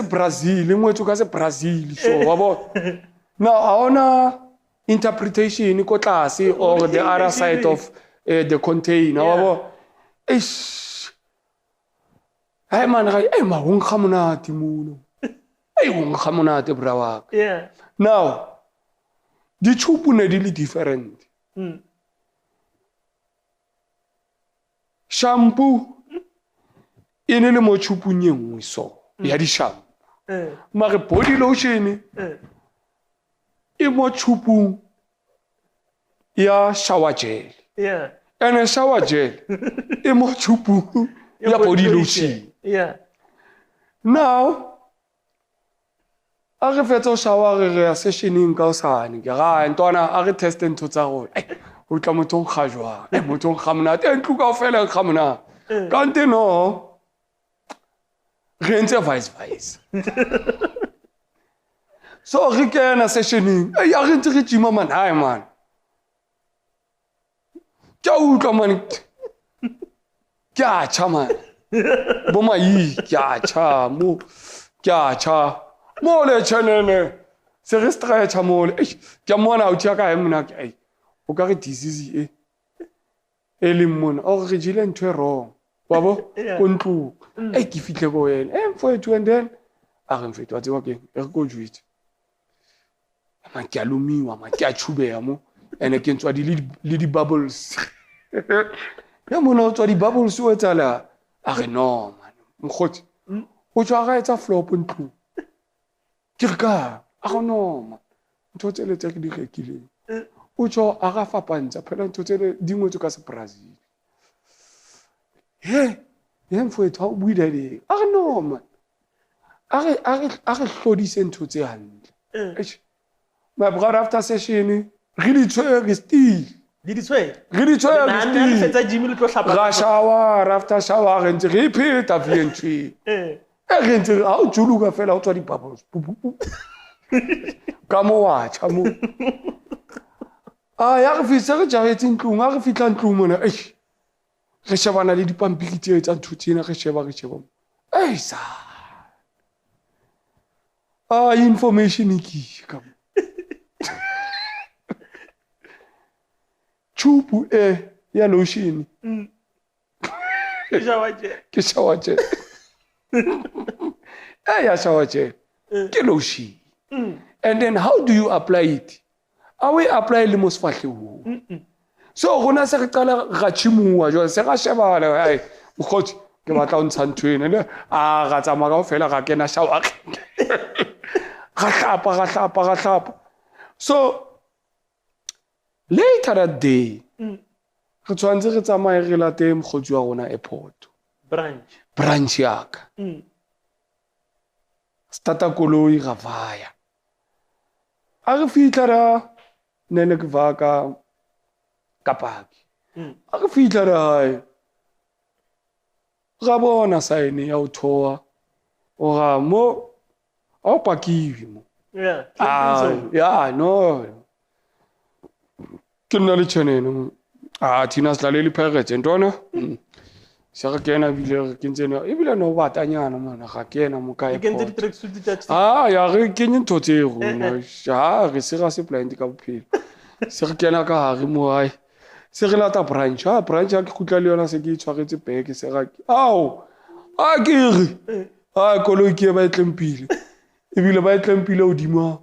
Brazil, ngwetso ka se Brazil so wabo. Now I wanna interpretation ko tlase or the other side of the container wabo. Eish. Hey man, hey ma hong khamonate mono. Hey hong khamonate bra wa. Yeah. Now the chupu ne di different. Shampoo ene le mo chupu nyengwe so ya di shampoo. Mare body lotion e mo chupu ya shower gel. Yeah. And a shower gel e mo chupu ya body lotion. Yeah. Now a re fetsa shower re a sessioning ka osane ke ga ntwana a re test ntho tsa go o tla motho ga jwa motho ga mona te ntlu ka ofela ga mona kante no re ntse vice so re kena sessioning a re ntse re tshima man hai man tja utla man kya cha man bo mai kya cha mo le channel se re stretcha mo le ke mona o tja ka e mona ke o ka re disease e le mona o re jile ntwe wrong wabo ko ntlu ke fihle go wena for it and then a re mfetwa tsewa ke re go jwitse ma ke alumiwa ma ke a chubeya mo ene ke ntswa di bubbles ya mona o tswa di bubbles o tsala a re no man mkhoti o tswa ga etsa flop ntlu ke re ka a go no man ntho tsele tse ke di rekileng o tswa a ga fapantsa phela ntho tsele dingwe tse ka se Brazil mfo etwa o buile le a re no man a re hlodise ntho tse hantle my brother after session really tshwere still di tshwere still fetsa Jimmy le tlo hlapa ra shower after shower re ntse re pheta VNT re ntse a o juluka fela o tswa di bubbles ka mo wa cha mo ya re fitse re jagetse ntlong a re fitla ntlong mona re shebana le dipampiri tse tsa ntho tsena re sheba sa information ke ka chupu ya lotion ke shower gel ya shower gel ke lotion and then how do you apply it we apply le mosfahlego so gona se re qala ga tshimua jo se ga shebala ai mkhoti ke batla o ntsha ntwene le ga tsama ka ofela ga kena shower ga hlapa so later that day re tshwantse re tsamaye re late mkhotsi wa gona airport branch yaka starta koloi ga vaya a re fitla ra nene ke vaka kapaki a re fitla ra ga bona sign ya o thoa o ga mo o pakiwi mo no ke nna le tšhenene thina slaleli pirates ntona se ga kena bile ke ntsene e bile no batanyana mana ga kena mo ka ya re ke ntho tse rona re se ga se blind ka bophelo se re kena ka hare mo hae se re lata branch branch ha ke khutla le yona se ke tshwaretse bag se ga ao a ke re koloi ke ba etlempile ebile ba etlempile hodimo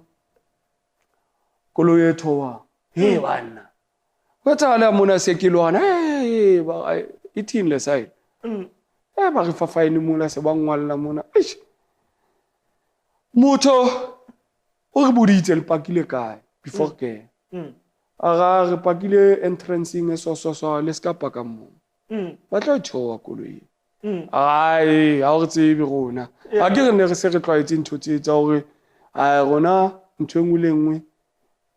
koloi e thowa he bana wa tsala mona se ke lwana ba ithini le side ba re fa fine mona se ba ngwalla mona motho o re boditse le pakile kae before ke aga re pakile entrancing e so le ska paka mo ba tla thowa koloi ai ha re tsebe rona a ke re ne re se re tlwaetse ntho tsa hore a rona ntho engwe le engwe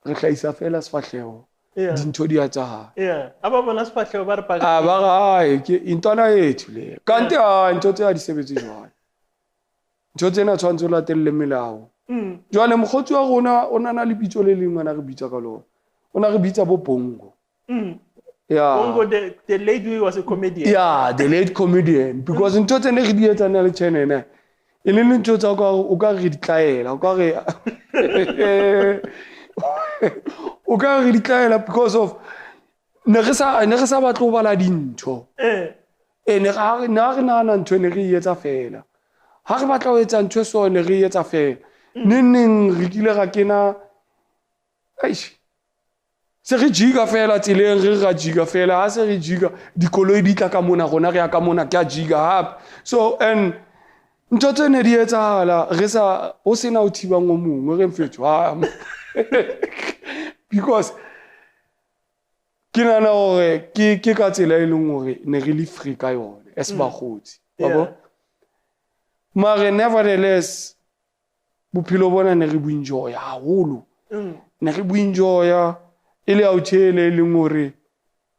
re hlaisa fela sefahleho dintho di a tsaha aba bona sefahleho ba re paka ba ga ke intwana yethu le kante ntho tse a di sebetse jwang ntho tsena tshwantse la telle melao jwale mogotsi wa rona o nana le bitso le lengwe na re bitsa ka lona ona re bitsa bo Bongo Bongo the lady was a comedian the late comedian because ntho tsene re di etsa na le channel e le ntho tsa o ka re di tlaela o ka re o ka re di tlaela because of ne re sa batlo bala dintho ne ga re nana ntho ne re etsa fela ha re batla ho etsa ntho so ne re etsa fela neng re kile ga kena se re jiga fela tseleng re ga jiga fela ha se re jiga dikoloi di tla ka mona rona re ya ka mona ke a jiga hape so and ntho tsene di etsahala re sa o sena o thibang o mongwe re mfetswa because ke nana hore ke ka tsela e leng hore ne re le free ka yona es ba gotsi babo mare nevertheless bophelo bona ne re bo enjoy haholo ne re bo enjoy ile a utshele le ngore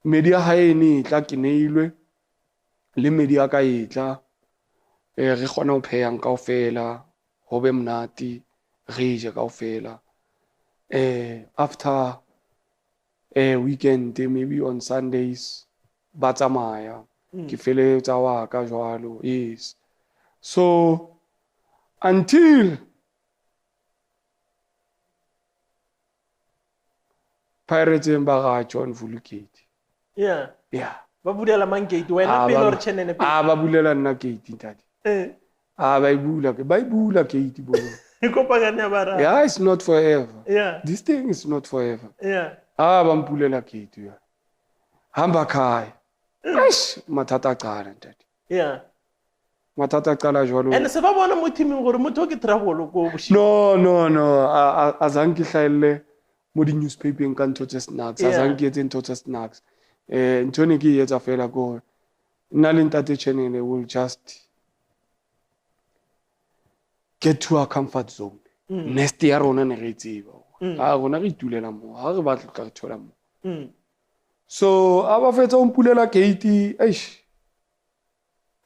media haene tla keneilwe le media ka etla re khona ho pheyang kaofela ho be mnati re je kaofela after a weekend maybe on Sundays ba tsamaya ke feletsa wa ka jwalo yes so until Pirates ba ga John Vuluketi ba bulela man gate wena pele or channel pele ba bulela nna gate ntadi ba ibula gate bona ikopaganya bara it's not forever this thing is not forever ba mpulela gate hamba khaya mathata qala ntadi mathata qala jwalo and se ba bona mo teaming gore motho ke travel go bushi no azange hlahelle mo di newspaper ka ntho tse snacks azange etse ntho tse snacks ntho ne ke etsa fela go nna le ntate channel will just get to our comfort zone next ya rona ne re tseba rona re itulela mo ha re batla ka thola mo so aba fetsa o mpulela gate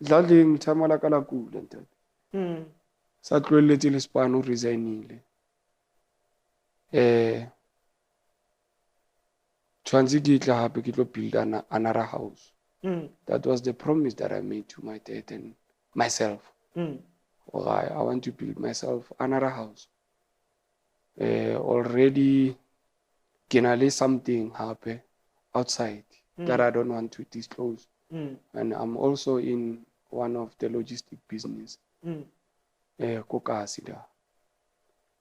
dlaleng thamala kala kula ntate sa tlweletse le span o resignile tshwantse ke tla hape ke tlo build another house that was the promise that I made to my dad and myself I want to build myself another house already ke na le something hape outside that I don't want to disclose and I'm also in one of the logistic business kokasi da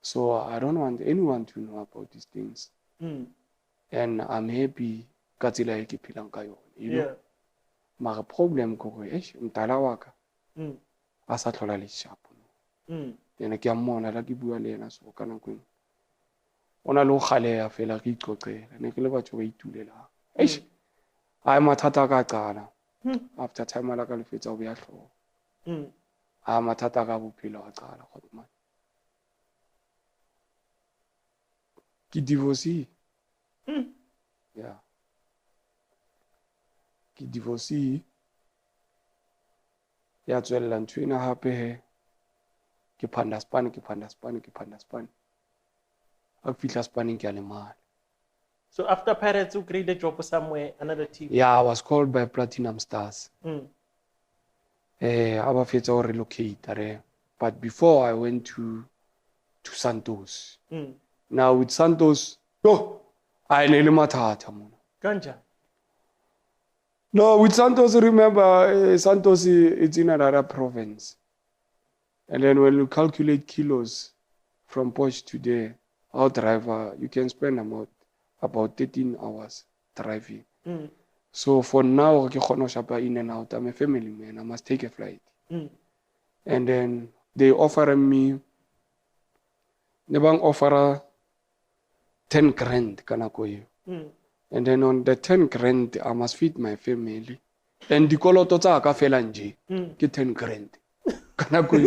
so I don't want anyone to know about these things and I'm happy ka tsela e ke phelang ka yona you know mara problem ko go mtala wa ka a sa tlhola le shapo yena ke a mmona la ke bua le yena so kana kweng ona lo khaleya fela ke iqoqela ne ke le batho ba itulela ai mathata ka qala after time la ka le fetsa o ya tlho mathata ka bophelo a qala khotma ke divorce ke divorce ya tswella ntwena hape ke phanda span a fitla spanning ke ale mali so after Pirates you created a job somewhere another team I was called by Platinum Stars aba fetsa o relocate but before I went to Santos now with Santos I nearly mathata mona. Ganja. No, with Santos, remember, Santos, it's in another province. And then when you calculate kilos from Porsche to there, our driver, you can spend about 13 hours driving. So for now, I can shop in and out. I'm a family man. I must take a flight. And then they offer me, they offer 10 grand. And then on the 10 grand, I must feed my family. And the koloto tsa ka fela nje ke 10 grand. Kana go.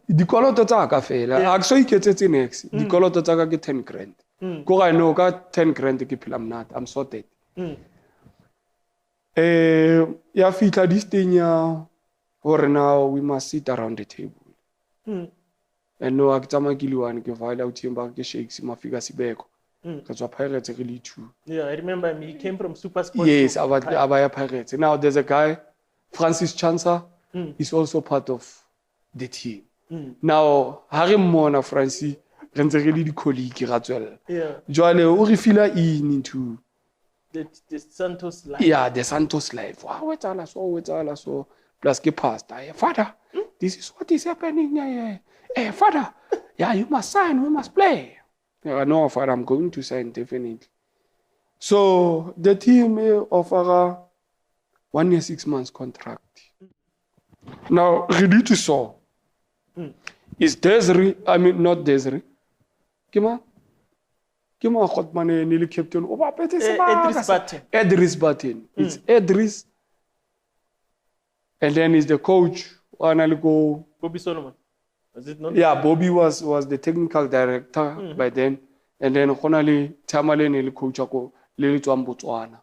Di koloto tsa ka fela. A so iketsetse next. Di koloto tsa ka ke 10 grand. Ko ga no ka 10 grand ke phela mnat. I'm sorted. Ya fitla this thing ya or now we must sit around the table. And no akitsama kiliwane ke file out himba ke shakes mafika sibeko. That's what Pirates really too. Yeah, I remember he came from Super Sports. Yes, Abaya Pirates. Now there's a guy, Francis Chansa, is also part of the team. Now, Harry Mona Francis, really the colleague as well. Yeah. Joale Urifila into the Santos life. Yeah, the Santos life. Wow, what's all so plus get past. Father, this is what is happening. Hey, Father, yeah, you must sign, we must play. I know, Father, I'm going to sign definitely. So the team offer a 1 year 6 months contract. Now, ready to saw is Desiree, I mean not Desiree. Kima got money nearly captain. Edris Batten. It's Edris. And then is the coach. Bobby Solomon. Was it not? Yeah, Bobby was the technical director by then. And then Honali Tamale nearly coach Lili to Botswana.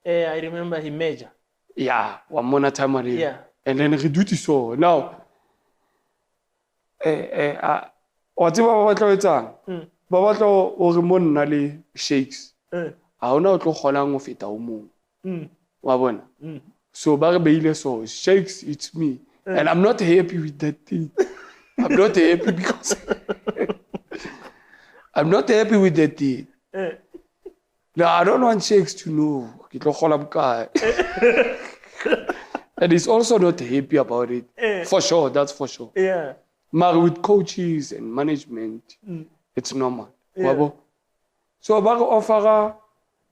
I remember he major. Yeah, one more Tamale. Yeah. And then reduce so. Now what's about Babatlo o re mo nna le shakes. Ha ona o tlo kgolang go feta o mong. Wa bona. So ba re beile so shakes it's me. And I'm not happy with that thing. I'm not happy because I'm not happy with that thing. No, I don't want shakes to know. Ke tlo kgola bokae. And he's also not happy about it. For sure, that's for sure. Yeah. But with coaches and management, it's normal. Yeah. So I offer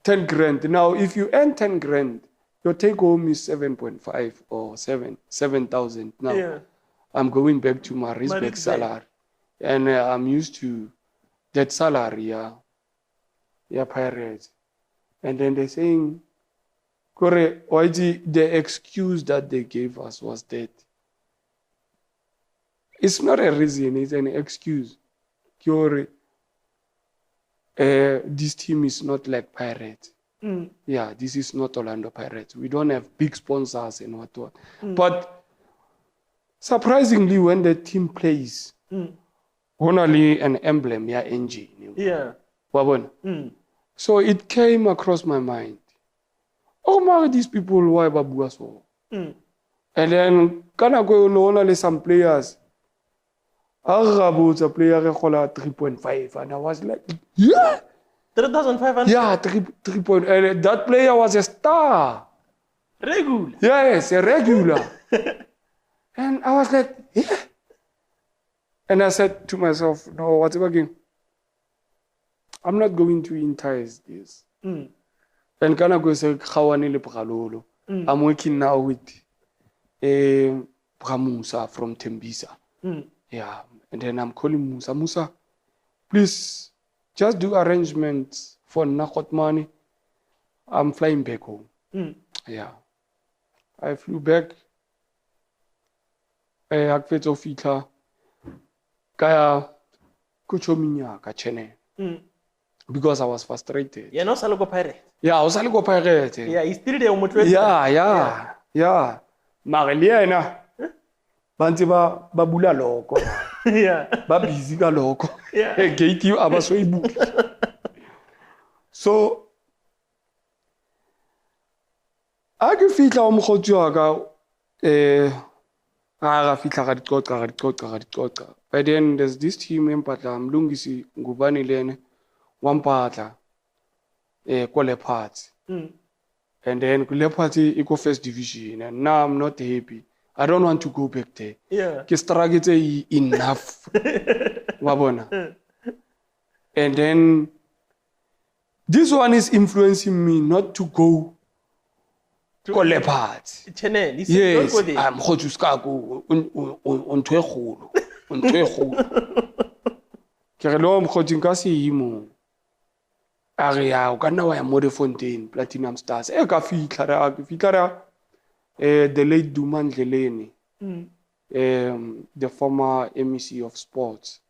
10 grand. Now, if you earn 10 grand, your take home is 7.5 or 7,000. Now, yeah. I'm going back to my respect salary. And I'm used to that salary, yeah, Pirates. And then they're saying, correct, the excuse that they gave us was that it's not a reason, it's an excuse. This team is not like Pirates. Yeah, this is not Orlando Pirates. We don't have big sponsors and what. But surprisingly, when the team plays, only an emblem, yeah, NG. Yeah. So it came across my mind. Oh my, these people, why babua so? And then, kana go no some players. A player 3.5, and I was like, yeah, 3,500. Yeah, 3 point. And that player was a star. Regular. Yes, a regular. And I was like, yeah. And I said to myself, no, whatever game. I'm not going to entice this. And kana go say khawani le Bgalolo. I'm working now with Musa from Tembisa. Yeah. And then I'm calling Musa. Musa, please just do arrangements for Nakot money. I'm flying back home. Yeah. I flew back. Akfetso fitla. Kaya kuchominya ka chene. Because I was frustrated. Yeah, no Salogo Pirate. Yeah, I was Salogo Pirate. Yeah, he's still there umotwe. Yeah. Marelia na. Banti ba bula loko. Yeah. Ba busy ka loko. Yeah. Gate you abaso ibu. So ake fitla umkhotsi wa ka aga fitla ga diqoqa. By then there's this team empatla mlungisi ngubani lene Wampatla, ko Leopards. Mm. And then Leopards go first division, and now I'm not happy. I don't want to go back there. Yeah. Ke struggle enough. Wabona. And then this one is influencing me not to go ko Leopards. Channel, Yes, don't go there. I'm going to go on to a hole. On to a hole. Kerelo mkhotsing ka seimo. Are ya o kana wa ya mo Fontaine Platinum Stars. Ka fitla the late Duma Ndleleni. The former MEC of sports.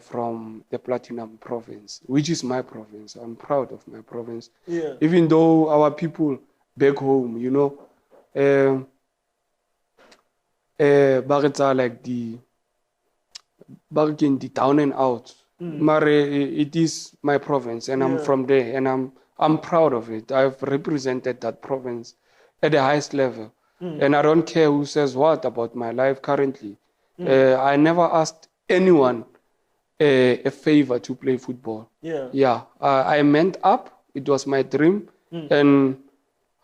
From the Platinum province, which is my province. I'm proud of my province. Yeah. Even though our people back home, you know, like the down and out. Mare, it is my province, and I'm from there, and I'm proud of it. I've represented that province at the highest level, and I don't care who says what about my life currently. I never asked anyone a favor to play football. Yeah. I meant up. It was my dream, and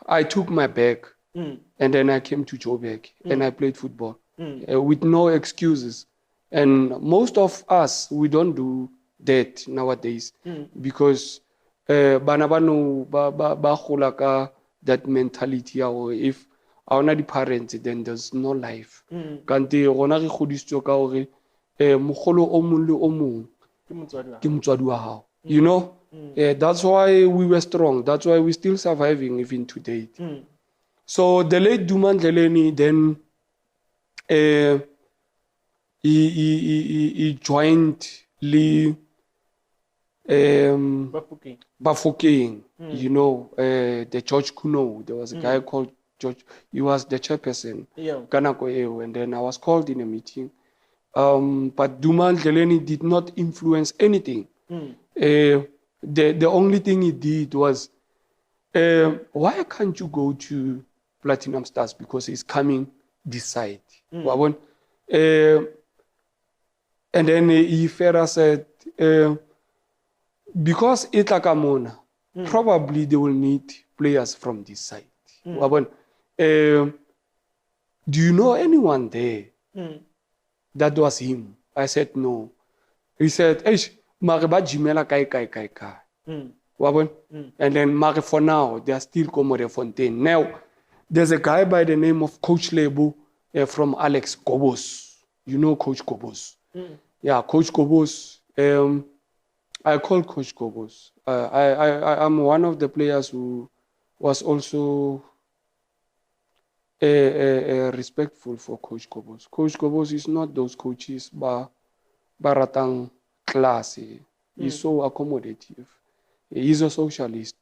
I took my bag, and then I came to Joburg, and I played football with no excuses. And most of us, we don't do that nowadays because bana bano ba gola ka that mentality or if our the parents, then there's no life. Kanti rona re godisitswe ka hore mogolo o mong le o mong ke motswadi wa hao. You know, that's why we were strong. That's why we're still surviving even today. So the late Duma Ndleleni then he joined Lee Bafokeng, you know, the George Kuno. There was a guy called George. He was the chairperson. And then I was called in a meeting. But Duma Ndleleni did not influence anything. The only thing he did was, why can't you go to Platinum Stars? Because he's coming this side. And then he further said, because Itlakamona, probably they will need players from this side. Do you know anyone there? That was him. I said, no. He said, Mariba Jimela kai. And then Mari for now, they are still Comore Fontaine. Now, there's a guy by the name of Coach Lebo from Alex Kobos. You know Coach Kobos? Yeah, Coach Kobos. I call Coach Kobos. I'm one of the players who was also respectful for Coach Kobos. Coach Kobos is not those coaches, but baratang classy. He's so accommodative. He's a socialist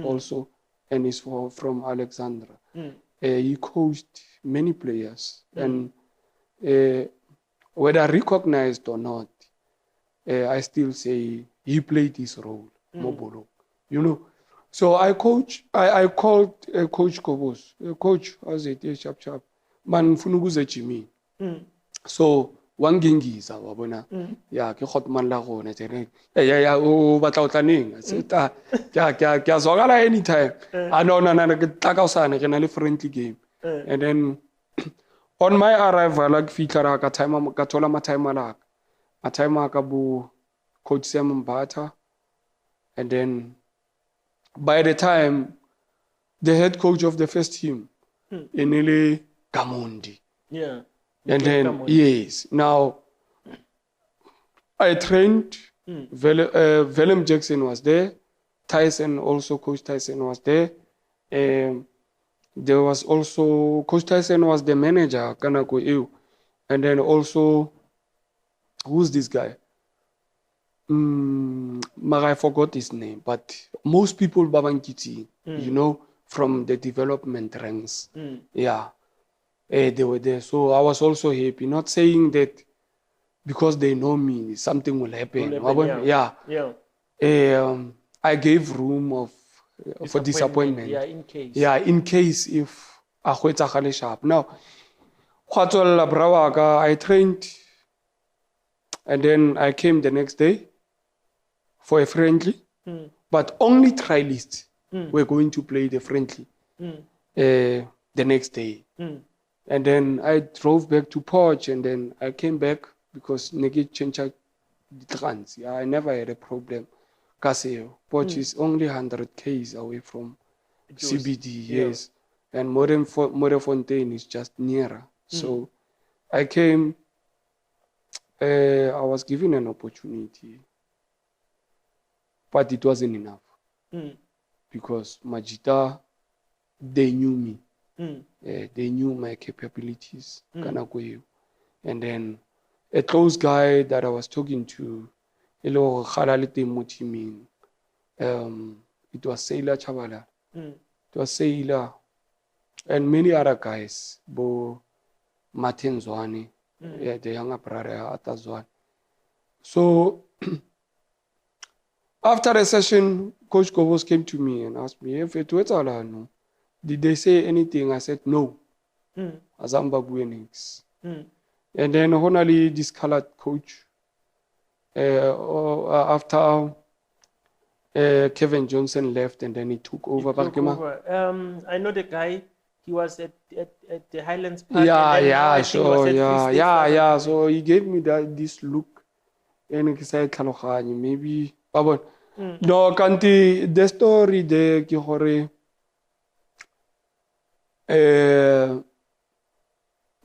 also, and he's from Alexandra. He coached many players, and whether recognized or not, I still say he played his role, Mobolo. You know, so I called Coach Kobos. Coach, how's it? Chap. Man, funuguze chimi. So one gengiza wabona. Ya ke khotman la gona tsene. Ya o batla o tlaneng. I said ke zogala anytime. No ke taka usana ke na le friendly game. And then on my arrival like fitla ka time ka thola ma time la. Ma time ka bu Coach Sam Mbata. And then by the time the head coach of the first team, Enele Gamondi. Yeah. And then, yes, now I trained, Willem Jackson was there, Coach Tyson was there. There was also, Coach Tyson was the manager, Kanako Ew. And then also, who's this guy? I forgot his name, but most people Babankiti, you know, from the development ranks. Yeah. They were there. So I was also happy. Not saying that because they know me, something will happen. I gave room for disappointment. Yeah, in case. Yeah, in case if I sharp. Now, I trained and then I came the next day for a friendly, but only trialists were going to play the friendly the next day. And then I drove back to Poch, and then I came back because Negi changed the trans. Yeah, I never had a problem. Because Poch is only 100 k's away from CBD, yes. And Morefontaine is just nearer. So I came, I was given an opportunity, but it wasn't enough. Because Majita, they knew me. They knew my capabilities. And then a close guy that I was talking to, it was Sailor Chavala. It was Sailor and many other guys, Bo Martin Zwane, the younger brother at Zwane. So after a session, Coach Kovos came to me and asked me, if it was no, did they say anything? I said no. Azamba Buenix. And then honestly, this colored coach, after Kevin Johnson left, and then he took over. I know the guy. He was at the Highlands Park. So he gave me this look, and he said, maybe. No, Kanti, the story there,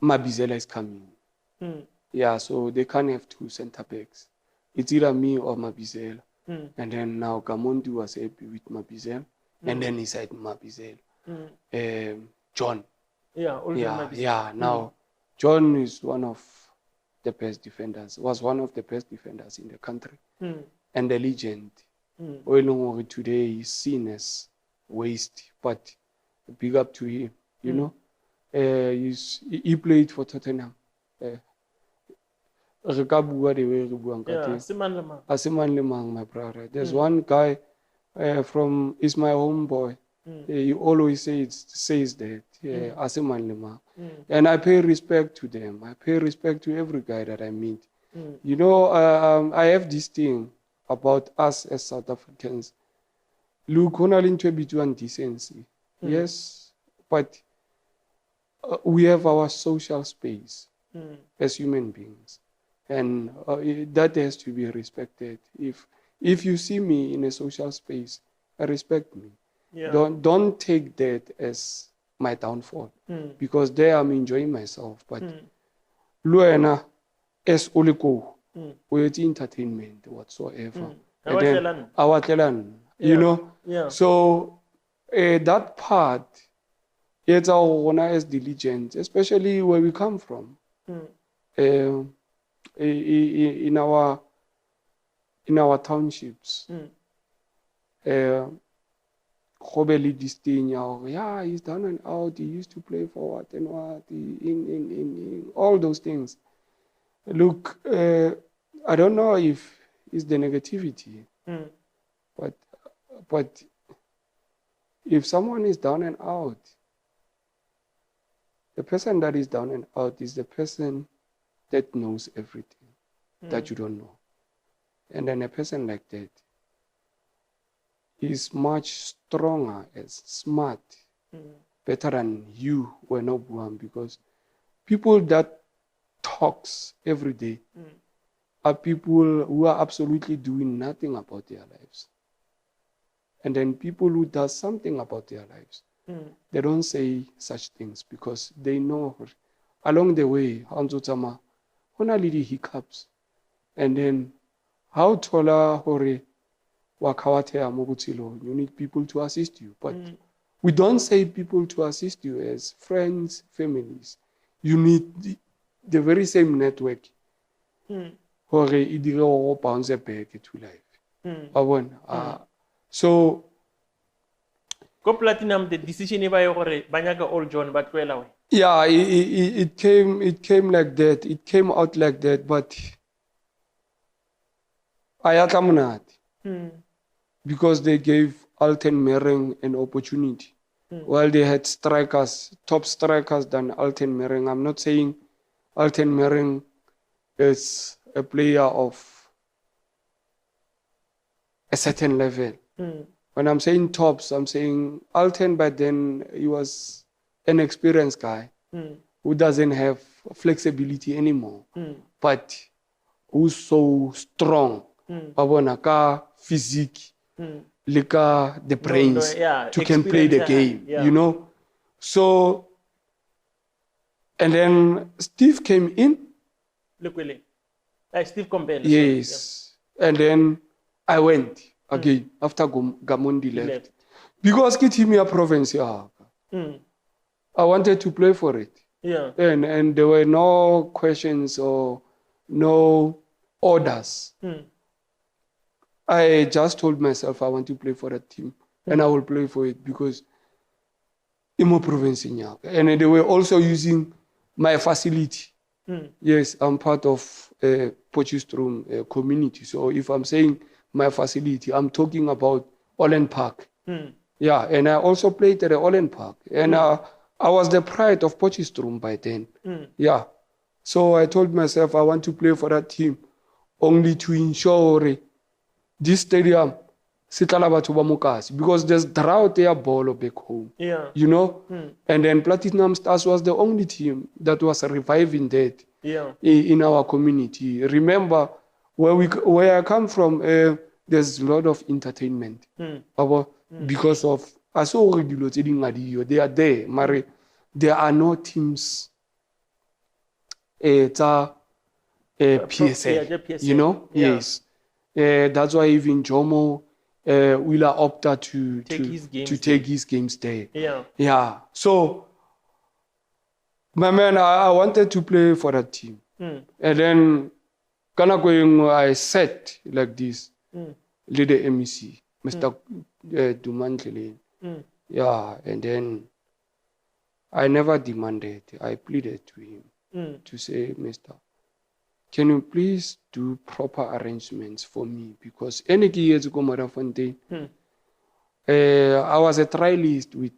Mabizela is coming. Yeah, so they can't have two center backs. It's either me or Mabizela. And then now Gamondi was happy with Mabizela. And then he said Mabizela. John. Now John is one of the best defenders, was one of the best defenders in the country. And the legend. Today is seen as waste, but big up to him, you know. He played for Tottenham. My brother. There's one guy from, is my homeboy. He always says that. And I pay respect to them. I pay respect to every guy that I meet. You know, I have this thing about us as South Africans. Look, only into between decency. Yes, but we have our social space as human beings. And that has to be respected. If you see me in a social space, respect me. Don't take that as my downfall, because there I'm enjoying myself. But Luena as Oliko, with entertainment whatsoever. And then our talent, you know. So that part, it's our honor as diligent, especially where we come from. In our townships, this thing, yeah, he's down and out. He used to play for what and what, in all those things. Look, I don't know if it's the negativity, but if someone is down and out, the person that is down and out is the person that knows everything that you don't know. And then a person like that is much stronger, as smart, better than you were not born, because people that talks every day are people who are absolutely doing nothing about their lives. And then people who does something about their lives, they don't say such things because they know along the way, only the hiccups. And then how tola hore wakawatea mobutilo, you need people to assist you. But we don't say people to assist you as friends, families. You need the very same network. Hore idiro bounce back to life. So Go Platinum, the decision if I banyaga old John, but well away. Yeah, it came like that. It came out like that, but I because they gave Alten Mereng an opportunity. While they had strikers, top strikers than Alten Mereng. I'm not saying Alten Mereng is a player of a certain level. Mm. When I'm saying tops, I'm saying Alton, but then he was an experienced guy who doesn't have flexibility anymore, but who's so strong. Babona ka physique, lika the brains yeah, to can play the game, you know. So, and then Steve came in. Look, Willie. Steve Compel. Yes. Yeah. And then I went again after Gamondi left. Because ke team ya province ya. I wanted to play for it. Yeah. And there were no questions or no orders. I just told myself I want to play for that team. And I will play for it because imo province ya. And they were also using my facility. Yes, I'm part of a Potchefstroom community. So if I'm saying my facility, I'm talking about Olen Park. Yeah, and I also played at the Olen Park. And I was the pride of Potchefstroom by then. Yeah. So I told myself I want to play for that team only to ensure this stadium because there's drought there ball back home. Yeah. You know? And then Platinum Stars was the only team that was reviving that in our community. Remember, where I come from, there's a lot of entertainment. Because of they are there. Mare, there are no teams PSA. You know? Yeah. Yes. That's why even Jomo Wheeler opted to take his games there. Yeah. So, my man, I wanted to play for that team. And then, I said like this, leader MEC, Mr. Dumandlele. Yeah, and then I never demanded. I pleaded to him to say, Mister, can you please do proper arrangements for me? Because any years ago, Marafonte, I was a trialist with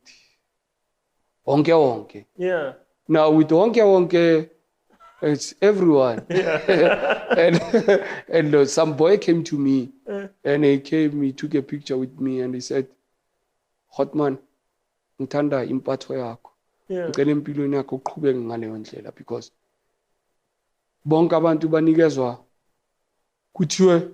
Onke Onke. Yeah. Now with Onke Onke, it's everyone. and some boy came to me and he took a picture with me and he said, Hotman, ngithanda impatho yakho. Ngicela empilweni yakho uqhubeke ngaleyo ndlela because bonke abantu banikezwa kuthiwe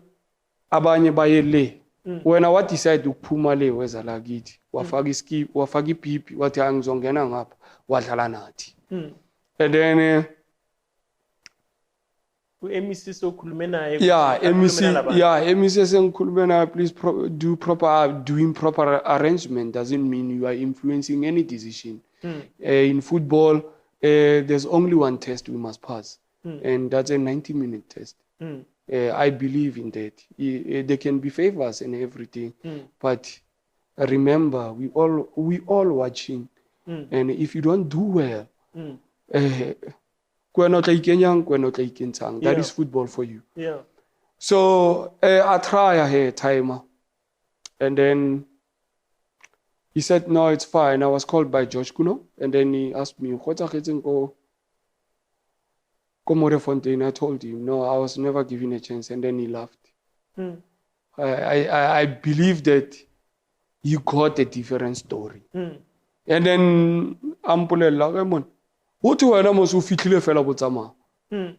abanye baye le wena what decide ukuphuma le weza la kithi wafaka iskip wafaka ipipi wathi angizongena ngapha wadlala nathi and then MEC sokhulume naye MEC sengikhulume naye please doing proper arrangement doesn't mean you are influencing any decision. In football there's only one test we must pass. And that's a 90-minute test. I believe in that. There can be favors and everything, but remember, we all watching. And if you don't do well, that is football for you. Yeah. So I try a timer, and then he said, "No, it's fine." I was called by George Kuno, and then he asked me, "What's Komore Fontaine?" I told him, no, I was never given a chance, and then he laughed. I believe that he got a different story. And then Ampulela, come on. What do I know? So fitlile fela botsama.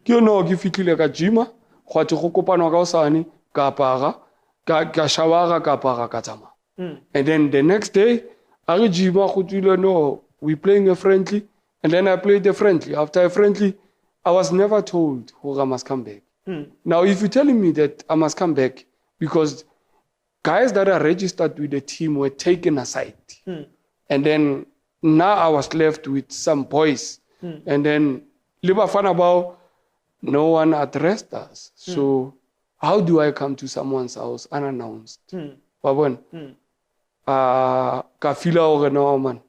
Ke no ke fitlile ka jima, go tse go kopana ka osane, ka para, ka shawara ka para ka tsama. And then the next day, I jima go tsile no, we playing a friendly, and then I played a friendly. After a friendly, I was never told who I must come back. Now, if you're telling me that I must come back because guys that are registered with the team were taken aside, and then now I was left with some boys, and then Liba Fanabao, no one addressed us. So how do I come to someone's house unannounced? Babon, Kafila or no man.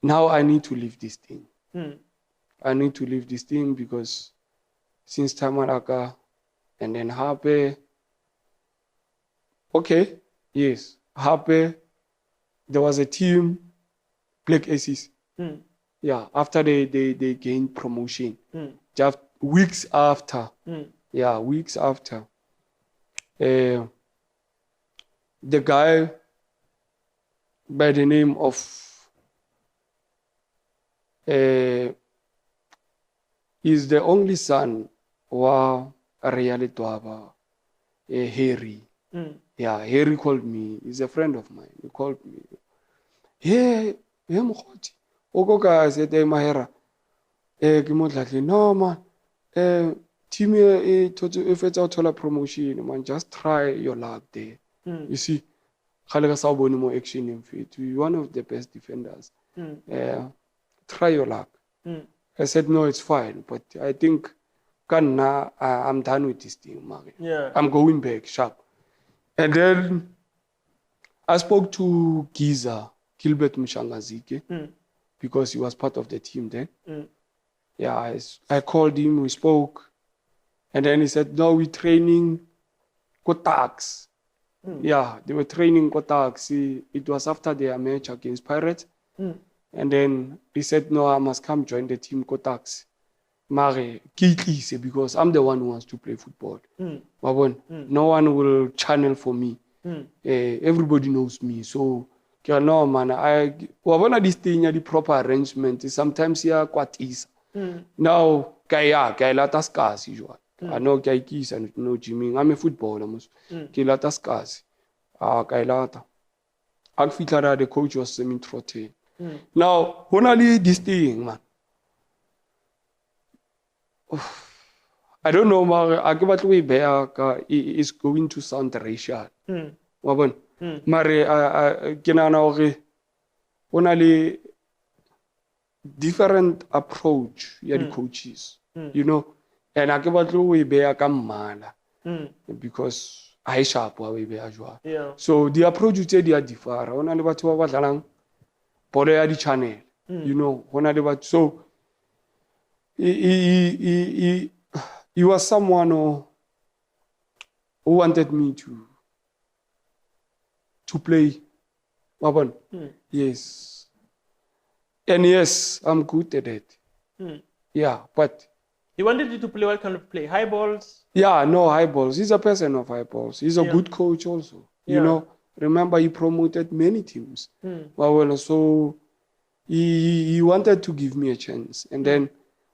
Now I need to leave this thing. I need to leave this thing because since Tamaraka and then Hape, okay, yes, Hape, there was a team, Black Aces. Yeah, after they gained promotion. Just weeks after. Yeah, weeks after. the guy by the name of is the only son wa Reale Twaba, Harry. Yeah, Harry called me. He's a friend of mine. He called me. Yeah, mokgotsi. O go ka se te mahera. Ke mo tlatle no man. Team e fetsa o thola promotion man, just try your luck there. You see, khale ka sa bone mo action in fit. You're one of the best defenders. Try your luck. I said no, it's fine, but I think I'm done with this thing, man. Yeah. I'm going back sharp. And then I spoke to Giza, Gilbert Mshangazike, because he was part of the team then. Yeah, I called him, we spoke, and then he said, no, we're training Kotax. Yeah, they were training Kotax. It was after their match against Pirates. And then he said, no, I must come join the team Kotax. Mare, because I'm the one who wants to play football. No one will channel for me. Everybody knows me. So, no, man, I want this thing, the proper arrangement. Sometimes yeah, quite easy. Now, kaya lata scarce usual. I know kaya keys and no gymming. I'm a footballer. Kaya lata scarce. Kaya lata. Agfitara, the coach was semi-trotting. Now, only this thing, man. I don't know, Mare, is going to sound racial. Mare, only different approach, the coaches, you know, and I because I sharp Yeah. so the approach you say they are different. Only what the channel, you know, so he was someone who wanted me to play. Yes. And yes, I'm good at it. Yeah, but He wanted you to play what kind of play? High balls? yeah, no high balls. He's a person of high balls. He's a good coach also. You know, remember he promoted many teams. Well, so he wanted to give me a chance. And then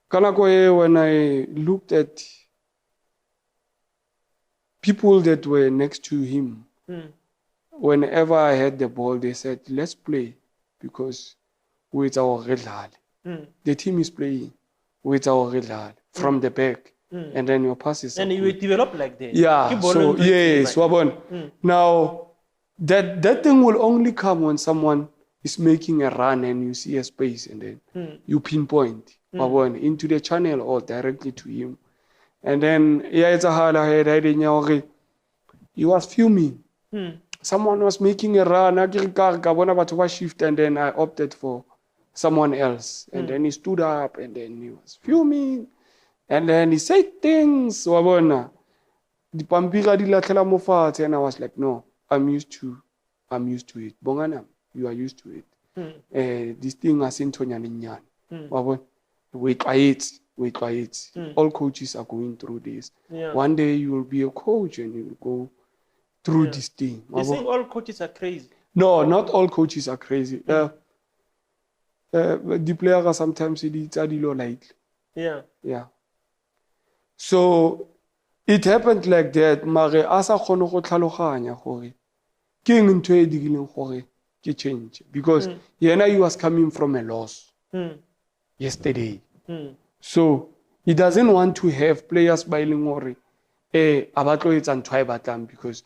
when I looked at people that were next to him, whenever I had the ball, they said, let's play because with our redlal. The team is playing with our redlal from the back. And then your passes. And you will develop like that. Yeah, so yes, now that thing will only come when someone is making a run and you see a space and then you pinpoint into the channel or directly to him. And then it's a hard head he was filming. Someone was making a run, I shift, and then I opted for someone else. And then he stood up and then he was filming. And then he said things. The pampira di latela mo fatshe, and I was like, no, I'm used to it. Bongana, you are used to it. This thing has in Tonyaninyani. Wait, quiet. All coaches are going through this. Yeah. One day you will be a coach and you will go through this thing. You think all coaches are crazy? No, not all coaches are crazy. The player sometimes it's a little lightly. Yeah. So it happened like that. Mare asa khono go tlhaloganya gore ke eng ntwe e digileng gore ke change because yena he was coming from a loss yesterday. So he doesn't want to have players bailing gore abatlo etsa ntwa e batlang because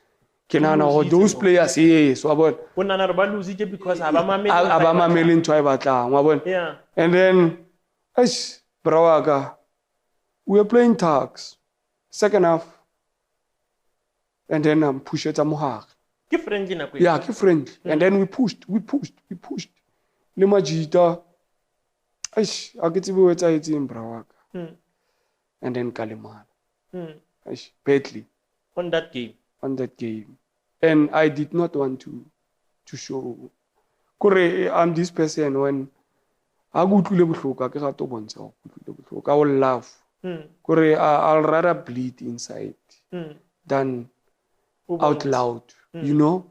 those players yes because abamameli ntwa e batlang yeah. And then brawaka we were playing tags, second half, and then push it amuhag. Keep friendly na kwe. Yeah, keep friendly. And then we pushed. Le majita, akitibu weta iti mbrawaka. And then Kalimana. Badly. On that game. And I did not want to show. Kore, I'm this person when I will laugh. I'll rather bleed inside than out loud, you know?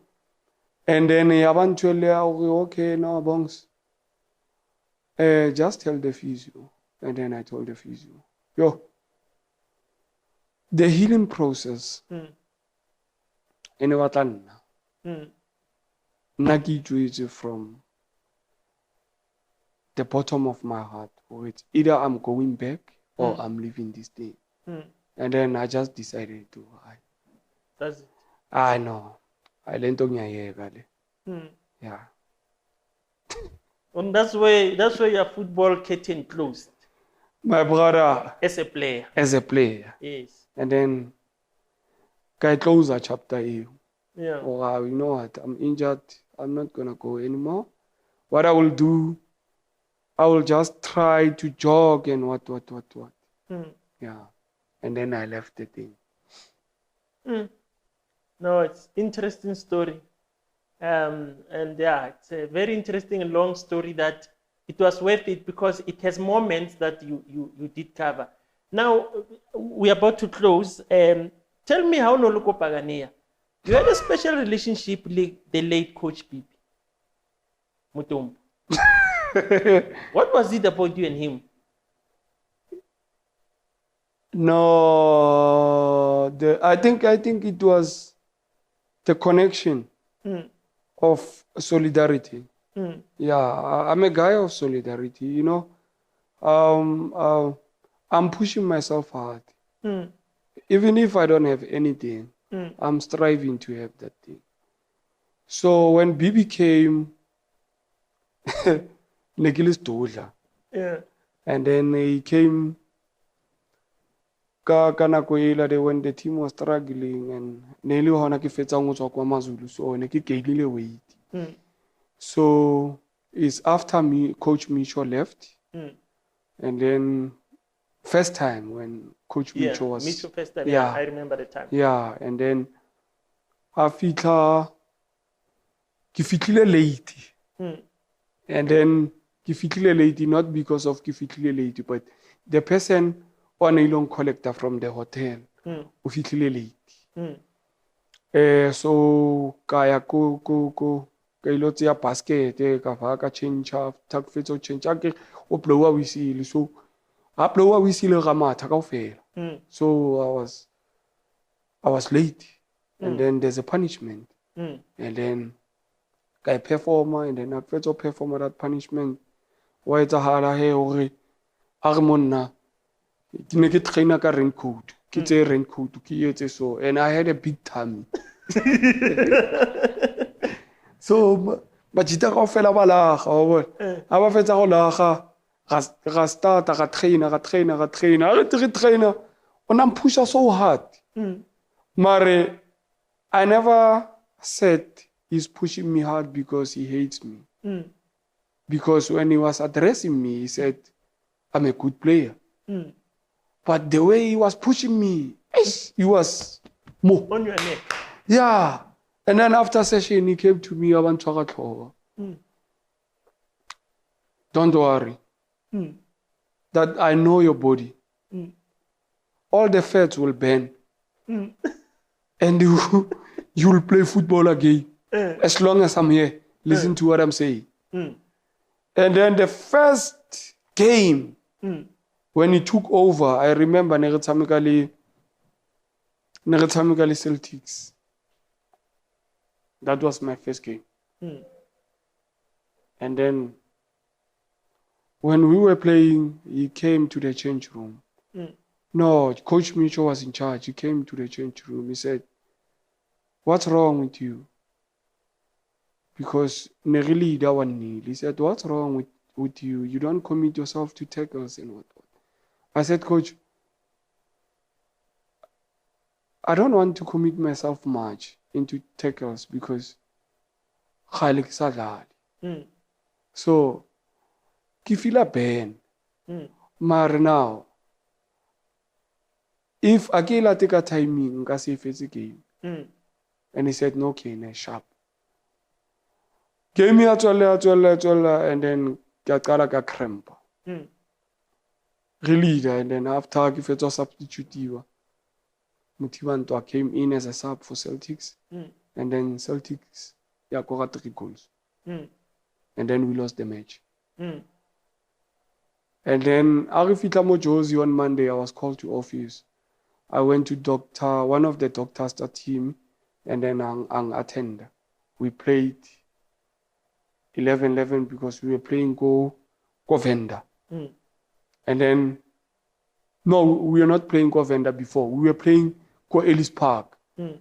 And then okay, no, Bongs. Just tell the physio. And then I told the physio, yo, the healing process, in Watanna, Nagi from the bottom of my heart. It's either I'm going back or I'm leaving this day. And then I just decided to. That's it. I know. I learned on yeah. And that's where your football curtain closed. My brother. As a player. As a player. Yes. And then I close a chapter here. Yeah. Oh, you know what? I'm injured. I'm not gonna go anymore. What I will do, I will just try to jog and what. Yeah. And then I left the thing. No, it's interesting story. And yeah, it's a very interesting and long story that it was worth it because it has moments that you did cover. Now, we're about to close. Tell me how Noluko Pagania. You had a special relationship with the late Coach Bibi Mutombo. What was it about you and him? No, I think it was the connection of solidarity. Yeah, I'm a guy of solidarity, you know. I'm pushing myself hard. Even if I don't have anything, I'm striving to have that thing. So when Bibi came, Yeah. And then he came when the team was struggling and nearly hona ke fetsa go tswa kwa Mazulu, so ne ke gainile weight. So it's after Coach Micho left, and then first time when Coach Micho was Micho first time. Yeah, I remember the time. Yeah, and then after ke fitlile late, and then ke fitlile late not because of ke fitlile late, but the person on a long collector from the hotel o fitlile late. So kaya ko ka ilo tsia basket ka fa ka change after ke fetsa change ke o blowa whistle, so a blowa whistle ga matha kaofela. So I was late, and then there's a punishment, and then I perform, and then I fetsa perform that punishment. Wa etsahala he hore a re monna ke ne ke trainer ka raincoat, ke tse raincoat ke etse so, and I had a big tummy. So bajita kaofela ba laga wa bona, a ba fetsa go laga ga starta ga trainer a re trainer ona mpusha so hard. Mare I never said he's pushing me hard because he hates me. Because when he was addressing me, he said, I'm a good player. But the way he was pushing me, he was more. On your neck. Yeah. And then after session, he came to me, don't worry. That I know your body. All the fats will burn. And you will play football again. As long as I'm here. Listen to what I'm saying. And then the first game, when he took over, I remember Neretamikali Celtics. That was my first game. And then when we were playing, he came to the change room. No, Coach Micho was in charge. He came to the change room. He said, what's wrong with you? Because Nerili that one kneel. He said, what's wrong with you? You don't commit yourself to tackles and what. I said, Coach, I don't want to commit myself much into tackles because Khalik Sadad. So Kifila Ben. Mar now, if Akila take a timing, kasi if it's a game. And he said, no, okay, sharp. Gave me a tola, and then got a cramp. Really, and then after if it was substitute, Mutiwanto came in as a sub for Celtics, and then Celtics Yeah, ko ga 3 goals. Mm. And then we lost the match. Mm. And then Arifita Mojozi on Monday, I was called to office. I went to one of the doctors that team, and then ang attend. We played 11-11 because we were playing go Venda. Mm. And then, no, we were not playing go Venda before. We were playing go Ellis Park. Mm.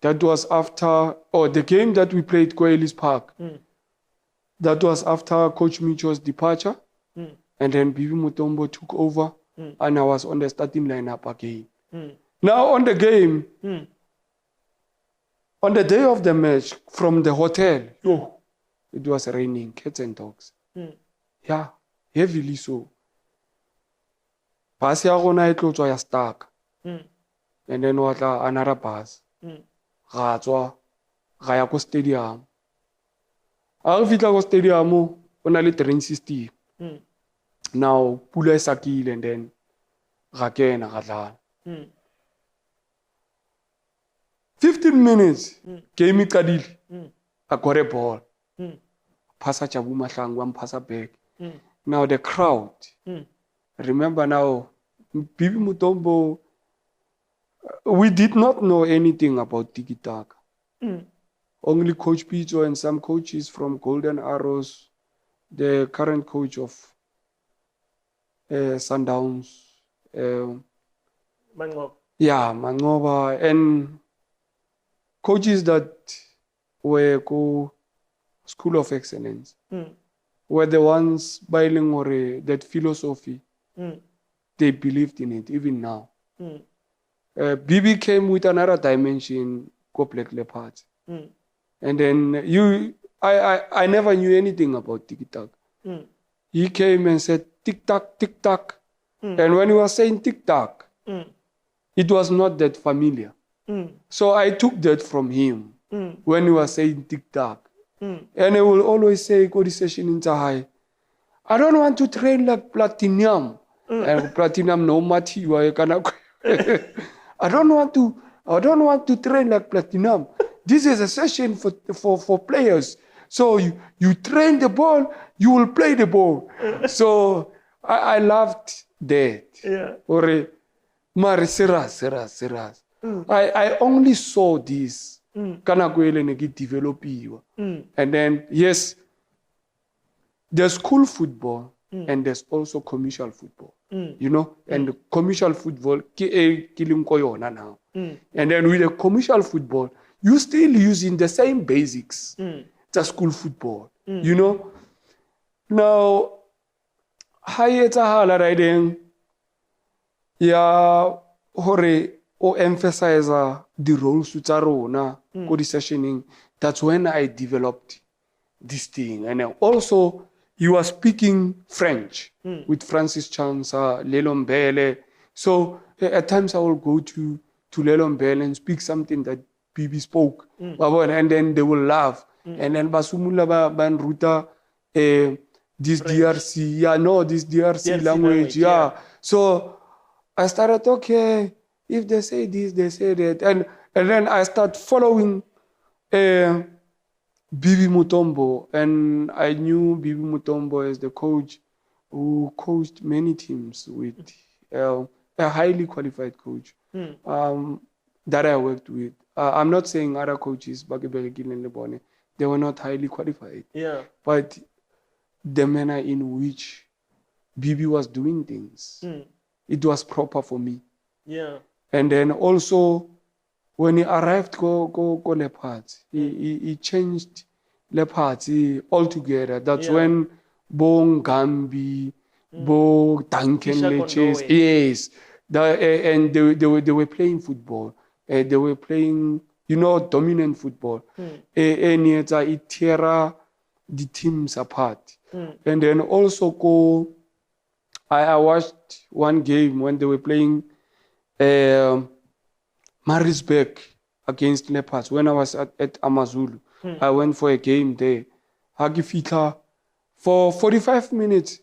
That was after, the game that we played go Ellis Park. Mm. That was after Coach Micho's departure. Mm. And then Bibi Mutombo took over, and I was on the starting lineup again. Mm. Now on the game, Mm. on the day of the match, from the hotel, it was raining, cats and dogs. Mm. Yeah, heavily so. Bus ya gona e tlotswa ya stuck. Mm. And then watla another bus. Mm. Ga tswa ga ya ko stadium. A re fitla ko stadium o na le train system. Mm. Now pula e sakile and then ga kena ga dlala. Mm. 15 minutes game e qadile. Mm. I got a ball. Mm. Phasa Jabu Mahlangu and phasa back. Mm. Now the crowd. Mm. Remember now, Bibi Mutombo, we did not know anything about tiki-taka. Mm. Only Coach Picho and some coaches from Golden Arrows, the current coach of Sundowns. Mangoba. Yeah, Mangoba. And coaches that were go School of Excellence were the ones bailing that philosophy. They believed in it, even now. Bibi came with another dimension, go Black Leopards. And then I never knew anything about tic-tac. He came and said, tic-tac, tic-tac. And when he was saying tic-tac, it was not that familiar. So I took that from him when he was saying tic-tac. And he will always say, go to session in Tahai. I don't want to train like Platinum. And Platinum no matter you are I don't want to train like Platinum. This is a session for players. So you train the ball, you will play the ball. So I loved that. Yeah. Or Mari serious. I only saw this. And then yes, there's school football and there's also commercial football. You know, and the commercial football now. And then with the commercial football, you still using the same basics. The school football. You know. Now hayetsahala right then. Yeah, hore o emphasize the roles tsa rona ko di-sessioning. That's when I developed this thing. And also he was speaking French with Francis Chansa, Lelombele. So at times I will go to Lelombele and speak something that Bibi spoke. And then they will laugh. And then basumula banruta this French. DRC, this DRC language. Yeah. So I started, okay, if they say this, they say that. And then I start following Bibi Mutombo. And I knew Bibi Mutombo as the coach who coached many teams with a highly qualified coach that I worked with. I'm not saying other coaches, they were not highly qualified. Yeah. But the manner in which Bibi was doing things, it was proper for me. Yeah. And then also, when he arrived go Leopards, he changed Leopards altogether. That's when Bongani, Duncan Leches, yes, and they were playing football. They were playing, dominant football. And it tear the teams apart. And then also I watched one game when they were playing Marisbeck against Leopards. When I was at Amazulu, I went for a game there. Hagifita for 45 minutes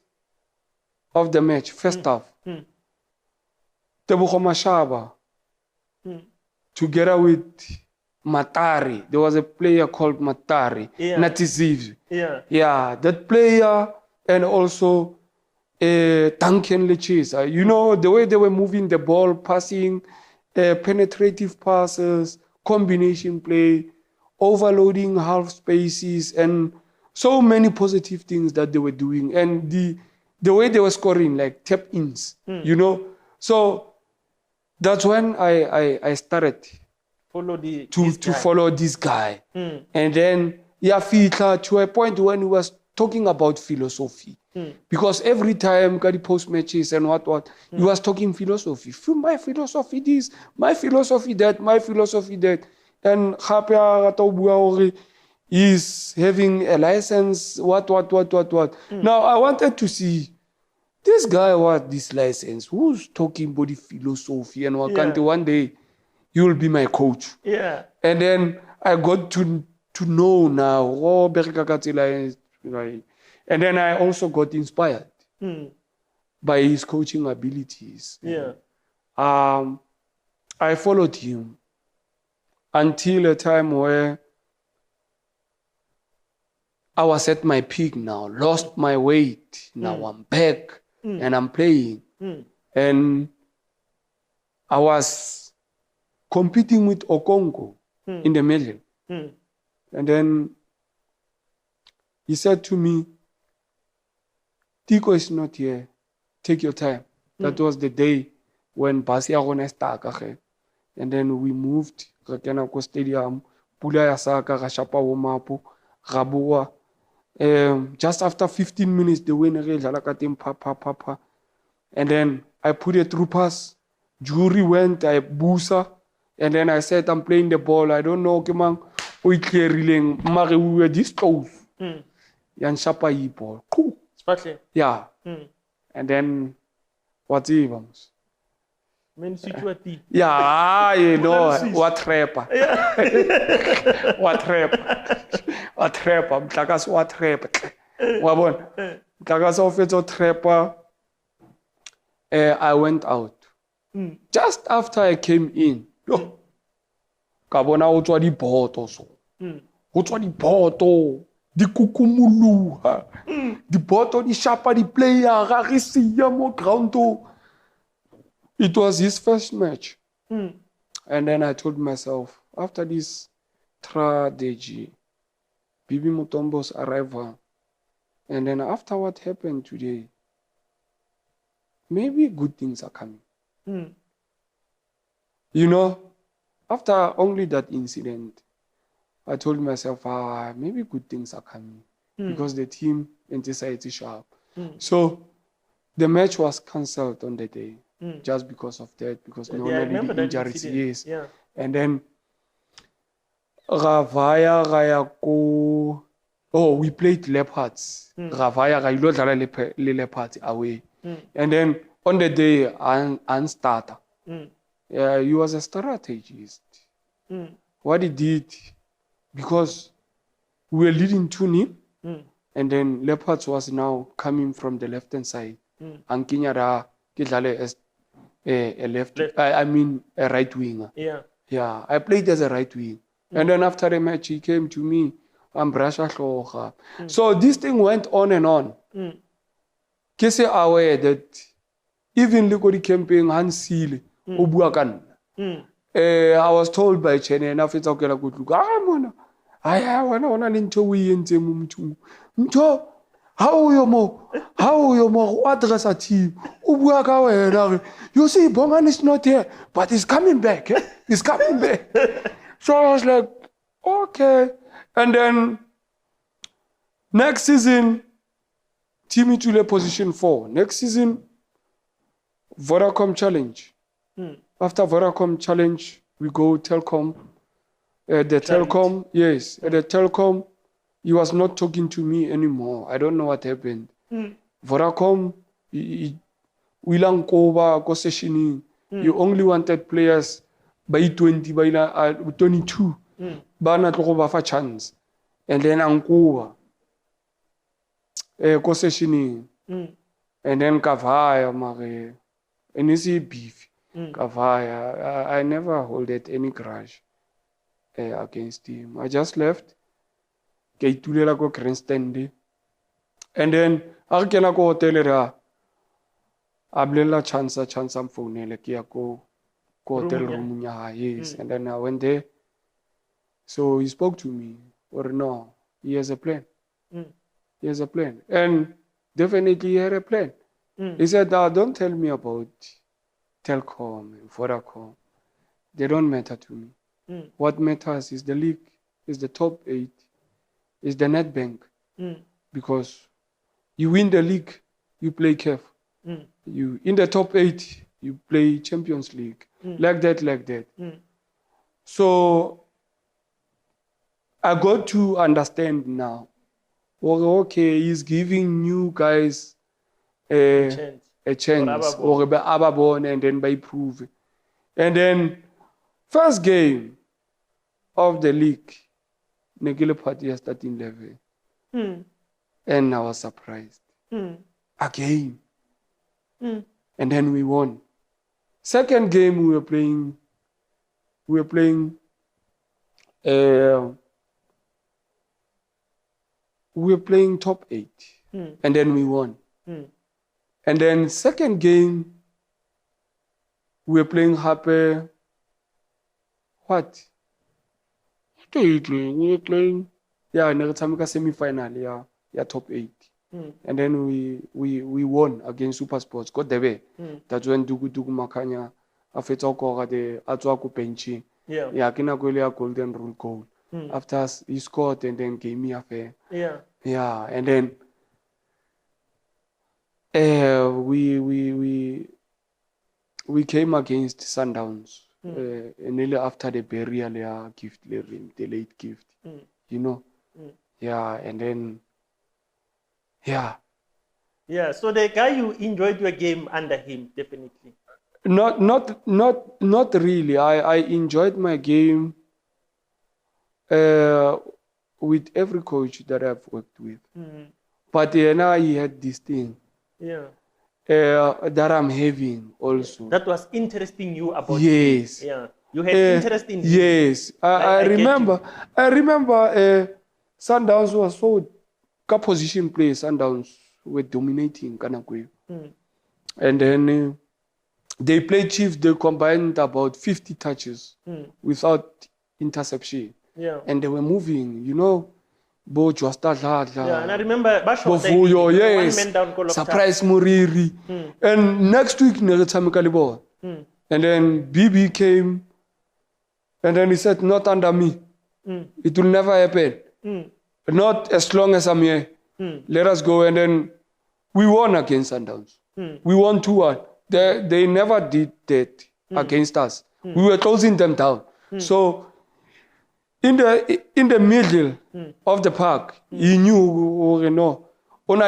of the match, first half. Tebogo Mashaba, together with Matari. There was a player called Matari. Yeah. Natiziv. Yeah. Yeah, that player and also Duncan Lechisa. You know, the way they were moving the ball, passing, penetrative passes, combination play, overloading half spaces, and so many positive things that they were doing. And the way they were scoring, like tap-ins, you know. So that's when I started to follow this guy. And then fitla to a point when he was talking about philosophy. Because every time Gadi post matches and what he was talking philosophy. My philosophy this, my philosophy that, my philosophy that. And he's having a license, what. Now I wanted to see this guy what this license, who's talking about the philosophy and what kind one day you will be my coach. Yeah. And then I got to know now. And then I also got inspired by his coaching abilities. Yeah. I followed him until a time where I was at my peak now, lost my weight. Now I'm back and I'm playing. And I was competing with Okongo in the middle. And then he said to me, Tico is not here. Take your time. That was the day when Basia started. And then we moved to the stadium. Pula Saka, Rashapa Womapu, Rabua. Just after 15 minutes, the winner papa. And then I put a through pass. Jury went, I boosa. And then I said, I'm playing the ball. I don't know, Kimang. We clearing. We were this close. Yan Shapa ball. Yeah. And then what's even? Yeah, you know, what trapper. What trapper. What trapper. Mtakas what trapper. Wabon. Mtakas offense trapper. I went out. Just after I came in, Kabona utswa di boto so. Utswa di boto. Di kukumuluha. Di boto di shapa di player. Rarisia mo ground. It was his first match. And then I told myself, after this tragedy, Bibi Mutombo's arrival, and then after what happened today, maybe good things are coming. You know, after only that incident, I told myself, maybe good things are coming because the team and society sharp. So the match was cancelled on the day just because of that, because normally the injuries, yes. Yeah. And then we played Leopards. Ravaya Leopards away. And then on the day, an starter. He was a strategist. What he did, because we were leading 2-0, and then Leopards was now coming from the left-hand side. And Kinyara as a left. I mean a right winger. Yeah, I played as a right wing. And then after the match, he came to me. So this thing went on and on. Kese aware that even Likodi camping Hansile, Ubuakan. I was told by Chene, and after talking a good look, I want into we and Mumtu. How you more? What dress a team? You see, Bongani is not here, but he's coming back. He's coming back. So I was like, okay. And then next season, team into position 4. Next season, Vodacom Challenge. After Vodacom Challenge, we go Telkom. The Telkom, yes. At the Telkom, he was not talking to me anymore. I don't know what happened. Vodacom, Wilang Koba, go sessioning. You only wanted players by 20, by 22. Bana to for chance. And then Ankoba, go sessioning. And then Kavaya, Mare. And you see beef. Kavaya. I never holded any grudge. against him. I just left. Ke itulela ko grandstand. And then a kena ko hotel ra a bolela chance am founela ke ya ko hotel room ya yes. And then I went there. So he spoke to me. Or no, he has a plan. He has a plan. And definitely he had a plan. He said, don't tell me about Telkom and Vodacom. They don't matter to me. What matters is the league, is the top 8, is the net bank. Because you win the league, you play CAF. You in the top 8, you play Champions League. Like that. So I got to understand now. Okay, he's giving new guys a chance. Or and then by prove. And then first game of the league, Negile Party starting level. And I was surprised. Again. And then we won. Second game we were playing top 8. And then we won. And then second game we were playing Happy. What are you playing? We were playing semi-final, yeah, top 8. And then we won against Super Sports. Got the way. That's when Dugu Makanya after the Atwaku Penchi. Yeah, Kina golden rule goal. After he scored and then gave me a fair. Yeah, and then we came against Sundowns. Nearly after the burial gift, the late gift. You know? Yeah, and then yeah, so the guy you enjoyed your game under him, definitely. Not really. I enjoyed my game with every coach that I've worked with. But now he had this thing. That I'm having also. That was interesting you about yes. him. Yeah. You had interest in him. Yes. I remember Sundowns was so position play. Sundowns were dominating Kanakwe. And then they played Chiefs, they combined about 50 touches without interception. And they were moving, you know. And I remember Bofuyo, yes. Surprise Muriri. And next week, and then BB came, and then he said, not under me. It will never happen. Not as long as I'm here. Let us go. And then we won against Sundowns. We won 2-1. They never did that against us. We were closing them down. So in the middle of the park, he knew, you know, and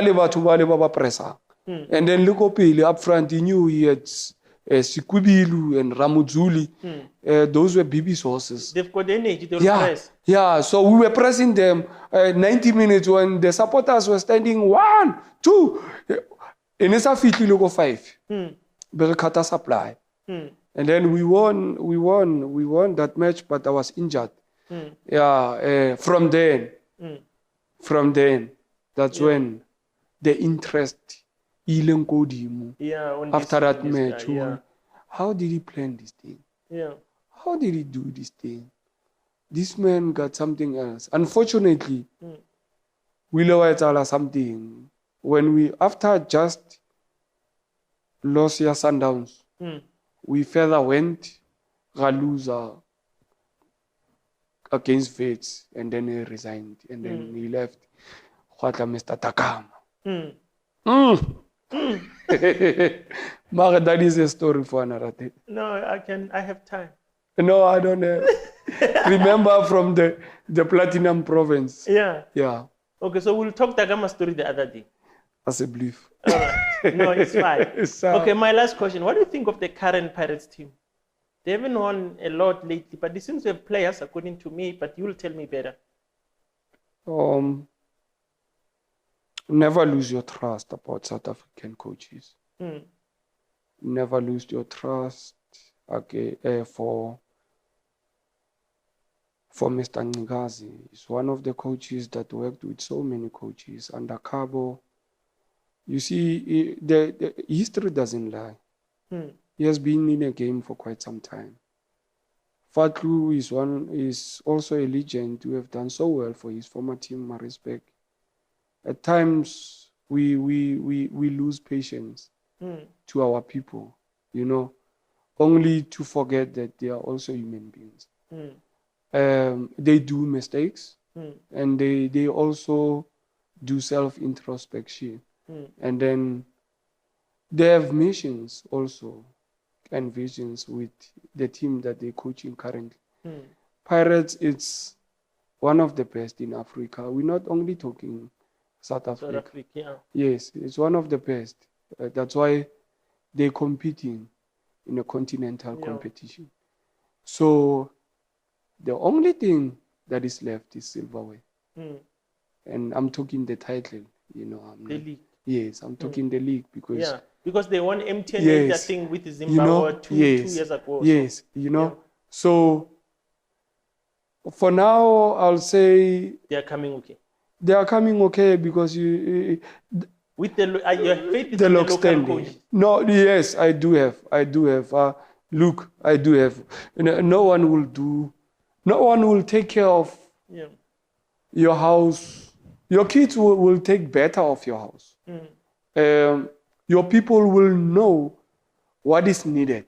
then Lukopili up front, he knew he had Sikwibilu and Ramuzuli. Those were BB sources. They've got energy, they'll press. Yeah, so we were pressing them 90 minutes when the supporters were standing 1, 2. In Esa Fitli logo 5. Berekata supply. And then we won that match, but I was injured. Yeah, from then, that's when the interest after that match. How did he plan this thing? How did he do this thing? This man got something else. Unfortunately, we lowered something when we after just lost your Sundowns. We further went loser against Fates, and then he resigned, and then he left. Mr. Takama. That is a story for another day. No, I have time. No, I don't remember from the Platinum Province. Yeah. Okay, so we'll talk Takama story the other day. As a belief. All right. No, it's fine. Okay, my last question. What do you think of the current Pirates team? They haven't won a lot lately, but they seem to have players, according to me, but you'll tell me better. Never lose your trust about South African coaches. Never lose your trust for for Mr. Ngigazi. He's one of the coaches that worked with so many coaches under Cabo. You see, the history doesn't lie. He has been in a game for quite some time. Fatlu is also a legend who have done so well for his former team, Marisbeck. At times, we lose patience to our people, only to forget that they are also human beings. They do mistakes, and they also do self-introspection. And then they have missions also and visions with the team that they're coaching currently. Pirates, it's one of the best in Africa. We're not only talking South Africa. Yeah. Yes, it's one of the best. That's why they're competing in a continental competition. So the only thing that is left is silverware. And I'm talking the title, The league. Yes, I'm talking the league because because they won MTN, I think, with Zimbabwe two years ago. Yes, So for now, I'll say they are coming okay. They are coming okay because you with the your faith is the in the local coach. No, yes, I do have. Look, I do have. No one will take care of your house. Your kids will take better of your house. Your people will know what is needed,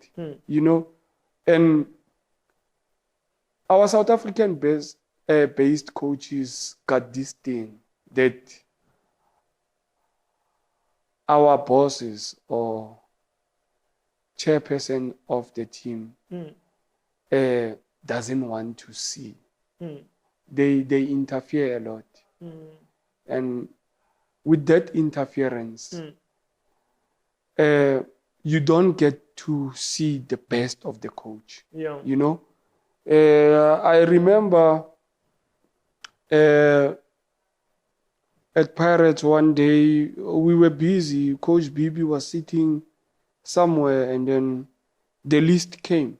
and our South African based coaches got this thing that our bosses or chairperson of the team doesn't want to see. They interfere a lot. And with that interference, you don't get to see the best of the coach. I remember at Pirates one day, we were busy. Coach Bibi was sitting somewhere, and then the list came.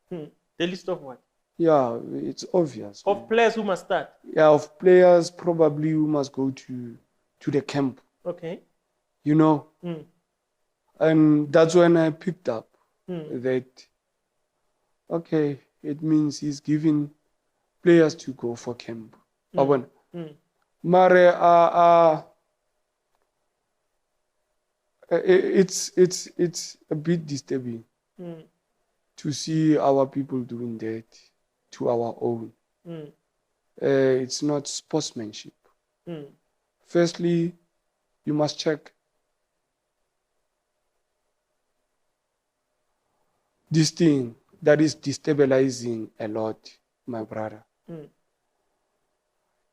The list of what? Yeah, it's obvious. Of players who must start? Yeah, of players probably who must go to the camp. Okay. And that's when I picked up that, okay, it means he's giving players to go for camp. Mare, it's a bit disturbing to see our people doing that to our own. It's not sportsmanship. Firstly, you must check this thing that is destabilizing a lot, my brother.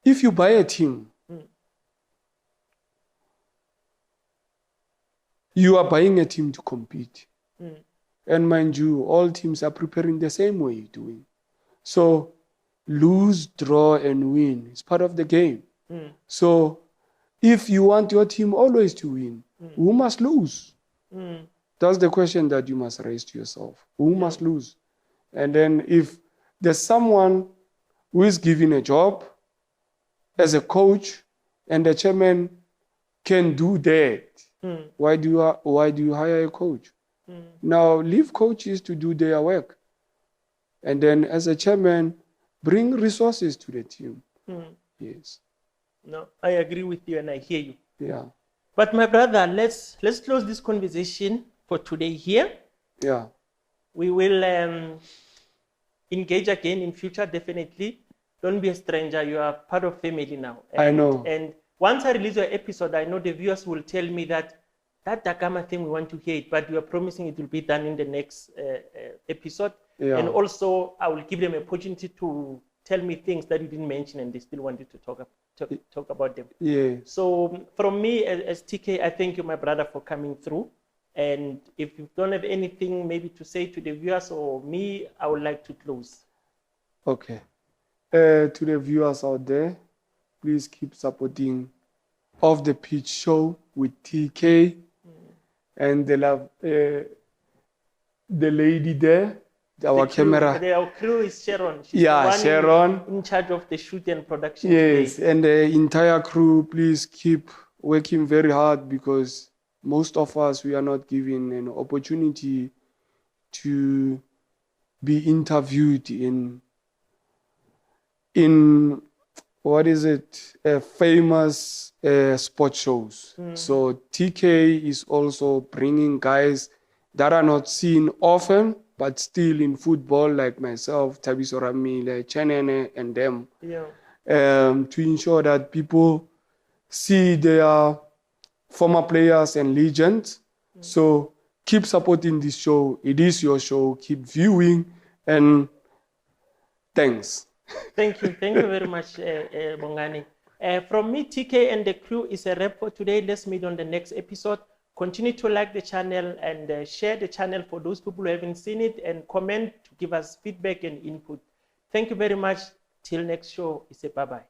If you buy a team, you are buying a team to compete. And mind you, all teams are preparing the same way you're doing. So lose, draw, and win is part of the game. So if you want your team always to win, who must lose? That's the question that you must raise to yourself. Who must lose? And then if there's someone who is given a job as a coach and the chairman can do that, why do you hire a coach? Now leave coaches to do their work. And then as a chairman, bring resources to the team. Yes. No, I agree with you and I hear you. Yeah. But my brother, let's close this conversation for today here. Yeah. We will engage again in future, definitely. Don't be a stranger. You are part of family now. I know. And once I release your episode, I know the viewers will tell me that Dagama thing, we want to hear it, but we are promising it will be done in the next episode. Yeah. And also, I will give them an opportunity to tell me things that you didn't mention and they still wanted to talk about them. Yeah. So from me as TK, I thank you, my brother, for coming through. And if you don't have anything maybe to say to the viewers or me, I would like to close. Okay. To the viewers out there, please keep supporting Off the Pitch Show with TK and the lady there, our camera. Our crew is Sharon. She's Yeah, the one Sharon. in charge of the shoot and production Yes, today. and the entire crew, please keep working very hard, because most of us, we are not given an opportunity to be interviewed in what is it, famous sport shows. So TK is also bringing guys that are not seen often, but still in football, like myself, Tabiso Ramile, Chenene, and them, Yeah. to ensure that people see their former players and legends. So keep supporting this show. It is your show. Keep viewing, and thanks. Thank you very much, Bongani. From me, TK, and the crew is a wrap for today. Let's meet on the next episode. Continue to like the channel and share the channel for those people who haven't seen it, and comment to give us feedback and input. Thank you very much. Till next show, it's a bye-bye.